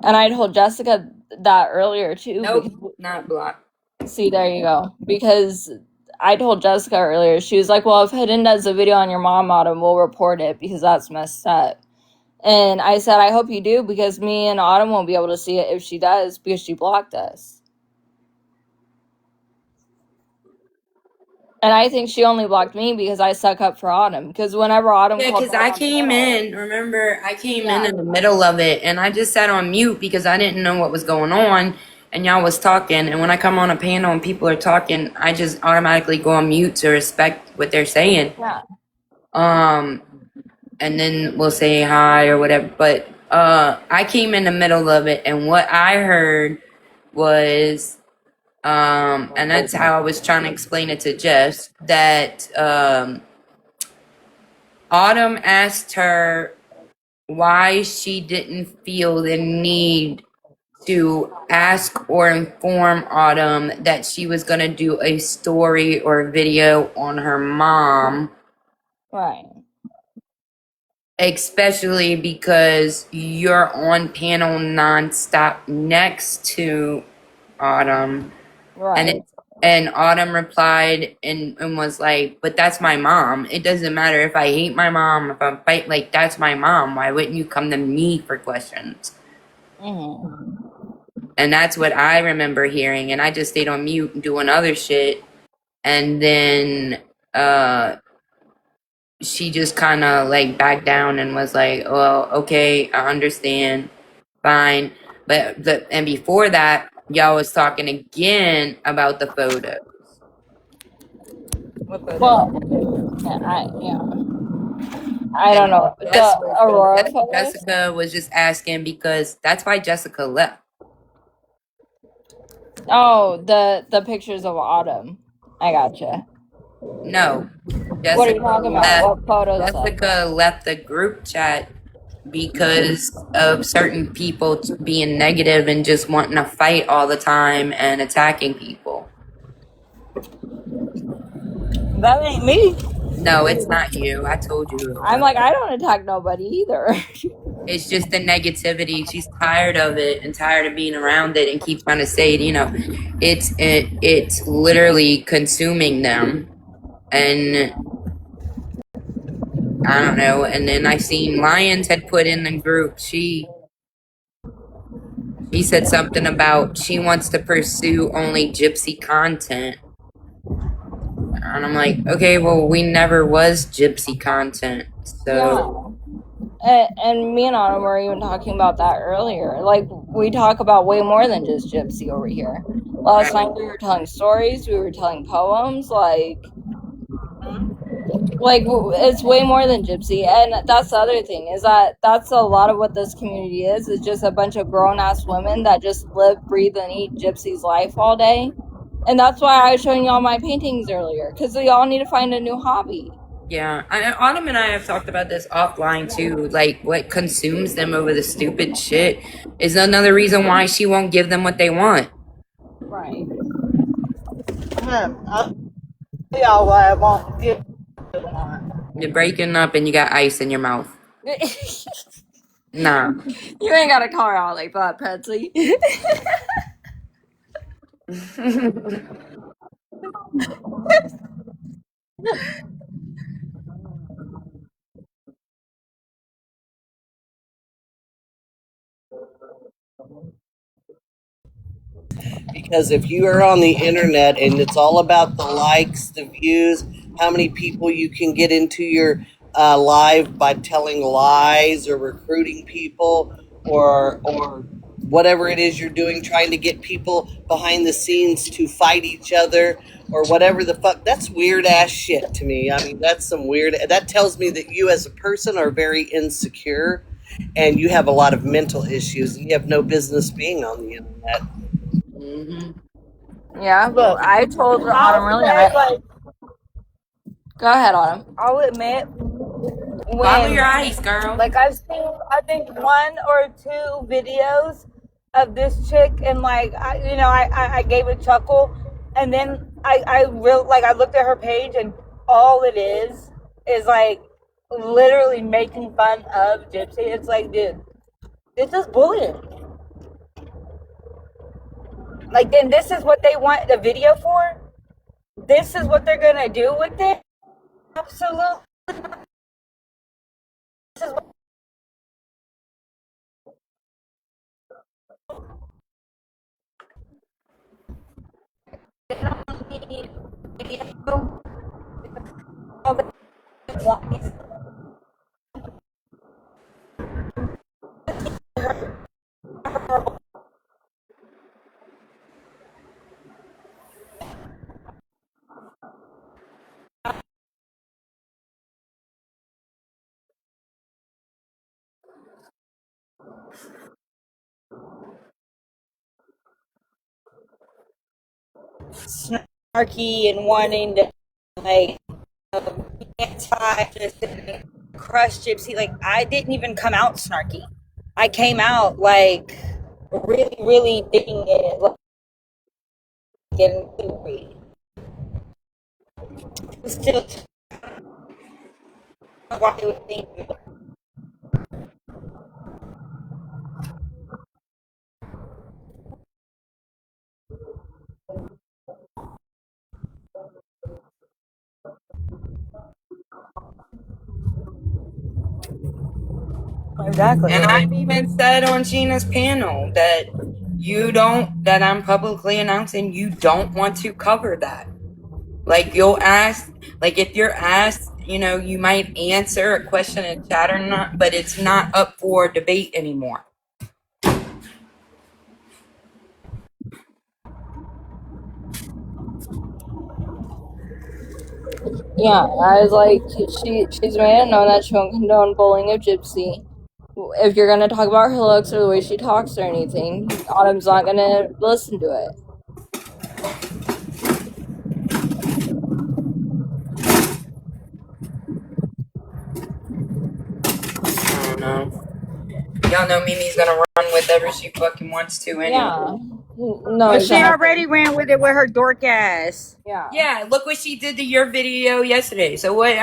And I told Jessica that earlier too. Nope, Because, not blocked. see, there you go. Because I told Jessica earlier, she was like, well, if Hidden does a video on your mom, Autumn, we'll report it because that's messed up. And I said, I hope you do, because me and Autumn won't be able to see it if she does, because she blocked us. And I think she only blocked me because I stuck up for Autumn. Because whenever Autumn Yeah, called because I on came panel, in, remember, I came Yeah. in the middle of it, and I just sat on mute because I didn't know what was going on, and y'all was talking, and when I come on a panel and people are talking, I just automatically go on mute to respect what they're saying. Yeah. And then we'll say hi or whatever, but I came in the middle of it, and what I heard was, and that's how I was trying to explain it to Jess, that Autumn asked her why she didn't feel the need to ask or inform Autumn that she was going to do a story or video on her mom. Right. Especially because you're on panel nonstop next to Autumn. Right. And Autumn replied and was like, but that's my mom. It doesn't matter if I hate my mom, if I'm fight, like, that's my mom. Why wouldn't you come to me for questions? Mm-hmm. And that's what I remember hearing. And I just stayed on mute and doing other shit. And then she just kind of like backed down and was like, well, okay, I understand. Fine. But and before that, y'all was talking again about the photo. What photo? Well, yeah. I don't know. Jess The Aurora photos? Jessica was just asking because that's why Jessica left. Oh, the pictures of Autumn. I gotcha. No. Jessica What are you talking about? What photos? Jessica left the group chat because of certain people being negative and just wanting to fight all the time and attacking people. That ain't me. No, it's not you. I told you. I'm like, I don't attack nobody either. It's just the negativity. She's tired of it and tired of being around it and keeps trying to say, it's literally consuming them. And I don't know. And then I seen Lions had put in the group. She said something about she wants to pursue only gypsy content. And I'm like, okay, well, we never was gypsy content. So yeah. And me and Autumn were even talking about that earlier. Like, we talk about way more than just gypsy over here. Last night we were telling stories, we were telling poems, like it's way more than gypsy. And that's the other thing, is that that's a lot of what this community is just a bunch of grown-ass women that just live, breathe, and eat gypsy's life all day. And that's why I was showing y'all my paintings earlier, because we all need to find a new hobby. Yeah, Autumn and I have talked about this offline too. Like, what consumes them over the stupid shit is another reason why she won't give them what they want. Right. y'all why I won't get You're breaking up and you got ice in your mouth. Nah. You ain't gotta call her out like that, Patsy. Because if you are on the internet and it's all about the likes, the views, how many people you can get into your live by telling lies or recruiting people or whatever it is you're doing, trying to get people behind the scenes to fight each other or whatever the fuck, that's weird ass shit to me. I mean, that's some weird, that tells me that you as a person are very insecure and you have a lot of mental issues and you have no business being on the internet. Yeah, but I told Autumn really nice. Go ahead, Autumn. I'll admit Follow your when ice, girl. like I've seen I think one or two videos of this chick and like I gave a chuckle and then I real like I looked at her page and all it is like literally making fun of Gypsy. It's like, dude, this is bullying. Like, then this is what they want the video for? This is what they're gonna do with it? Absolutely. This is what they don't need video. All they want is snarky and wanting to like anti just crush Gypsy. Like I didn't even come out snarky. I came out like really, really digging it, like getting angry. Still why they would think exactly. And I've even said on Gina's panel that that I'm publicly announcing you don't want to cover that. Like you'll ask, like if you're asked, you might answer a question in chat or not, but it's not up for debate anymore. Yeah, I was like, she's made it known that she won't condone bullying of Gypsy. If you're gonna talk about her looks or the way she talks or anything, Autumn's not gonna listen to it. I don't know. Y'all know Mimi's gonna run with whatever she fucking wants to anyway. Yeah. No, Well, she exactly. already ran with it with her dork ass. Yeah. Yeah, look what she did to your video yesterday. So what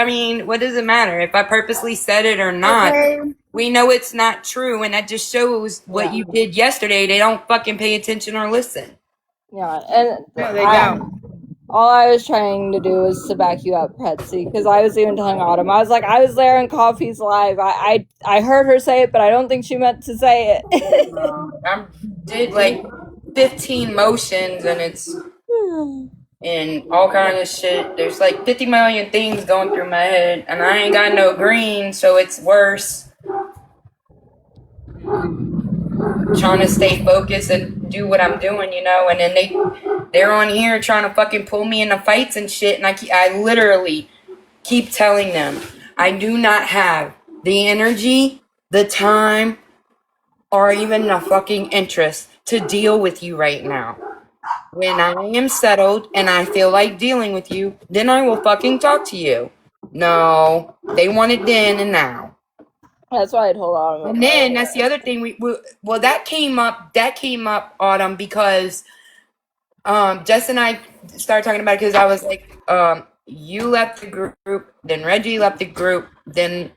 does it matter if I purposely said it or not? Okay. We know it's not true, and that just shows what you did yesterday. They don't fucking pay attention or listen. Yeah, and No, they don't. all I was trying to do was to back you up, Pretsy, because I was even telling Autumn, I was like, I was there in Coffee's live. I heard her say it, but I don't think she meant to say it. I did like 15 motions, and it's and all kind of shit. There's like 50 million things going through my head, and I ain't got no green, so it's worse. Trying to stay focused and do what I'm doing, and then they're on here trying to fucking pull me into fights and shit, and I literally keep telling them I do not have the energy, the time, or even the fucking interest to deal with you right now. When I am settled and I feel like dealing with you, then I will fucking talk to you. No, they want it then and now. That's why I told Autumn. And then that's the other thing that came up, Autumn, because Jess and I started talking about it because I was like, you left the group, then Reggie left the group, then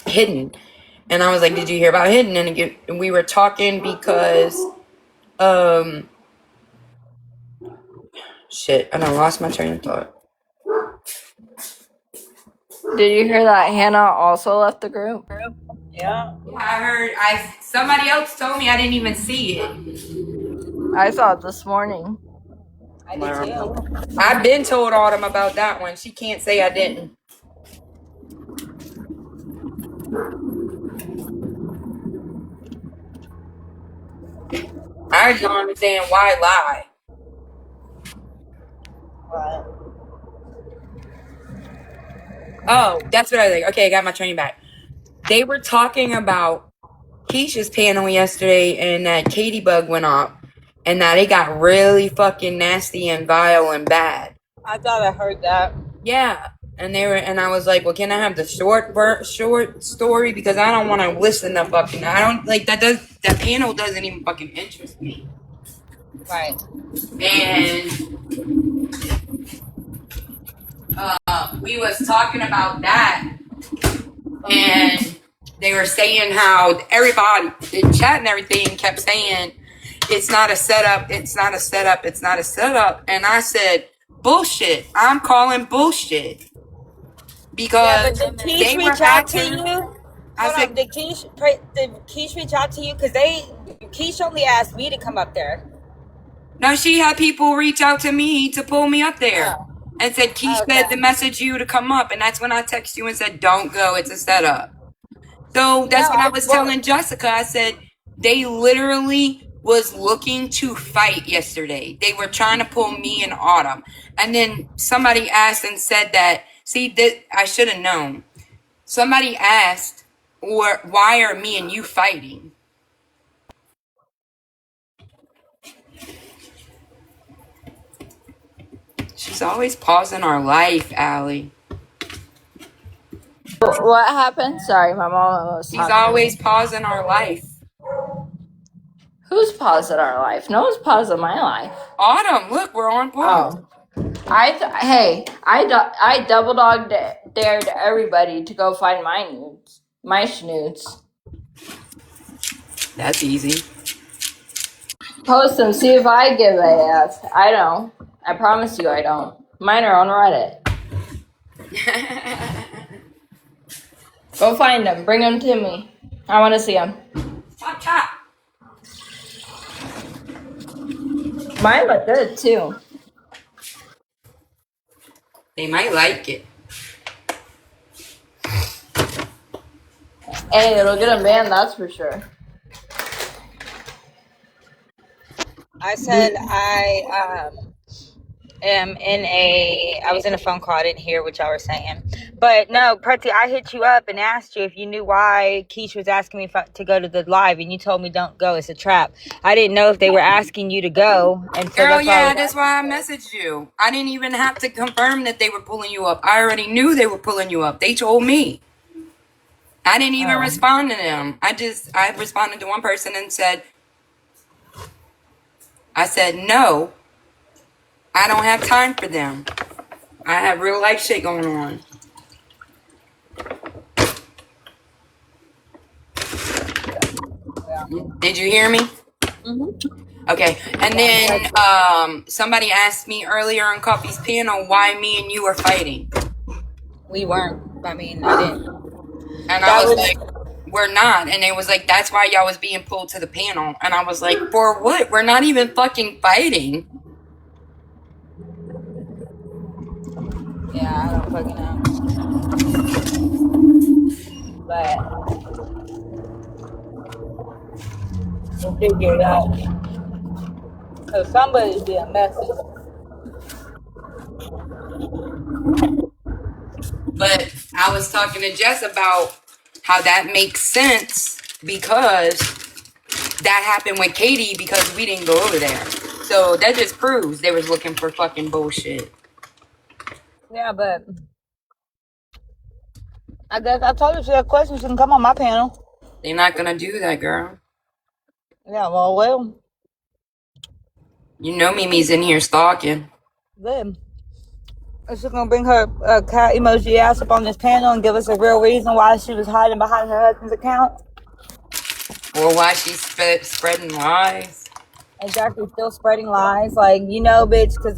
Hidden. And I was like, did you hear about Hidden? And we were talking because, shit, I done lost my train of thought. Did you hear that Hannah also left the group? Yeah. I heard, somebody else told me, I didn't even see it. I saw it this morning. I did too. I've been told Autumn about that one. She can't say I didn't. I don't understand why lie. Oh, that's what I think. Okay, I got my train back. They were talking about Keisha's panel yesterday and that Katie Bug went off and that it got really fucking nasty and vile and bad. I thought I heard that. Yeah. And I was like, well, can I have the short story? Because I don't want to listen to fucking, I don't, like, that panel doesn't even fucking interest me. Right. And we was talking about that, and they were saying how everybody in chat and everything kept saying it's not a setup, it's not a setup, it's not a setup. And I said, bullshit. I'm calling bullshit. Because did they Keish were reach out to acting. you? I said, Did Keish reach out to you? Because Keish only asked me to come up there. no, she had people reach out to me to pull me up there. And said, Keish said to message you to come up. And that's when I texted you and said, don't go, it's a setup. So that's what I was telling Jessica. I said, they literally was looking to fight yesterday. They were trying to pull me and Autumn. And then somebody asked and said that, see, I should have known. Somebody asked, or why are me and you fighting? She's always pausing our life, Allie. What happened? Sorry, my mom was She's talking. always pausing our life. Who's paused our life? No one's paused my life. Autumn, look, we're on pause. Oh. I double dog dared everybody to go find my snoots. That's easy. Post them, see if I give a F. I don't. I promise you I don't. Mine are on Reddit. Go find them. Bring them to me. I want to see them. Chop, chop. Mine look good too. They might like it. Hey, it'll get them banned, that's for sure. I said I was in a phone call. I didn't hear what y'all were saying. But no, Pretty, I hit you up and asked you if you knew why Keish was asking me to go to the live, and you told me don't go. It's a trap. I didn't know if they were asking you to go. And so Girl, that's why I messaged you. I didn't even have to confirm that they were pulling you up. I already knew they were pulling you up. They told me. I didn't even respond to them. I responded to one person and said, no, I don't have time for them. I have real life shit going on. Did you hear me? Mm-hmm. Okay. And then somebody asked me earlier on Coffee's panel why me and you were fighting. We weren't. I mean, I didn't. And I was like, we're not. And it was like, that's why y'all was being pulled to the panel. And I was like, for what? We're not even fucking fighting. Yeah, I don't fucking know. But we'll figure it out. Because somebody's being messy. But I was talking to Jess about how that makes sense because that happened with Katie because we didn't go over there. So that just proves they was looking for fucking bullshit. Yeah, but I guess I told you if you have questions, you can come on my panel. They're not gonna do that, girl. Yeah, well. You know Mimi's in here stalking. Good. Is she gonna bring her cat emoji ass up on this panel and give us a real reason why she was hiding behind her husband's account? Or why she's spreading lies? Exactly, still spreading lies. Like, you know, bitch, because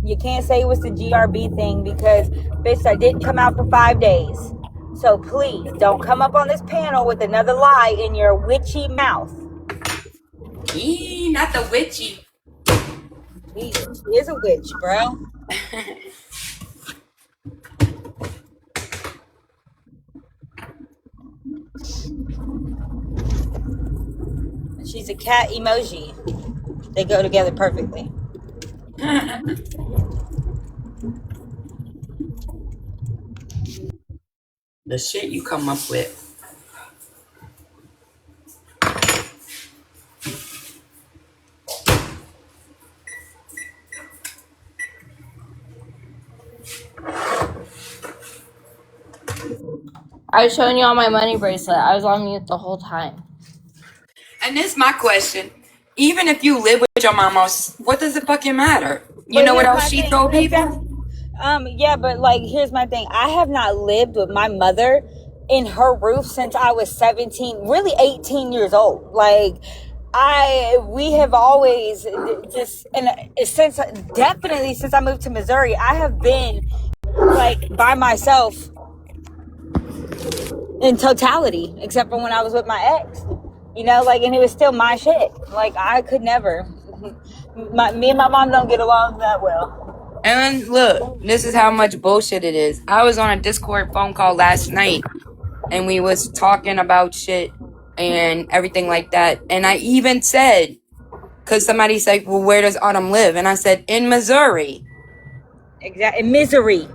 you can't say it was the GRB thing because, bitch, I didn't come out for 5 days. So please don't come up on this panel with another lie in your witchy mouth. Eee, not the witchy. She is a witch, bro. She's a cat emoji. They go together perfectly. The shit you come up with. I was showing you all my money bracelet. I was on mute the whole time. And this is my question. Even if you live with your mama, what does it fucking matter? You But know what here's else my she thing. told people? Exactly. Yeah, but like, here's my thing. I have not lived with my mother in her roof since I was 17, really 18 years old. Like, we have always just, and definitely since I moved to Missouri, I have been like by myself in totality, except for when I was with my ex. You know, like, and it was still my shit. Like, I could never. Me and my mom don't get along that well. And look, this is how much bullshit it is. I was on a Discord phone call last night, and we was talking about shit and everything like that. And I even said, because somebody said, well, where does Autumn live? And I said, in Missouri. Exactly. Misery.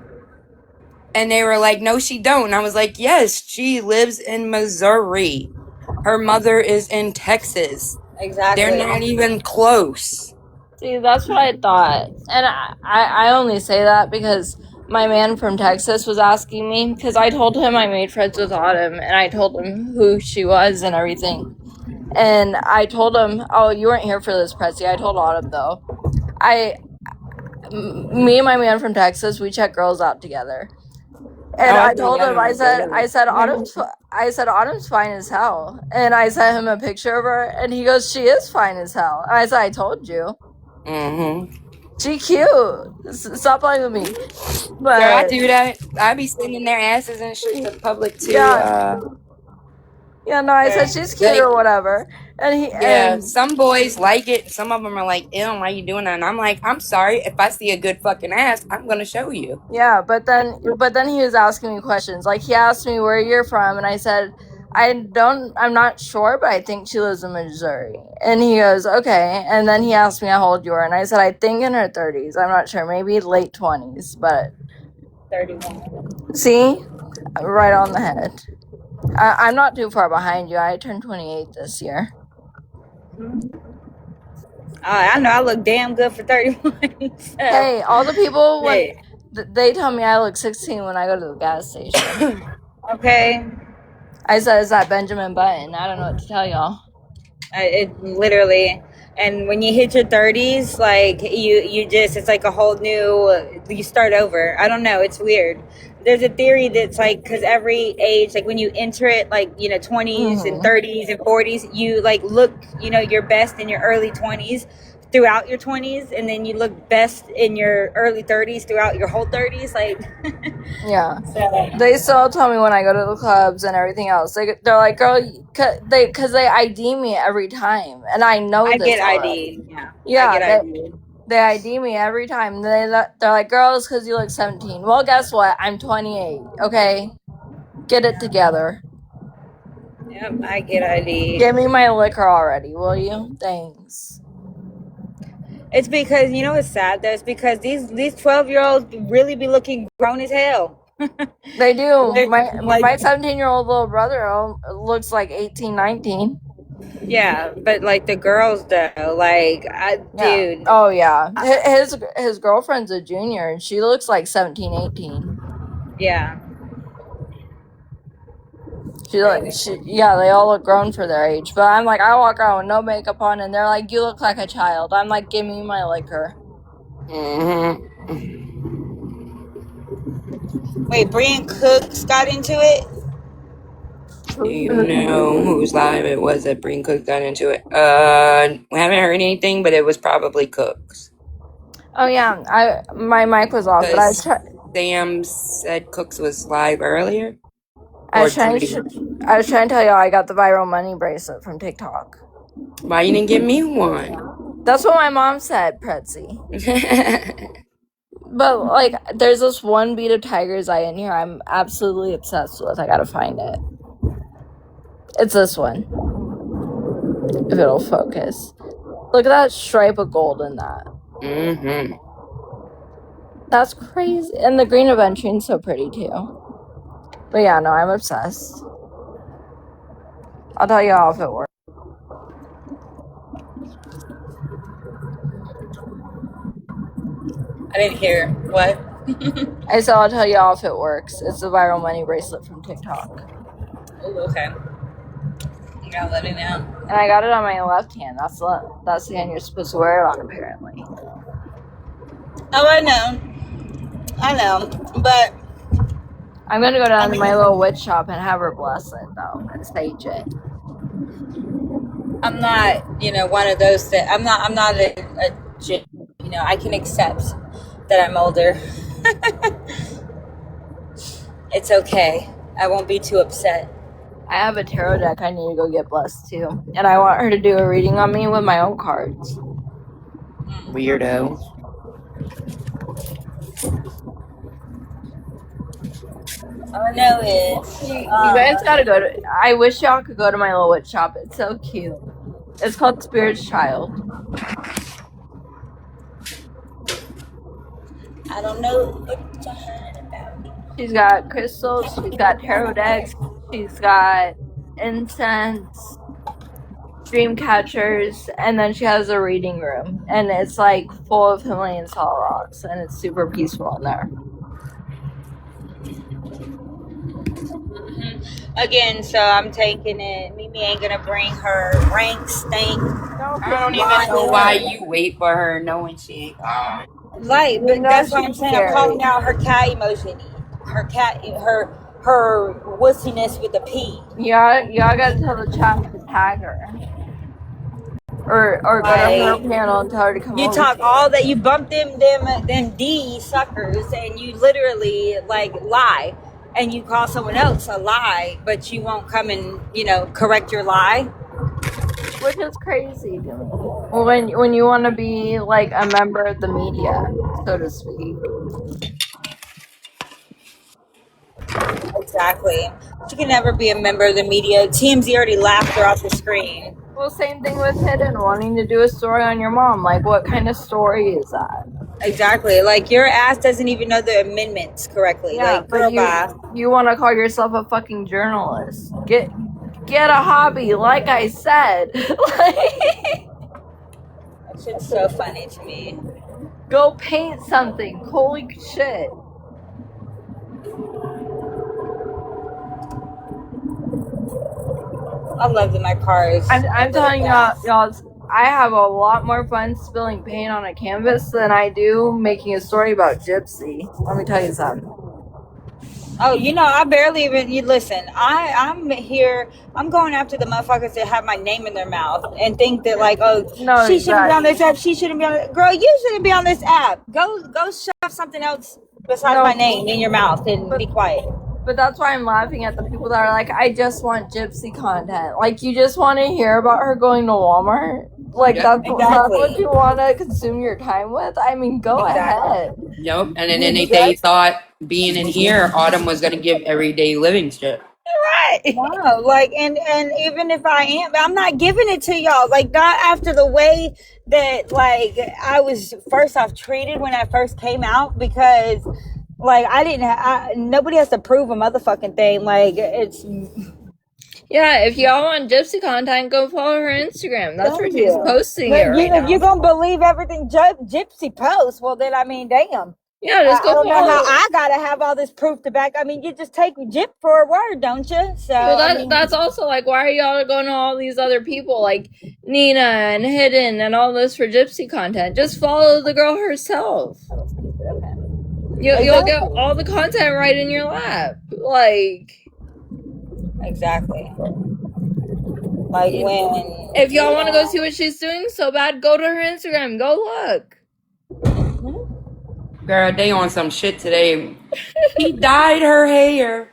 And they were like, no, she don't. And I was like, yes, she lives in Missouri. Her mother is in Texas. Exactly. They're not even close. See, that's what I thought. And I only say that because my man from Texas was asking me, because I told him I made friends with Autumn, and I told him who she was and everything. And I told him, oh, you weren't here for this, Pressy. I told Autumn, though. Me and my man from Texas, we check girls out together. And I told him, I said Autumn's fine as hell. And I sent him a picture of her, and he goes, she is fine as hell. And I said, I told you. Mm-hmm. She cute. Stop playing with me. But Girl, I do that. I be singing their asses and shit to the public too. Yeah, no, I said she's cute or whatever. And some boys like it. Some of them are like, ew, why you doing that? And I'm like, I'm sorry. If I see a good fucking ass, I'm gonna show you. Yeah, but then he was asking me questions. Like, he asked me where you're from, and I said, I'm not sure, but I think she lives in Missouri. And he goes, okay. And then he asked me how old you were, and I said, I think in her 30s. I'm not sure, maybe late 20s, but 31. See? Right on the head. I'm not too far behind you. I turned 28 this year. I know I look damn good for 31. So. Hey, all the people, they tell me I look 16 when I go to the gas station. Okay. I said, is that Benjamin Button? I don't know what to tell y'all. It literally, and when you hit your 30s, like you just, it's like a whole new, you start over. I don't know, it's weird. There's a theory that's like, because every age, like when you enter it, like, you know, 20s and 30s and 40s, you like look, you know, your best in your early 20s throughout your 20s, and then you look best in your early 30s throughout your whole 30s, like. Yeah. So. They still tell me when I go to the clubs and everything else. They're like, girl, because they ID me every time, and I know I get ID. Yeah. I get ID. They ID me every time. They're like, girls, because you look 17. Well, guess what? I'm 28. Okay, get it together. Yep, I get ID. Give me my liquor already, will you? Thanks. It's because, you know what's sad though? It's because these 12-year-olds really be looking grown as hell. They do. My 17-year-old little brother looks like 18, 19. Yeah, but like the girls though, like, dude. Oh yeah. His girlfriend's a junior and she looks like 17, 18. Yeah. They all look grown for their age. But I'm like, I walk around with no makeup on, and they're like, you look like a child. I'm like, give me my liquor. Mm-hmm. Wait, Brian Cooks got into it? Do you know whose live it was that Breen Cook got into it? We haven't heard anything, but it was probably Cook's. Oh yeah, my mic was off, but Sam said Cooks was live earlier. I was trying to tell y'all I got the viral money bracelet from TikTok. Why you didn't give me one? That's what my mom said, Pretzi. But like, there's this one beat of Tiger's Eye in here I'm absolutely obsessed with. I gotta find it. It's this one. If it'll focus. Look at that stripe of gold in that. Mm-hmm. That's crazy. And the green aventure's so pretty too. But yeah, no, I'm obsessed. I'll tell you all if it works. I didn't hear. What? I said I'll tell you all if it works. It's the viral money bracelet from TikTok. Oh, okay. You gotta let me know. And I got it on my left hand. That's the hand you're supposed to wear it on, apparently. Oh, I know. But I'm gonna go down to my little witch shop and have her bless it, though, and sage it. I'm not, one of those that I'm not a I can accept that I'm older. It's okay. I won't be too upset. I have a tarot deck I need to go get blessed too. And I want her to do a reading on me with my own cards. Weirdo. All I know is You guys gotta go to. I wish y'all could go to my little witch shop. It's so cute. It's called Spirit's Child. I don't know what you heard about me. She's got crystals. She's got tarot decks. She's got incense, dream catchers, and then she has a reading room. And it's like full of Himalayan salt rocks, and it's super peaceful in there. Again, so I'm taking it. Mimi ain't gonna bring her rank stink. I don't even know why you wait for her knowing she ain't gone. Right, but that's what I'm saying. I'm calling out her cat emotion. Her wussiness with the P. Y'all gotta tell the chat to tag her. Or go to her panel and tell her to come over. You talk all that, you bump them D suckers, and you literally lie, and you call someone else a lie, but you won't come and correct your lie. Which is crazy to me. When you want to be like a member of the media, so to speak. Exactly. She can never be a member of the media. TMZ already laughed her off the screen. Well, same thing with Hidden wanting to do a story on your mom. Like, what kind of story is that? Exactly. Like, your ass doesn't even know the amendments correctly. Yeah, but you want to call yourself a fucking journalist. Get a hobby, like I said. That shit's so funny to me. Go paint something. Holy shit. I love that my car is. I'm telling y'all, I have a lot more fun spilling paint on a canvas than I do making a story about Gypsy. Let me tell you something. Oh, I barely even. You listen. I'm here. I'm going after the motherfuckers that have my name in their mouth and think that she shouldn't be on this app. She shouldn't be on. Girl, you shouldn't be on this app. Go shove something else besides my name in your mouth and be quiet. But that's why I'm laughing at the people that are like, I just want Gypsy content. Like, you just want to hear about her going to Walmart? Like, that's what you want to consume your time with? I mean, go ahead. Yep. And then they thought being in here, Autumn was going to give everyday living shit. Right. Wow. And even if I am, I'm not giving it to y'all. Not after the way that, I was first off treated when I first came out, because nobody has to prove a motherfucking thing. It's. Yeah, if y'all want Gypsy content, go follow her Instagram. That's where she's posting it right now. If you're gonna believe everything Gypsy posts, well then, damn. Yeah, just go follow. I don't know how I gotta have all this proof to back. You just take Gyp for a word, don't you? So that's also why are y'all going to all these other people like Nina and Hidden and all this for Gypsy content? Just follow the girl herself. You'll get all the content right in your lap. Like, Exactly. Like when if y'all want to go see what she's doing so bad, go to her Instagram. Go look. Girl, they on some shit today. She dyed her hair.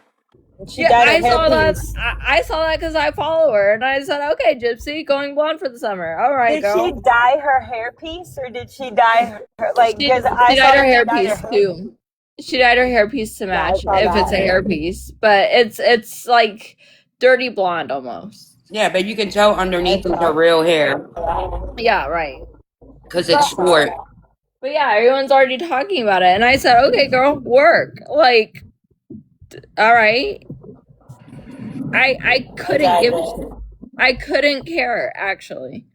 she dyed her I saw that. hairpiece. I saw that because I follow her, and I said, "Okay, Gypsy, going blonde for the summer. All right, Did she girl." dye her hairpiece or did she dye her like? She Because I dyed saw her that she dyed her hairpiece hair. too. She dyed her hairpiece to Yeah, I match saw if it's a that. hairpiece, but it's like dirty blonde almost. Yeah, but you can tell underneath I is saw her real hair Yeah, right. because it's short. But yeah, everyone's already talking about it, and I said, "Okay, girl, work." Like, all right. I couldn't give a shit. I couldn't care actually.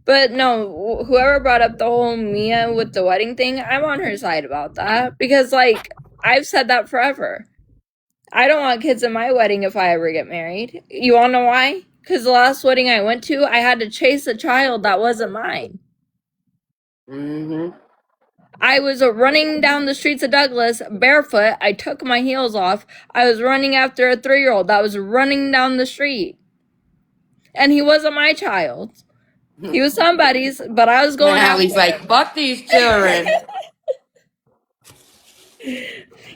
But no, whoever brought up the whole Mia with the wedding thing, I'm on her side about that because like I've said that forever. I don't want kids in my wedding if I ever get married. You all know why? Because the last wedding I went to, I had to chase a child that wasn't mine. Mm-hmm. I was running down the streets of Douglas barefoot. I took my heels off. I was running after a 3-year-old that was running down the street. And he wasn't my child. He was somebody's, but I was going after Allie's like, fuck these children.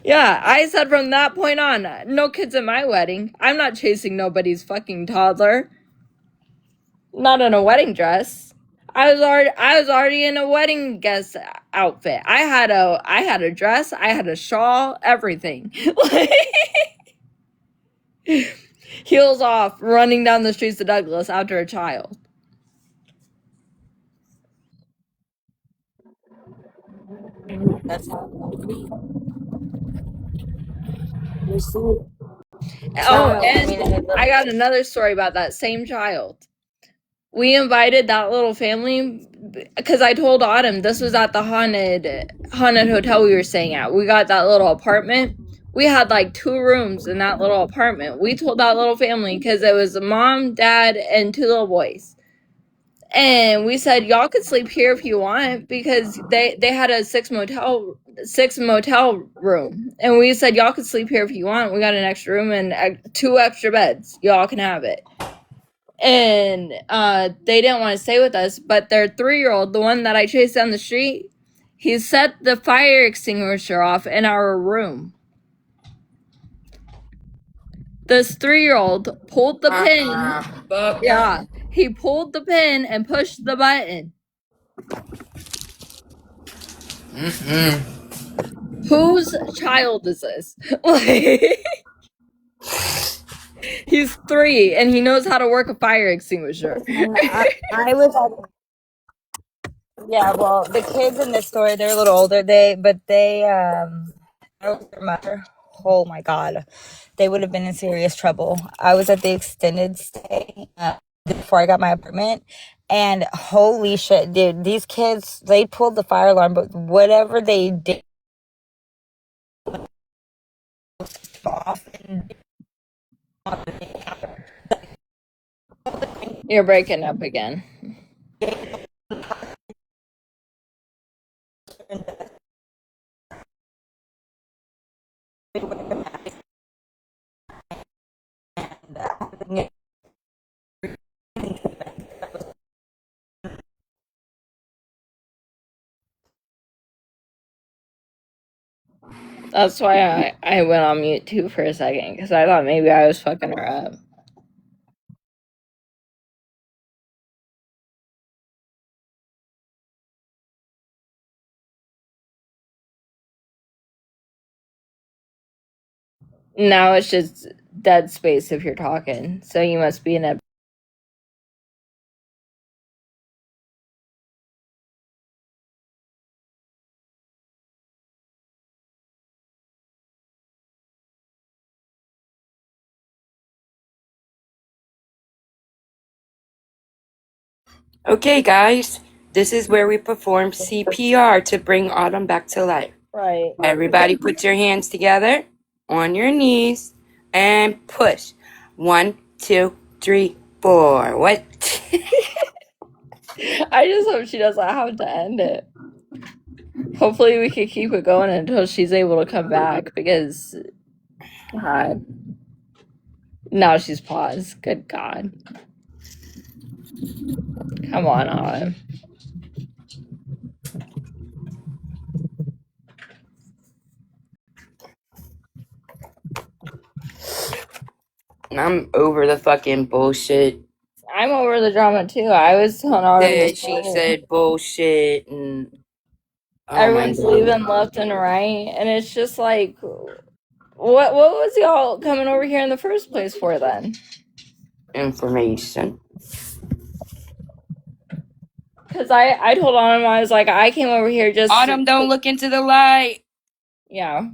Yeah, I said from that point on, no kids at my wedding. I'm not chasing nobody's fucking toddler. Not in a wedding dress. I was already in a wedding guest outfit. I had a dress, I had a shawl, everything. Heels off, running down the streets of Douglas after a child. That's how. Oh, I and mean, I got another story about that same child. We invited that little family because I told Autumn this was at the haunted hotel we were staying at. We got that little apartment. We had like 2 rooms in that little apartment. We told that little family because it was a mom, dad, and 2 little boys. And we said y'all could sleep here if you want because they had a 6 motel room. And we said y'all could sleep here if you want. We got an extra room and 2 extra beds. Y'all can have it. And they didn't want to stay with us, but their 3-year-old, the one that I chased down the street, he set the fire extinguisher off in our room. This 3-year-old pulled the pin. Yeah, he pulled the pin and pushed the button. Whose child is this? He's 3 and he knows how to work a fire extinguisher. I was yeah, well, the kids in this story, they're a little older. I was their mother. Oh my God, they would have been in serious trouble. I was at the extended stay before I got my apartment, and holy shit, dude, these kids, they pulled the fire alarm, but whatever they did off. You're breaking up again. That's why I went on mute too for a second because I thought maybe I was fucking her up. Now it's just dead space if you're talking, so you must be in a. Okay, guys, this is where we perform CPR to bring Autumn back to life. Right. Everybody put your hands together on your knees and push. 1, 2, 3, 4. What? I just hope she doesn't have to end it. Hopefully we can keep it going until she's able to come back because God. Now she's paused. Good God. Come on, Autumn. I'm over the fucking bullshit. I'm over the drama too. I was telling Autumn That this she morning. said bullshit and Everyone's leaving left and right, and it's just like, what was y'all coming over here in the first place for then? Information. Because I told Autumn, I was like, I came over here just Autumn, don't look into the light. Yeah.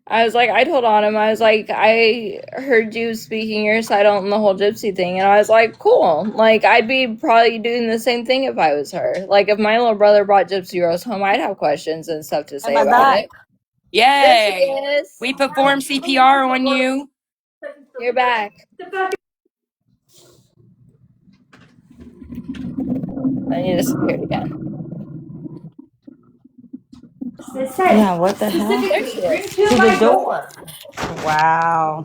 I was like, I told Autumn, I was like, I heard you speaking your side on the whole gypsy thing, and I was like, cool. Like, I'd be probably doing the same thing if I was her. Like, if my little brother brought Gypsy Rose home, I'd have questions and stuff to say about it. Yay! We perform CPR on you. You're back. I need to secure it again. Yeah, what the hell? There she is. To the door. Wow.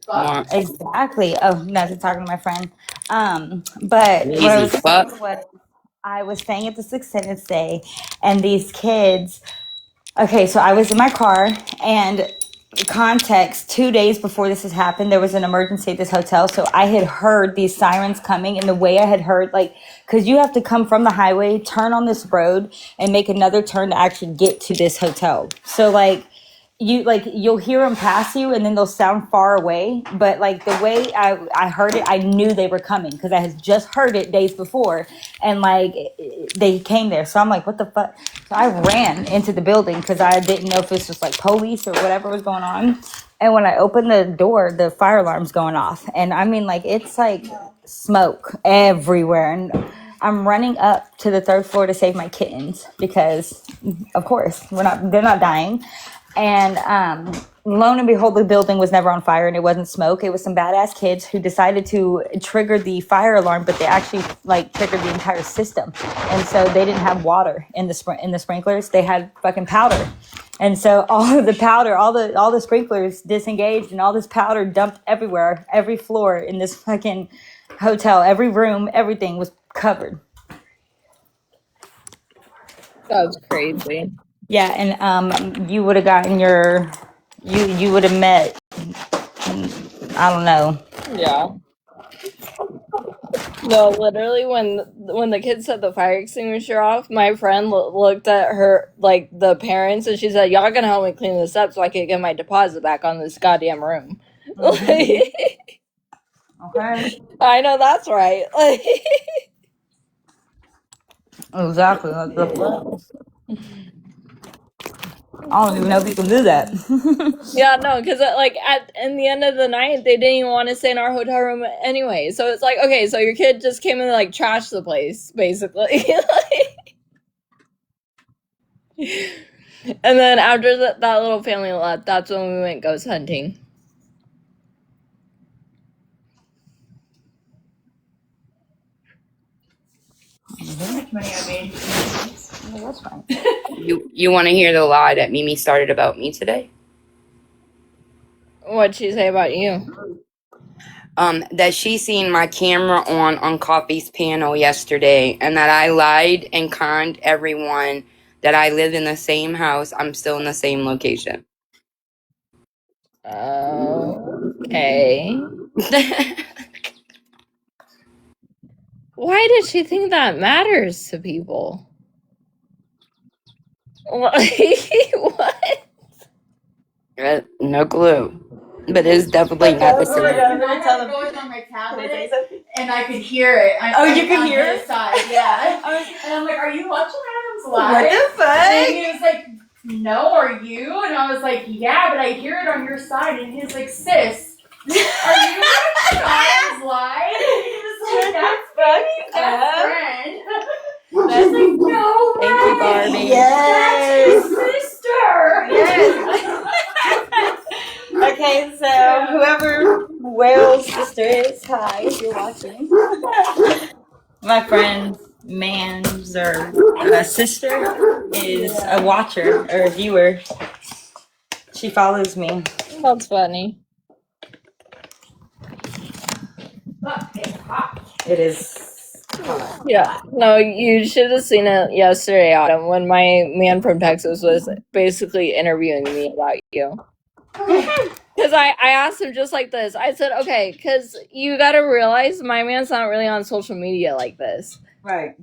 Wow. Exactly. Oh, not to talking to my friend. But what I was Lazy saying fuck. was I was staying at the Six Sentence Day, and these kids. Okay, so I was in my car, and context, 2 days before this has happened, there was an emergency at this hotel. So I had heard these sirens coming, and the way I had heard, like, because you have to come from the highway, turn on this road, and make another turn to actually get to this hotel. So, like, you'll hear them pass you and then they'll sound far away, but like the way I heard it, I knew they were coming because I had just heard it days before, and like they came there. So I'm like, what the fuck? So I ran into the building because I didn't know if this was like police or whatever was going on. And when I opened the door, the fire alarm's going off, and I mean, like, it's like smoke everywhere. And I'm running up to the third floor to save my kittens because, of course, they're not dying. And lo and behold, the building was never on fire, and it wasn't smoke. It was some badass kids who decided to trigger the fire alarm, but they actually like triggered the entire system. And so they didn't have water in the sprinklers. They had fucking powder. And so all of the powder, all the sprinklers disengaged, and all this powder dumped everywhere, every floor in this fucking hotel, every room, everything was covered. That was crazy. Yeah, and you would have gotten you would have met, I don't know. Yeah. No, literally, when the kids set the fire extinguisher off, my friend looked at her, like, the parents, and she said, y'all gonna help me clean this up so I can get my deposit back on this goddamn room. Okay. I know that's right. Exactly. Like the fuck? I don't even know if you can do that. Yeah, no, because like in the end of the night, they didn't even want to stay in our hotel room anyway. So it's like, okay, so your kid just came in and like trashed the place, basically. And then after that little family left, that's when we went ghost hunting. That's fine. You want to hear the lie that Mimi started about me today? What'd she say about you? That she seen my camera on Coffee's panel yesterday, and that I lied and conned everyone that I live in the same house. I'm still in the same location. Okay. Why did she think that matters to people? What? No clue. But it's definitely not the same. On my tablet, and I could hear it. You could hear it? Side, yeah. And I'm like, "Are you watching Adam's live?" What the fuck? And he was like, "No, are you?" And I was like, "Yeah, but I hear it on your side." And he's like, "Sis, are you watching Adam's live?" And he was like, "That's funny, best friend." She's like, "No way!" Thank you, Barbie. Yes. That's your sister. Yes. Okay, so whoever Whale's sister is, hi, if you're watching. My friend's man's or sister is a watcher or a viewer. She follows me. That's funny. It is. Yeah. No, you should have seen it yesterday, Autumn, when my man from Texas was basically interviewing me about you. Because I asked him just like this. I said, okay, because you got to realize my man's not really on social media like this. Right.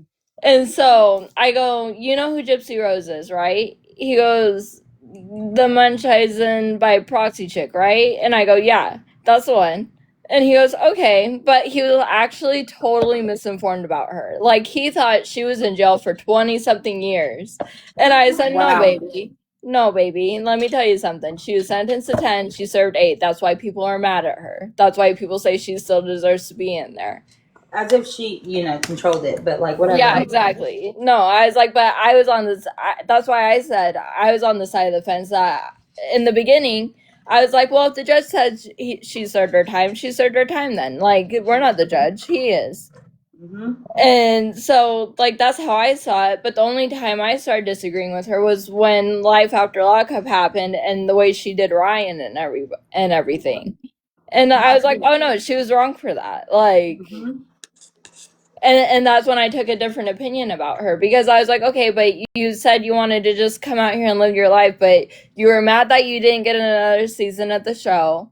And so I go, you know who Gypsy Rose is, right? He goes, the Munchausen by proxy chick, right? And I go, yeah, that's the one. And he goes, okay, but he was actually totally misinformed about her. Like, he thought she was in jail for 20-something years. And I said, Wow. no, baby. No, baby. Let me tell you something. She was sentenced to 10. She served 8. That's why people are mad at her. That's why people say she still deserves to be in there. As if she, controlled it, but like whatever. Yeah, exactly. No, I was like, but I was on this. That's why I said I was on the side of the fence that in the beginning, I was like, well, if the judge said she served her time, she served her time then. Like, we're not the judge. He is. Mm-hmm. And so, like, that's how I saw it. But the only time I started disagreeing with her was when Life After Lockup happened and the way she did Ryan and everything. And I was like, oh, no, she was wrong for that. Like... Mm-hmm. And that's when I took a different opinion about her, because I was like, okay, but you said you wanted to just come out here and live your life, but you were mad that you didn't get another season at the show.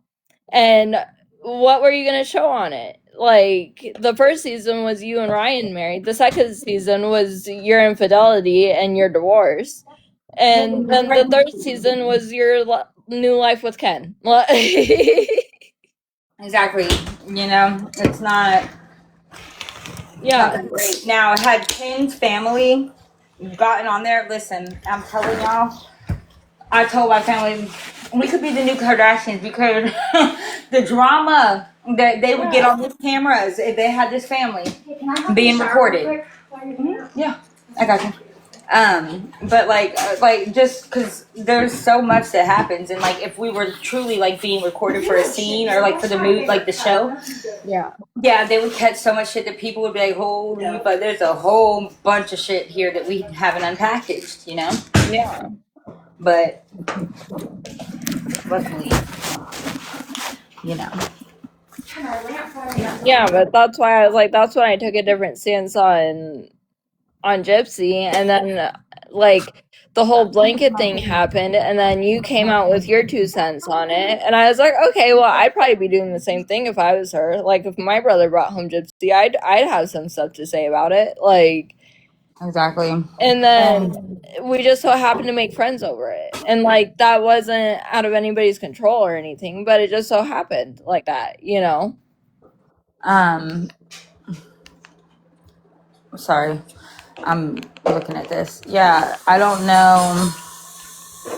And what were you going to show on it? Like, the first season was you and Ryan married. The second season was your infidelity and your divorce. And then the third season was your new life with Ken. Exactly. It's not. Yeah. Great. Now, had Ken's family gotten on there, listen, I'm telling y'all, I told my family, we could be the new Kardashians because the drama that they would get on these cameras if they had this family being recorded. Yeah, I got you. But like just because there's so much that happens, and like if we were truly like being recorded for a scene or like for the movie, like the show, yeah, they would catch so much shit that people would be like, holy, but there's a whole bunch of shit here that we haven't unpackaged, Yeah. But luckily, Yeah, but that's why I was like, that's when I took a different stance on Gypsy, and then like the whole blanket thing happened, and then you came out with your 2 cents on it, and I was like, okay, well, I'd probably be doing the same thing if I was her. Like, if my brother brought home Gypsy, I'd have some stuff to say about it, like. Exactly. And then we just so happened to make friends over it, and like that wasn't out of anybody's control or anything, but it just so happened like that, Sorry, I'm looking at this. Yeah, I don't know.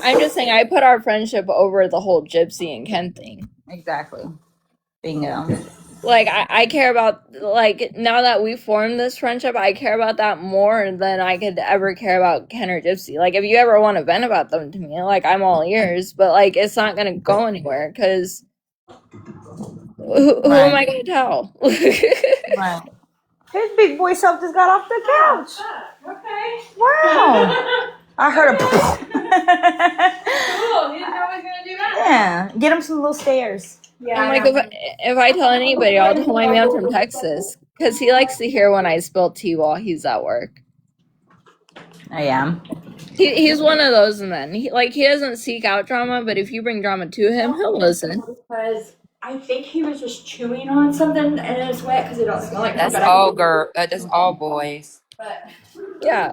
I'm just saying I put our friendship over the whole Gypsy and Ken thing. Exactly. Bingo. Like, I care about, like, now that we formed this friendship, I care about that more than I could ever care about Ken or Gypsy. Like, if you ever want to vent about them to me, like, I'm all ears, but, like, it's not going to go anywhere, because who am I going to tell? Right. His big boy self just got off the couch. Okay. Wow. I heard a Cool. You didn't know I was gonna do that. Yeah. Get him some little stairs. Yeah. I'm like, if I tell anybody, I'll tell my man from Texas, because he likes to hear when I spill tea while he's at work. I am. He's one of those, and then he doesn't seek out drama, but if you bring drama to him, he'll listen. Because I think he was just chewing on something and it's wet because it don't smell like That's that. all that's all boys. But Yeah,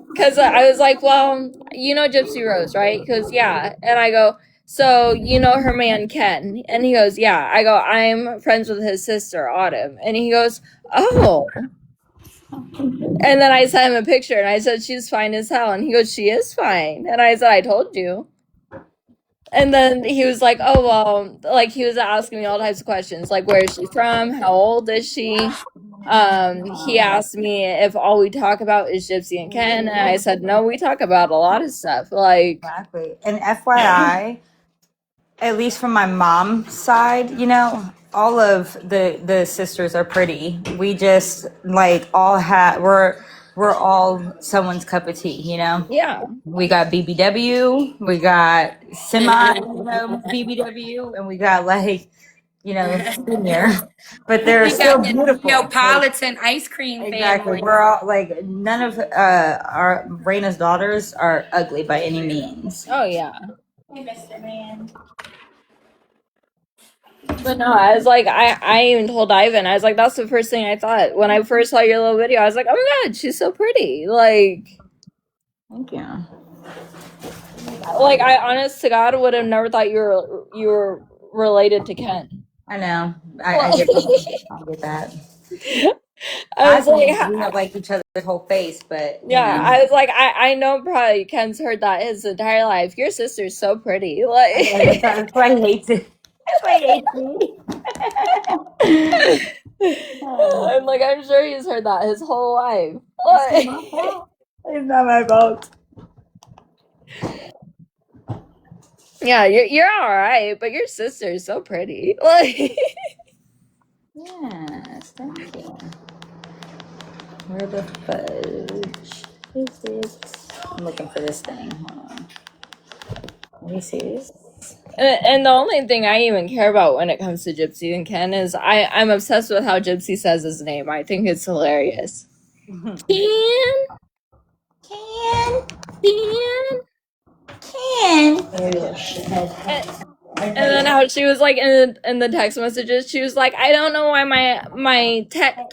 because I was like, well, Gypsy Rose, right? He goes, yeah, and I go, so her man Ken, and he goes, yeah. I go, I'm friends with his sister Autumn, and he goes, oh. And then I sent him a picture, and I said, she's fine as hell, and he goes, she is fine, and I said, I told you. And then he was like, oh, well, like, he was asking me all types of questions, like, where is she from? How old is she? He asked me if all we talk about is Gypsy and Ken, and I said, no, we talk about a lot of stuff, like. Exactly. And FYI, at least from my mom's side, all of the sisters are pretty. We just, like, all we're we're all someone's cup of tea, you know? Yeah. We got BBW, we got semi, BBW, and we got like, senior. But they're We still got the beautiful. Neapolitan ice cream Exactly. family. We're all like none of our Raina's daughters are ugly by any means. Oh yeah. Hey, Mr. Man. But no, I was like, I even told Ivan, I was like, that's the first thing I thought when I first saw your little video. I was like, oh my god, she's so pretty. Like, Thank you. I honest to God would have never thought you were related to Ken. I know. I get that. I was like, we have like each other's whole face, but yeah, I was like, I know probably Ken's heard that his entire life. Your sister's so pretty. Like, that's why I hate it. That's why he hates me. I'm like, I'm sure he's heard that his whole life. Like, It's not my fault. yeah, you're all right, but your sister's so pretty. Like, Yes, thank you. Where the fudge is it? I'm looking for this thing. Hold on. Let me see this. and the only thing I even care about when it comes to Gypsy and Ken is I'm obsessed with how Gypsy says his name. I think it's hilarious. Ken. And then how she was like in the text messages, she was like, I don't know why my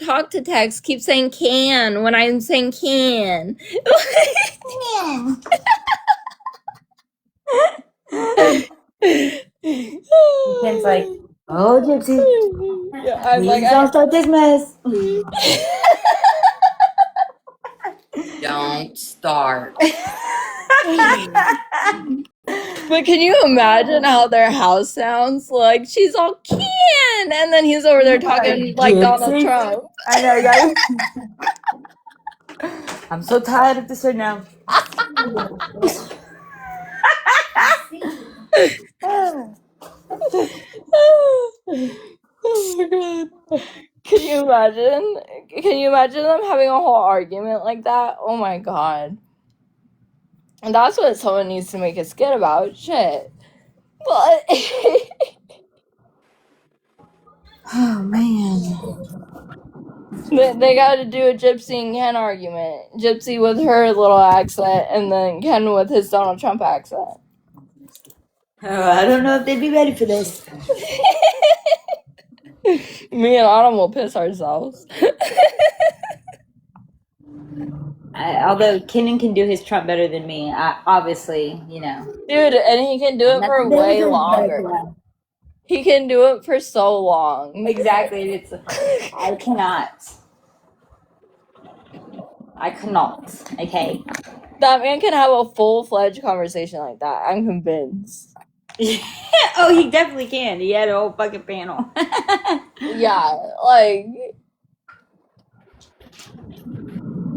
talk to text keeps saying can when I'm saying can. Ken's like, oh, Gypsy, yeah, I'm please like, don't start this mess. Don't start. But can you imagine how their house sounds? Like she's all can, and then he's over there talking like Donald Trump. I know, guys. I'm so tired of this right now. Oh my god. Can you imagine? Can you imagine them having a whole argument like that? Oh my god. And that's what someone needs to make a skit about. Shit. But Oh man. they got to do a Gypsy and Ken argument. Gypsy with her little accent, and then Ken with his Donald Trump accent. Oh, I don't know if they'd be ready for this. Me and Autumn will piss ourselves. Although Kenan can do his Trump better than me, obviously, Dude, and he can do it for way longer. He can do it for so long. Exactly. I cannot. Okay. That man can have a full-fledged conversation like that. I'm convinced. Oh, he definitely can. He had a whole fucking panel. Yeah, like,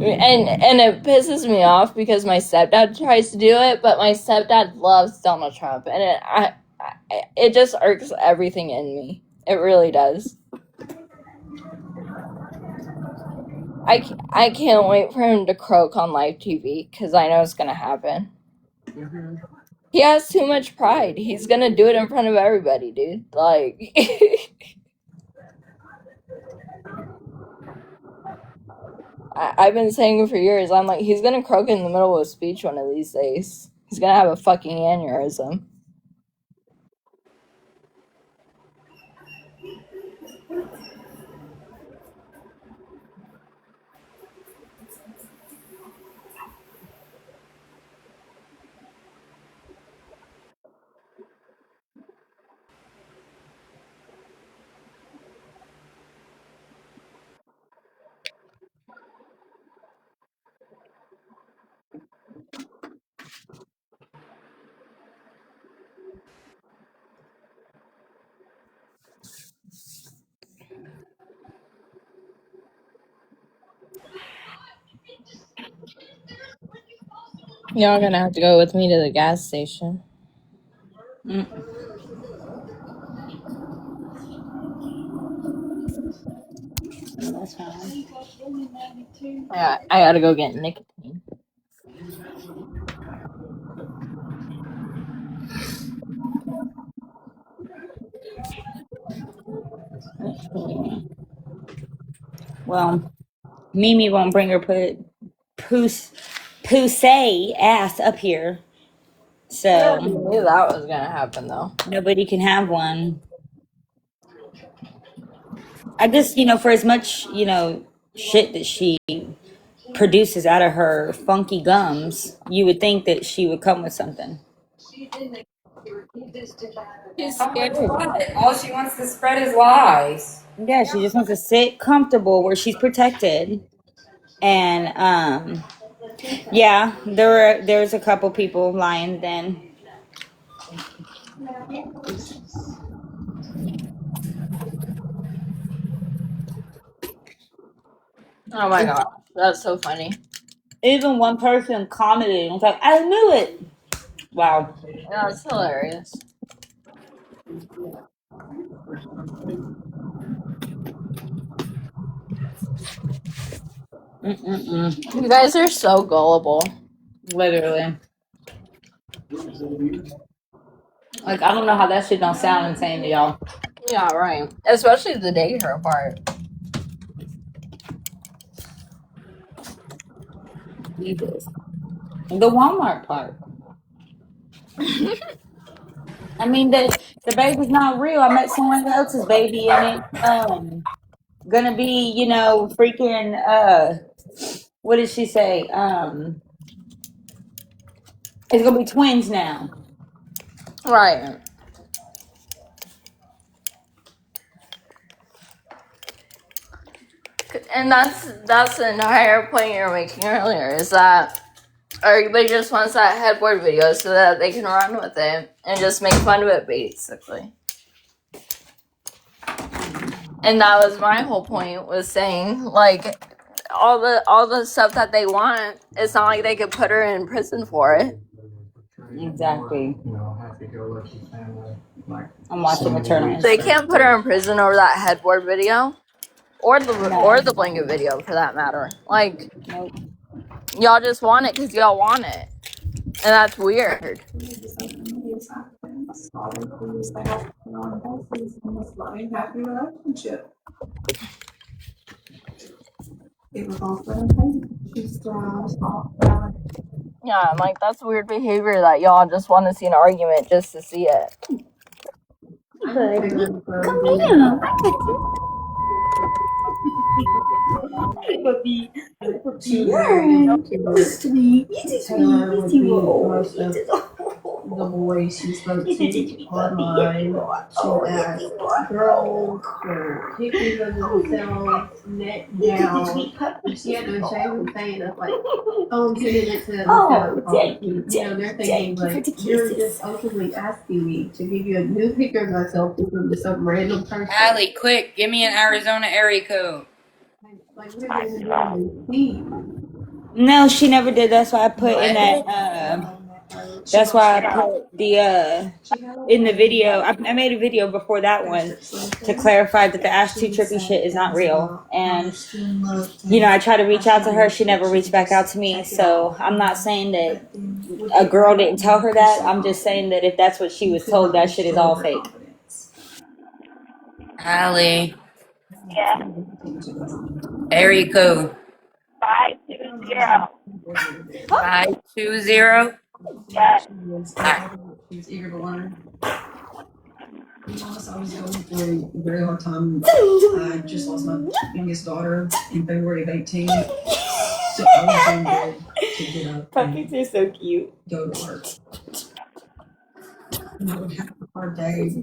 and it pisses me off because my stepdad tries to do it, but my stepdad loves Donald Trump, and it just irks everything in me. It really does. I can't wait for him to croak on live TV because I know it's gonna happen. Mm-hmm. He has too much pride. He's gonna do it in front of everybody, dude. Like, I've been saying for years, I'm like, he's gonna croak in the middle of a speech one of these days. He's gonna have a fucking aneurysm. Y'all gonna have to go with me to the gas station. That's fine. Yeah, I gotta go get nicotine. Well, Mimi won't bring her pussy ass up here, I so knew that was gonna happen though. nobody can have one. I just, for as much, shit that she produces out of her funky gums, you would think that she would come with something. She's Come with scared. what? All she wants to spread is lies. Yeah, she just wants to sit comfortable where she's protected. And yeah, there's a couple people lying then. Oh my god, that's so funny. Even one person commented and was like, I knew it. Wow. That's hilarious. Mm-mm-mm. You guys are so gullible. Literally. Like, I don't know how that shit don't sound insane to y'all. Yeah, right. Especially the daycare part. Jesus. The Walmart part. I mean, the baby's not real. I met someone else's baby and it's gonna be, freaking what did she say? It's gonna be twins now. Right. And that's the entire point you're making earlier, is that everybody just wants that headboard video so that they can run with it and just make fun of it, basically. And that was my whole point, was saying, like, all the stuff that they want, it's not like they could put her in prison for it. Exactly. I'm watching the tournament. They can't put her in prison over that headboard video, or the blanket video, for that matter. Like, Nope. y'all just want it because y'all want it, and that's weird. Yeah, I'm like, that's weird behavior that y'all just want to see an argument just to see it. Come here. Hi, puppy. Hi, puppy. Yeah. It's sweet. It's sweet. It's sweet. The boys she spoke to online, she asked girls for pictures of themselves, neck down. She had no shame in saying us like, oh, I'm sending it to them. Oh, they're thinking like, you're just openly asking me to give you a new picture of myself to send to some random person. Allie, quick, give me an Arizona area code. Like, what are they doing? No, she never did. That's why I put in that. That's why I put the in the video. I made a video before that one to clarify that the Ash 2 trippy shit is not real. And I try to reach out to her. She never reached back out to me. So I'm not saying that a girl didn't tell her that. I'm just saying that if that's what she was told, that shit is all fake. Allie, Yeah, area code 520. 520. Yeah. Alright. She was eager to learn. To be honest, I was going through a very hard time. I just lost my youngest daughter in February of 18. So I was doing good to get up. Puppies are so cute. Go to work. And I would have a hard day.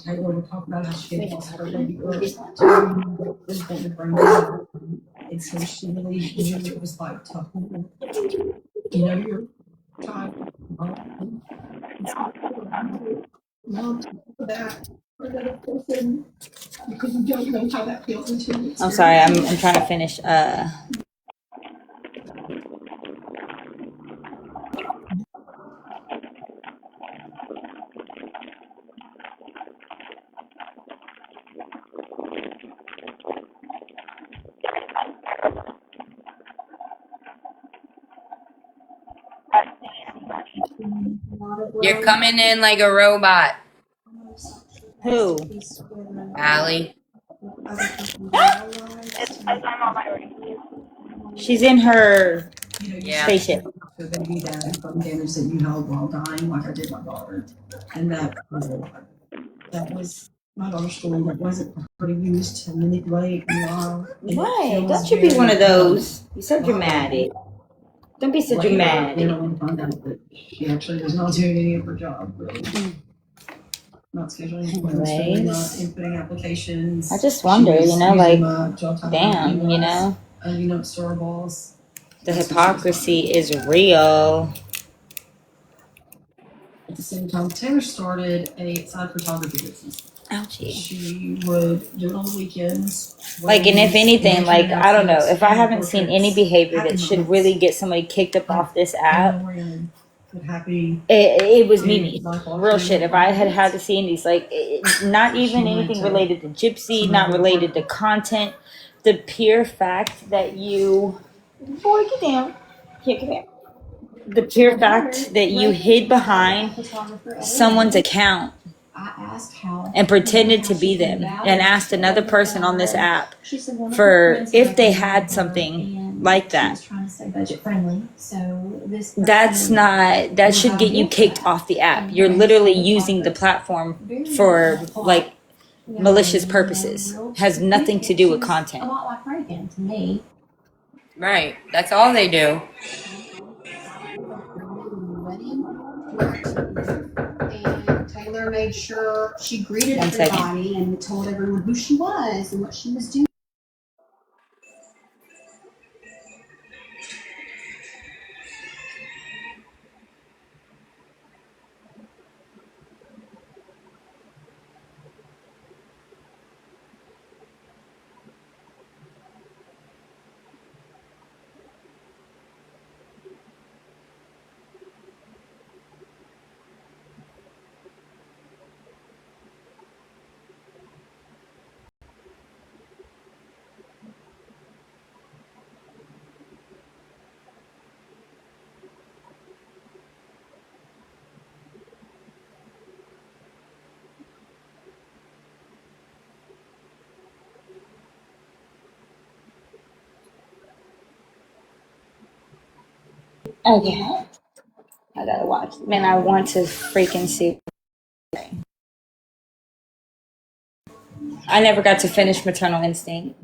Taylor would talk about how she had lost her baby girl. Was going to bring her. And so she really knew it was like tough. You're child. Mom, that another person, because you don't know how that feels until you. I'm sorry. I'm trying to finish. You're coming in like a robot, Who? Allie. It's because I'm on my way. She's in her Yeah. spaceship. So they do that and from damage that you held while dying, like I did my daughter. And that was a lot. That was my daughter's story that wasn't for her to use to manipulate and lie. And it Right. feels That should be one of very, those. You're so dramatic. Don't be so later, dramatic. you know, when you find out that she actually was not doing any of her job, really. Not scheduling appointments, really not inputting applications. I just wonder, She was you know, using like, my job title damn, you emails, know, unbeknownst to our boss. the hypocrisy is real. At the same time, Taylor started a side photography business. Ouchie. She would do it on the weekends. Like, and if anything, like, I don't know, if I haven't seen any behavior that should really get somebody kicked up off this app, it was Mimi. Real shit. If I had to see any, like, not even anything related to Gypsy, not related to content, the pure fact that you, boy, get down. Here, come here. The pure fact that you hid behind someone's account and pretended to be them and asked another person on this app for if they had something like that. That should get you kicked off the app. You're literally using the platform for like malicious purposes. Has nothing to do with content. Right. That's all they do. And Taylor made sure she greeted everybody and told everyone who she was and what she was doing. Okay. I gotta watch. Man, I want to freaking see. I never got to finish Maternal Instinct.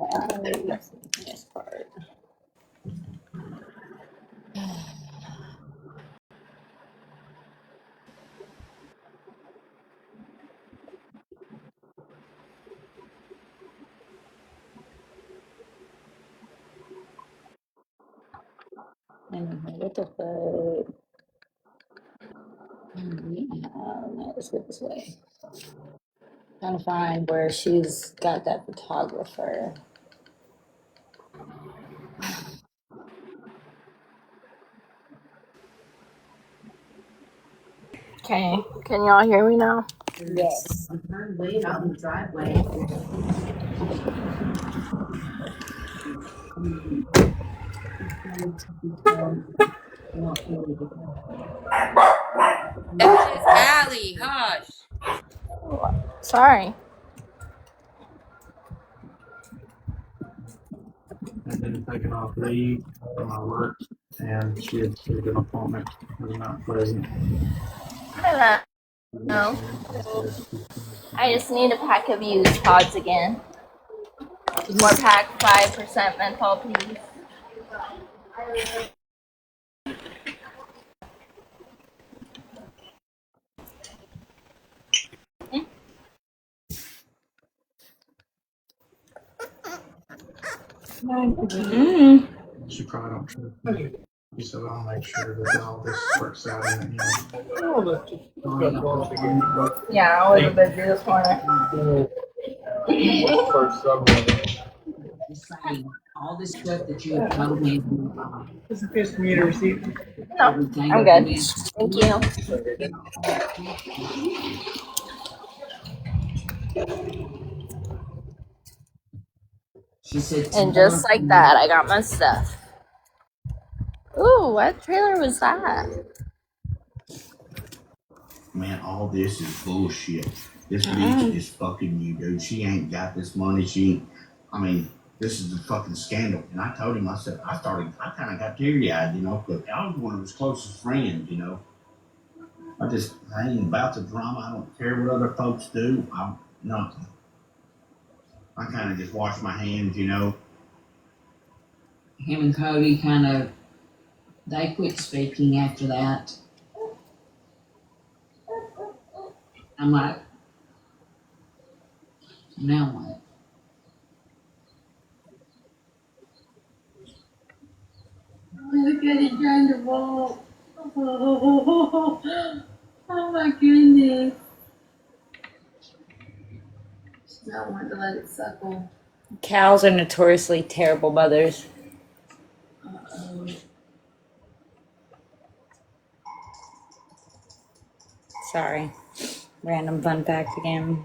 Okay, let's see this part. What the fuck? No, let's go this way. Trying to find where she's got that photographer. Okay, can y'all hear me now? Yes. Her way out in the driveway. That's just Allie. Hush. Sorry. I'd been taken off leave from my work, and she had scheduled an appointment. Was not present. Hello. No. I just need a pack of used pods again. More pack, 5% menthol, please. Mm. She probably don't trust me. She said, I'll make sure that all this works out in the end. Yeah, I was busy this morning. All this stuff that you have told me. Is it just for me to receive? No, I'm good. Thank you. She said, And just like that, I got my stuff. Ooh, what trailer was that? man, all this is bullshit. This bitch is fucking you, dude. She ain't got this money. She ain't, I mean, this is a fucking scandal. And I told him, I said, I kind of got teary-eyed, you know, because I was one of his closest friends, you know. I ain't about the drama. I don't care what other folks do. Nothing. I kind of just wash my hands, you know. Him and Cody they quit speaking after that. I'm like, now what? Look at it trying to walk. Oh my goodness. She's not wanting to let it suckle. Cows are notoriously terrible mothers. Uh-oh. Sorry. Random fun fact again.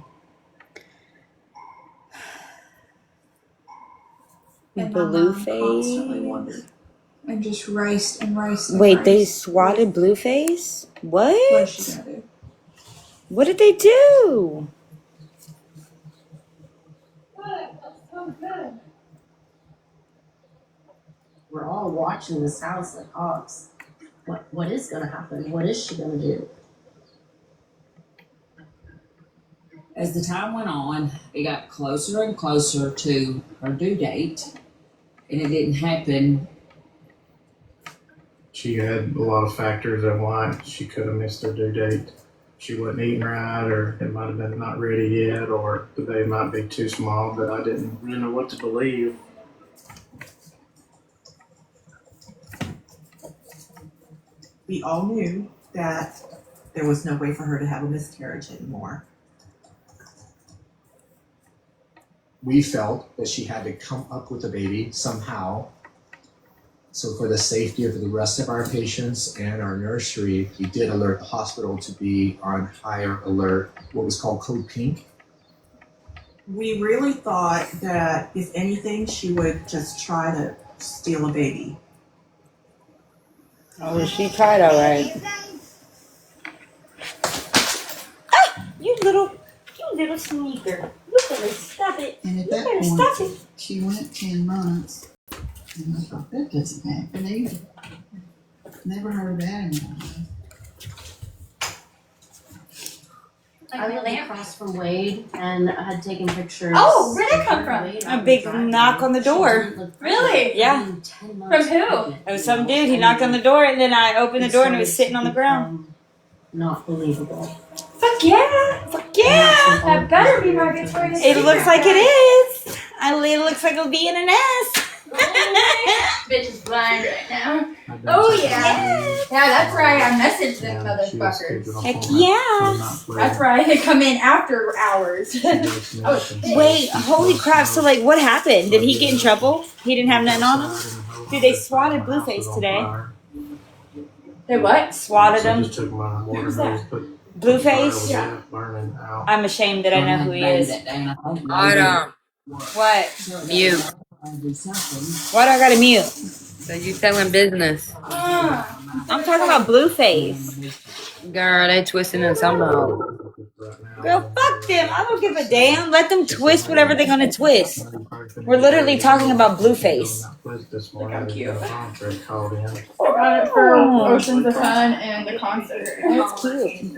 And my mom constantly Blueface. wondered and just raced and raced. And Wait, they raced. swatted Blueface? What? What is she gonna do? What did they do? We're all watching this house like hawks. What is gonna happen? What is she gonna do? As the time went on, it got closer and closer to her due date, and it didn't happen. She had a lot of factors of why she could have missed her due date. She wasn't eating right, or it might have been not ready yet, or the baby might be too small, but I didn't really know what to believe. We all knew that there was no way for her to have a miscarriage anymore. We felt that she had to come up with a baby somehow. So for the safety of the rest of our patients and our nursery, we did alert the hospital to be on higher alert, what was called Code Pink. We really thought that if anything, she would just try to steal a baby. Oh, she tried all right. You little sneaker. You better stop it. And at You that better point, stop it. she went 10 months, and I thought, that doesn't happen either. Never heard that in my life. I lived across from Wade and I had taken pictures. Oh, where'd that come from? A big knock on the door. Really? Yeah. From who? It was some dude. He knocked on the door, and then I opened the door, and it was sitting on the ground. Not believable. Fuck yeah! Fuck yeah! That better be my Victoria's It Secret looks like bag. it is. It looks like it'll be in an S. Bitch is blind right now. Oh Yeah, that's right. I messaged them motherfuckers. Heck yeah. That's right. They come in after hours. Oh, shit. Wait, holy crap. So, like, what happened? Did he get in trouble? He didn't have nothing on him? Dude, they swatted Blueface today. They what? Swatted him. Who's that? Blueface? Yeah. I'm ashamed that I know who he is. Autumn, What? mute. Why do I gotta mute? So you telling business. I'm talking about Blueface. Girl, they twisting it somehow. Girl, fuck them. I don't give a damn. Let them twist whatever they're gonna twist. We're literally talking about Blueface. Look how cute. I got it for Oceans of Fun and the concert. That's cute.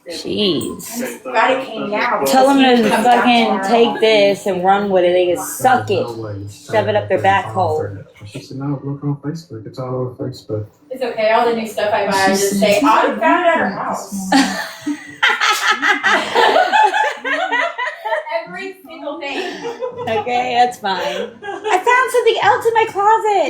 Jeez. Glad it came out. Tell them to fucking take this and run with it. They can suck it. Shove it up their back hole. She said, no, look on Facebook. It's all over Facebook. It's okay. All the new stuff I buy, I just say, Autumn found it at her house. Every single thing. Okay, that's fine. I found something else in my closet.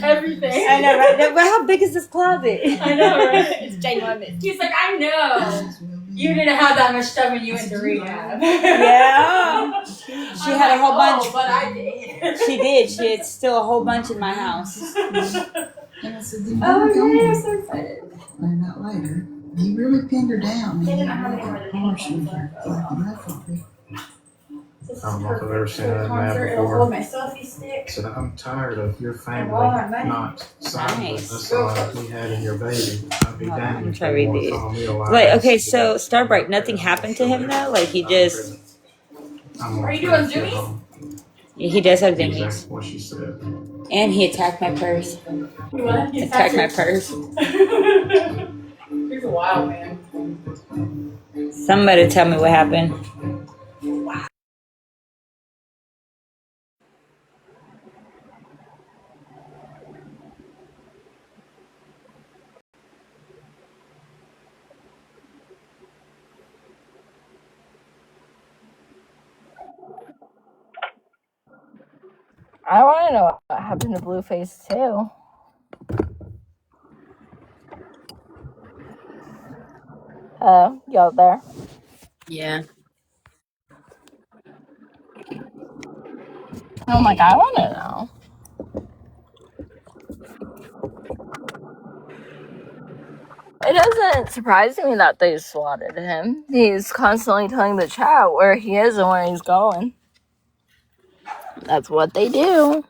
Yeah. Everything. I know, right? How big is this closet? I know, right? It's ginormous. He's like, I know. You didn't have that much stuff when you went to rehab. Yeah. She had a whole bunch. Oh, but I did. She did. She had still a whole bunch in my house. And I said, Oh, yeah, I'm so excited. Find out later. He really pinned her down. They didn't have any more than Harsh with her, like enough of it. I don't know if I've ever seen that mad before. I said, I'm tired of your family not siding with us on me having your baby. I'd be damned if they want to call me a liar. Wait, okay, so Starbright, nothing happened to him though? Like he just. Are you doing zoomies? Yeah, he does have Exactly zoomies. what she said. And he attacked my purse. What? He Attacked my purse. He's a wild man. Somebody tell me what happened. I want to know what happened to Blueface too. Hello, y'all there? Yeah. I'm like, I want to know. It doesn't surprise me that they swatted him. He's constantly telling the chat where he is and where he's going. That's what they do.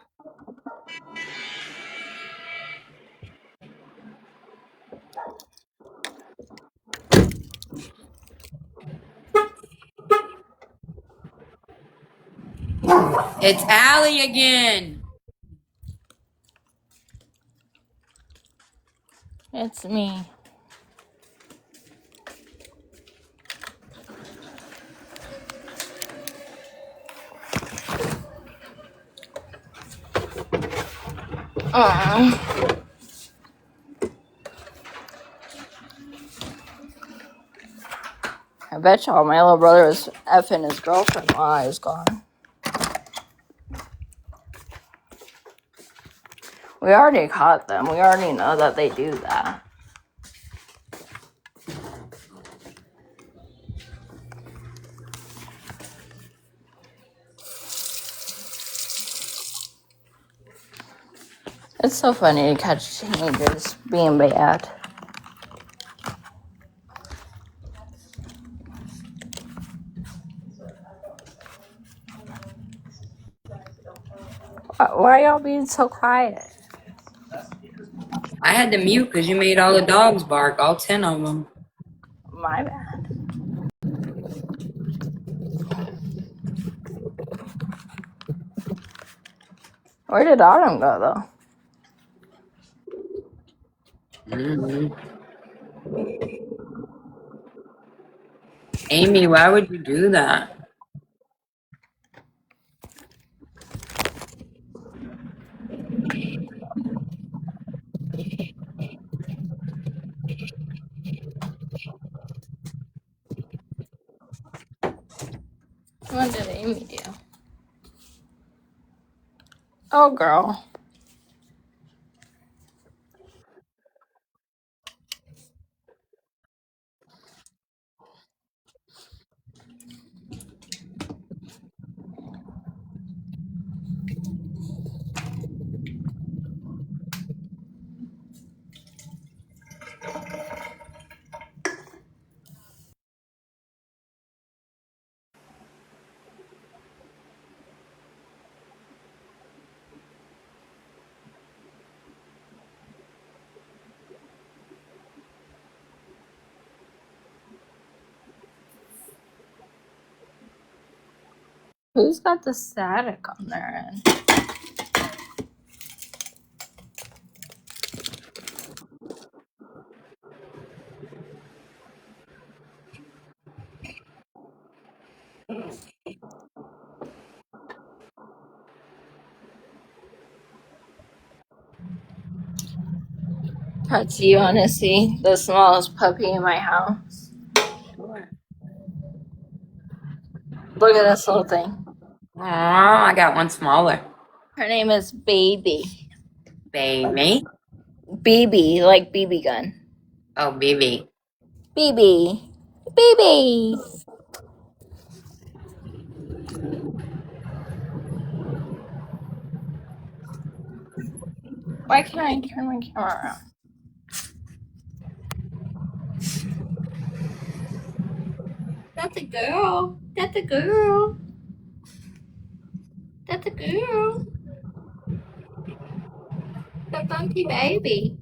It's Allie again. It's me. I bet y'all my little brother was effing his girlfriend while I was gone. We already caught them. We already know that they do that. It's so funny to catch teenagers being bad. Why are y'all being so quiet? I had to mute because you made all the dogs bark, all 10 of them. My bad. Where did Autumn go, though? Amy, why would you do that? What did Amy do? Oh, girl. Who's got the static on their end? Patsy, you want to see the smallest puppy in my house? Look at this little thing. Oh, I got one smaller. Her name is Baby. Baby? BB, like BB gun. Oh, BB. BB. BB. Why can't I turn my camera around? That's a girl. That's a girl. That's a girl. The funky baby.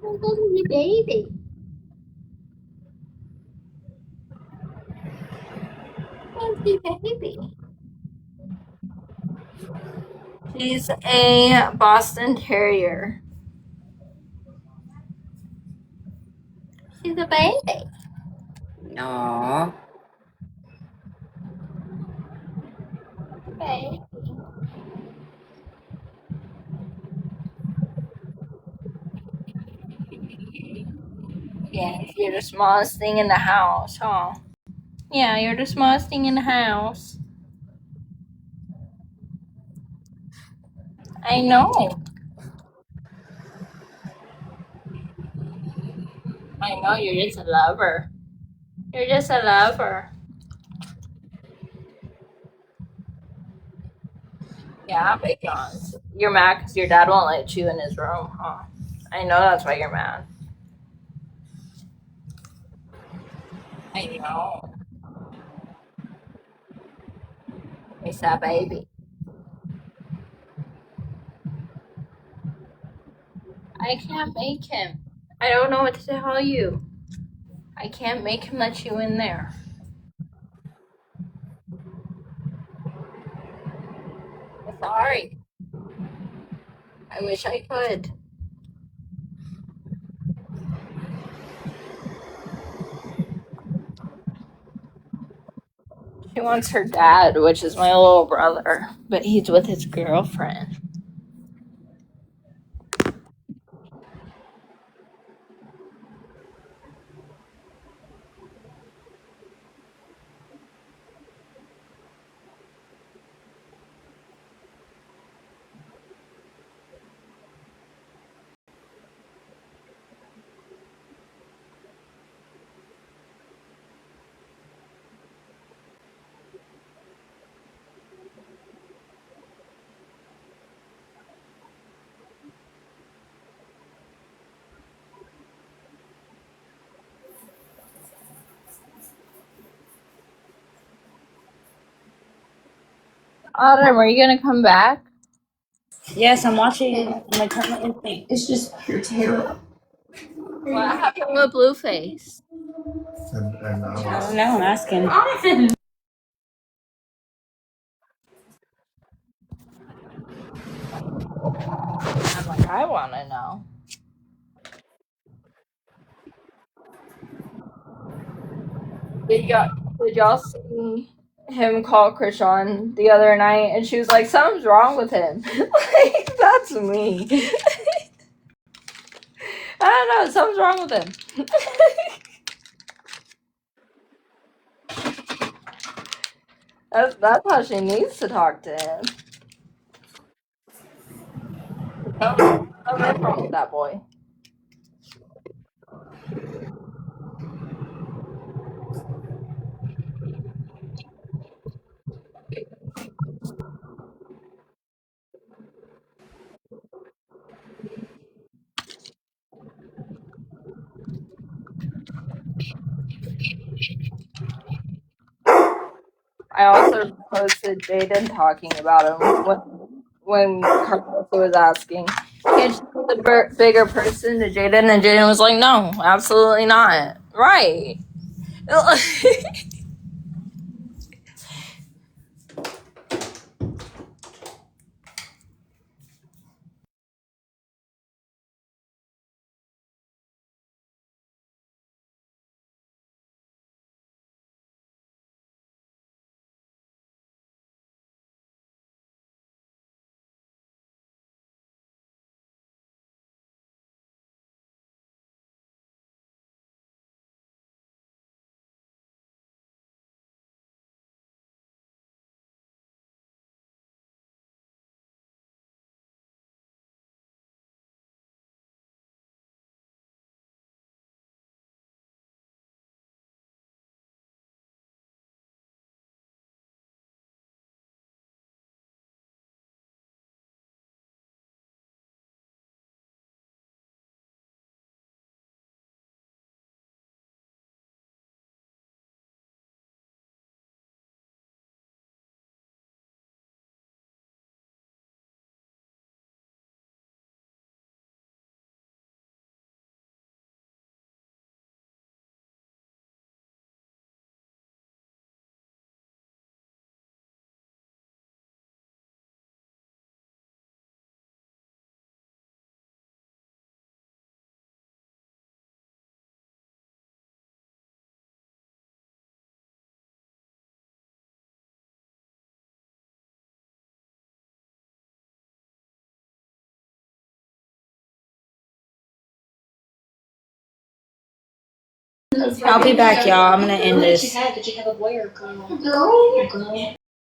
The funky baby. Funky baby. She's a Boston Terrier. She's a baby. No. Baby. Yes, you're the smallest thing in the house, huh? Yeah, you're the smallest thing in the house. I know. I know, you're just a lover. You're just a lover. Yeah, big guns. You're mad because your dad won't let you in his room, huh? I know that's why you're mad. I know. It's that baby. I can't make him. I don't know what to tell you. I can't make him let you in there. Sorry. I wish I could. She wants her dad, which is my little brother, but he's with his girlfriend. Autumn, are you gonna come back? Yes, I'm watching Maternal Instinct. It's just pure terror. What happened with Blueface? And I don't know. I'm asking. I'm like, I wanna know. Did y'all see him call Krishan the other night? And she was like, something's wrong with him. Like, that's me. I don't know, something's wrong with him. That's how she needs to talk to him. Something's wrong with that boy. I also posted Jaden talking about him when Carlos was asking, can't you be the bigger person to Jaden? And Jaden was like, no, absolutely not. Right. I'll be back, y'all. I'm gonna end this. Did you have a boy or a girl?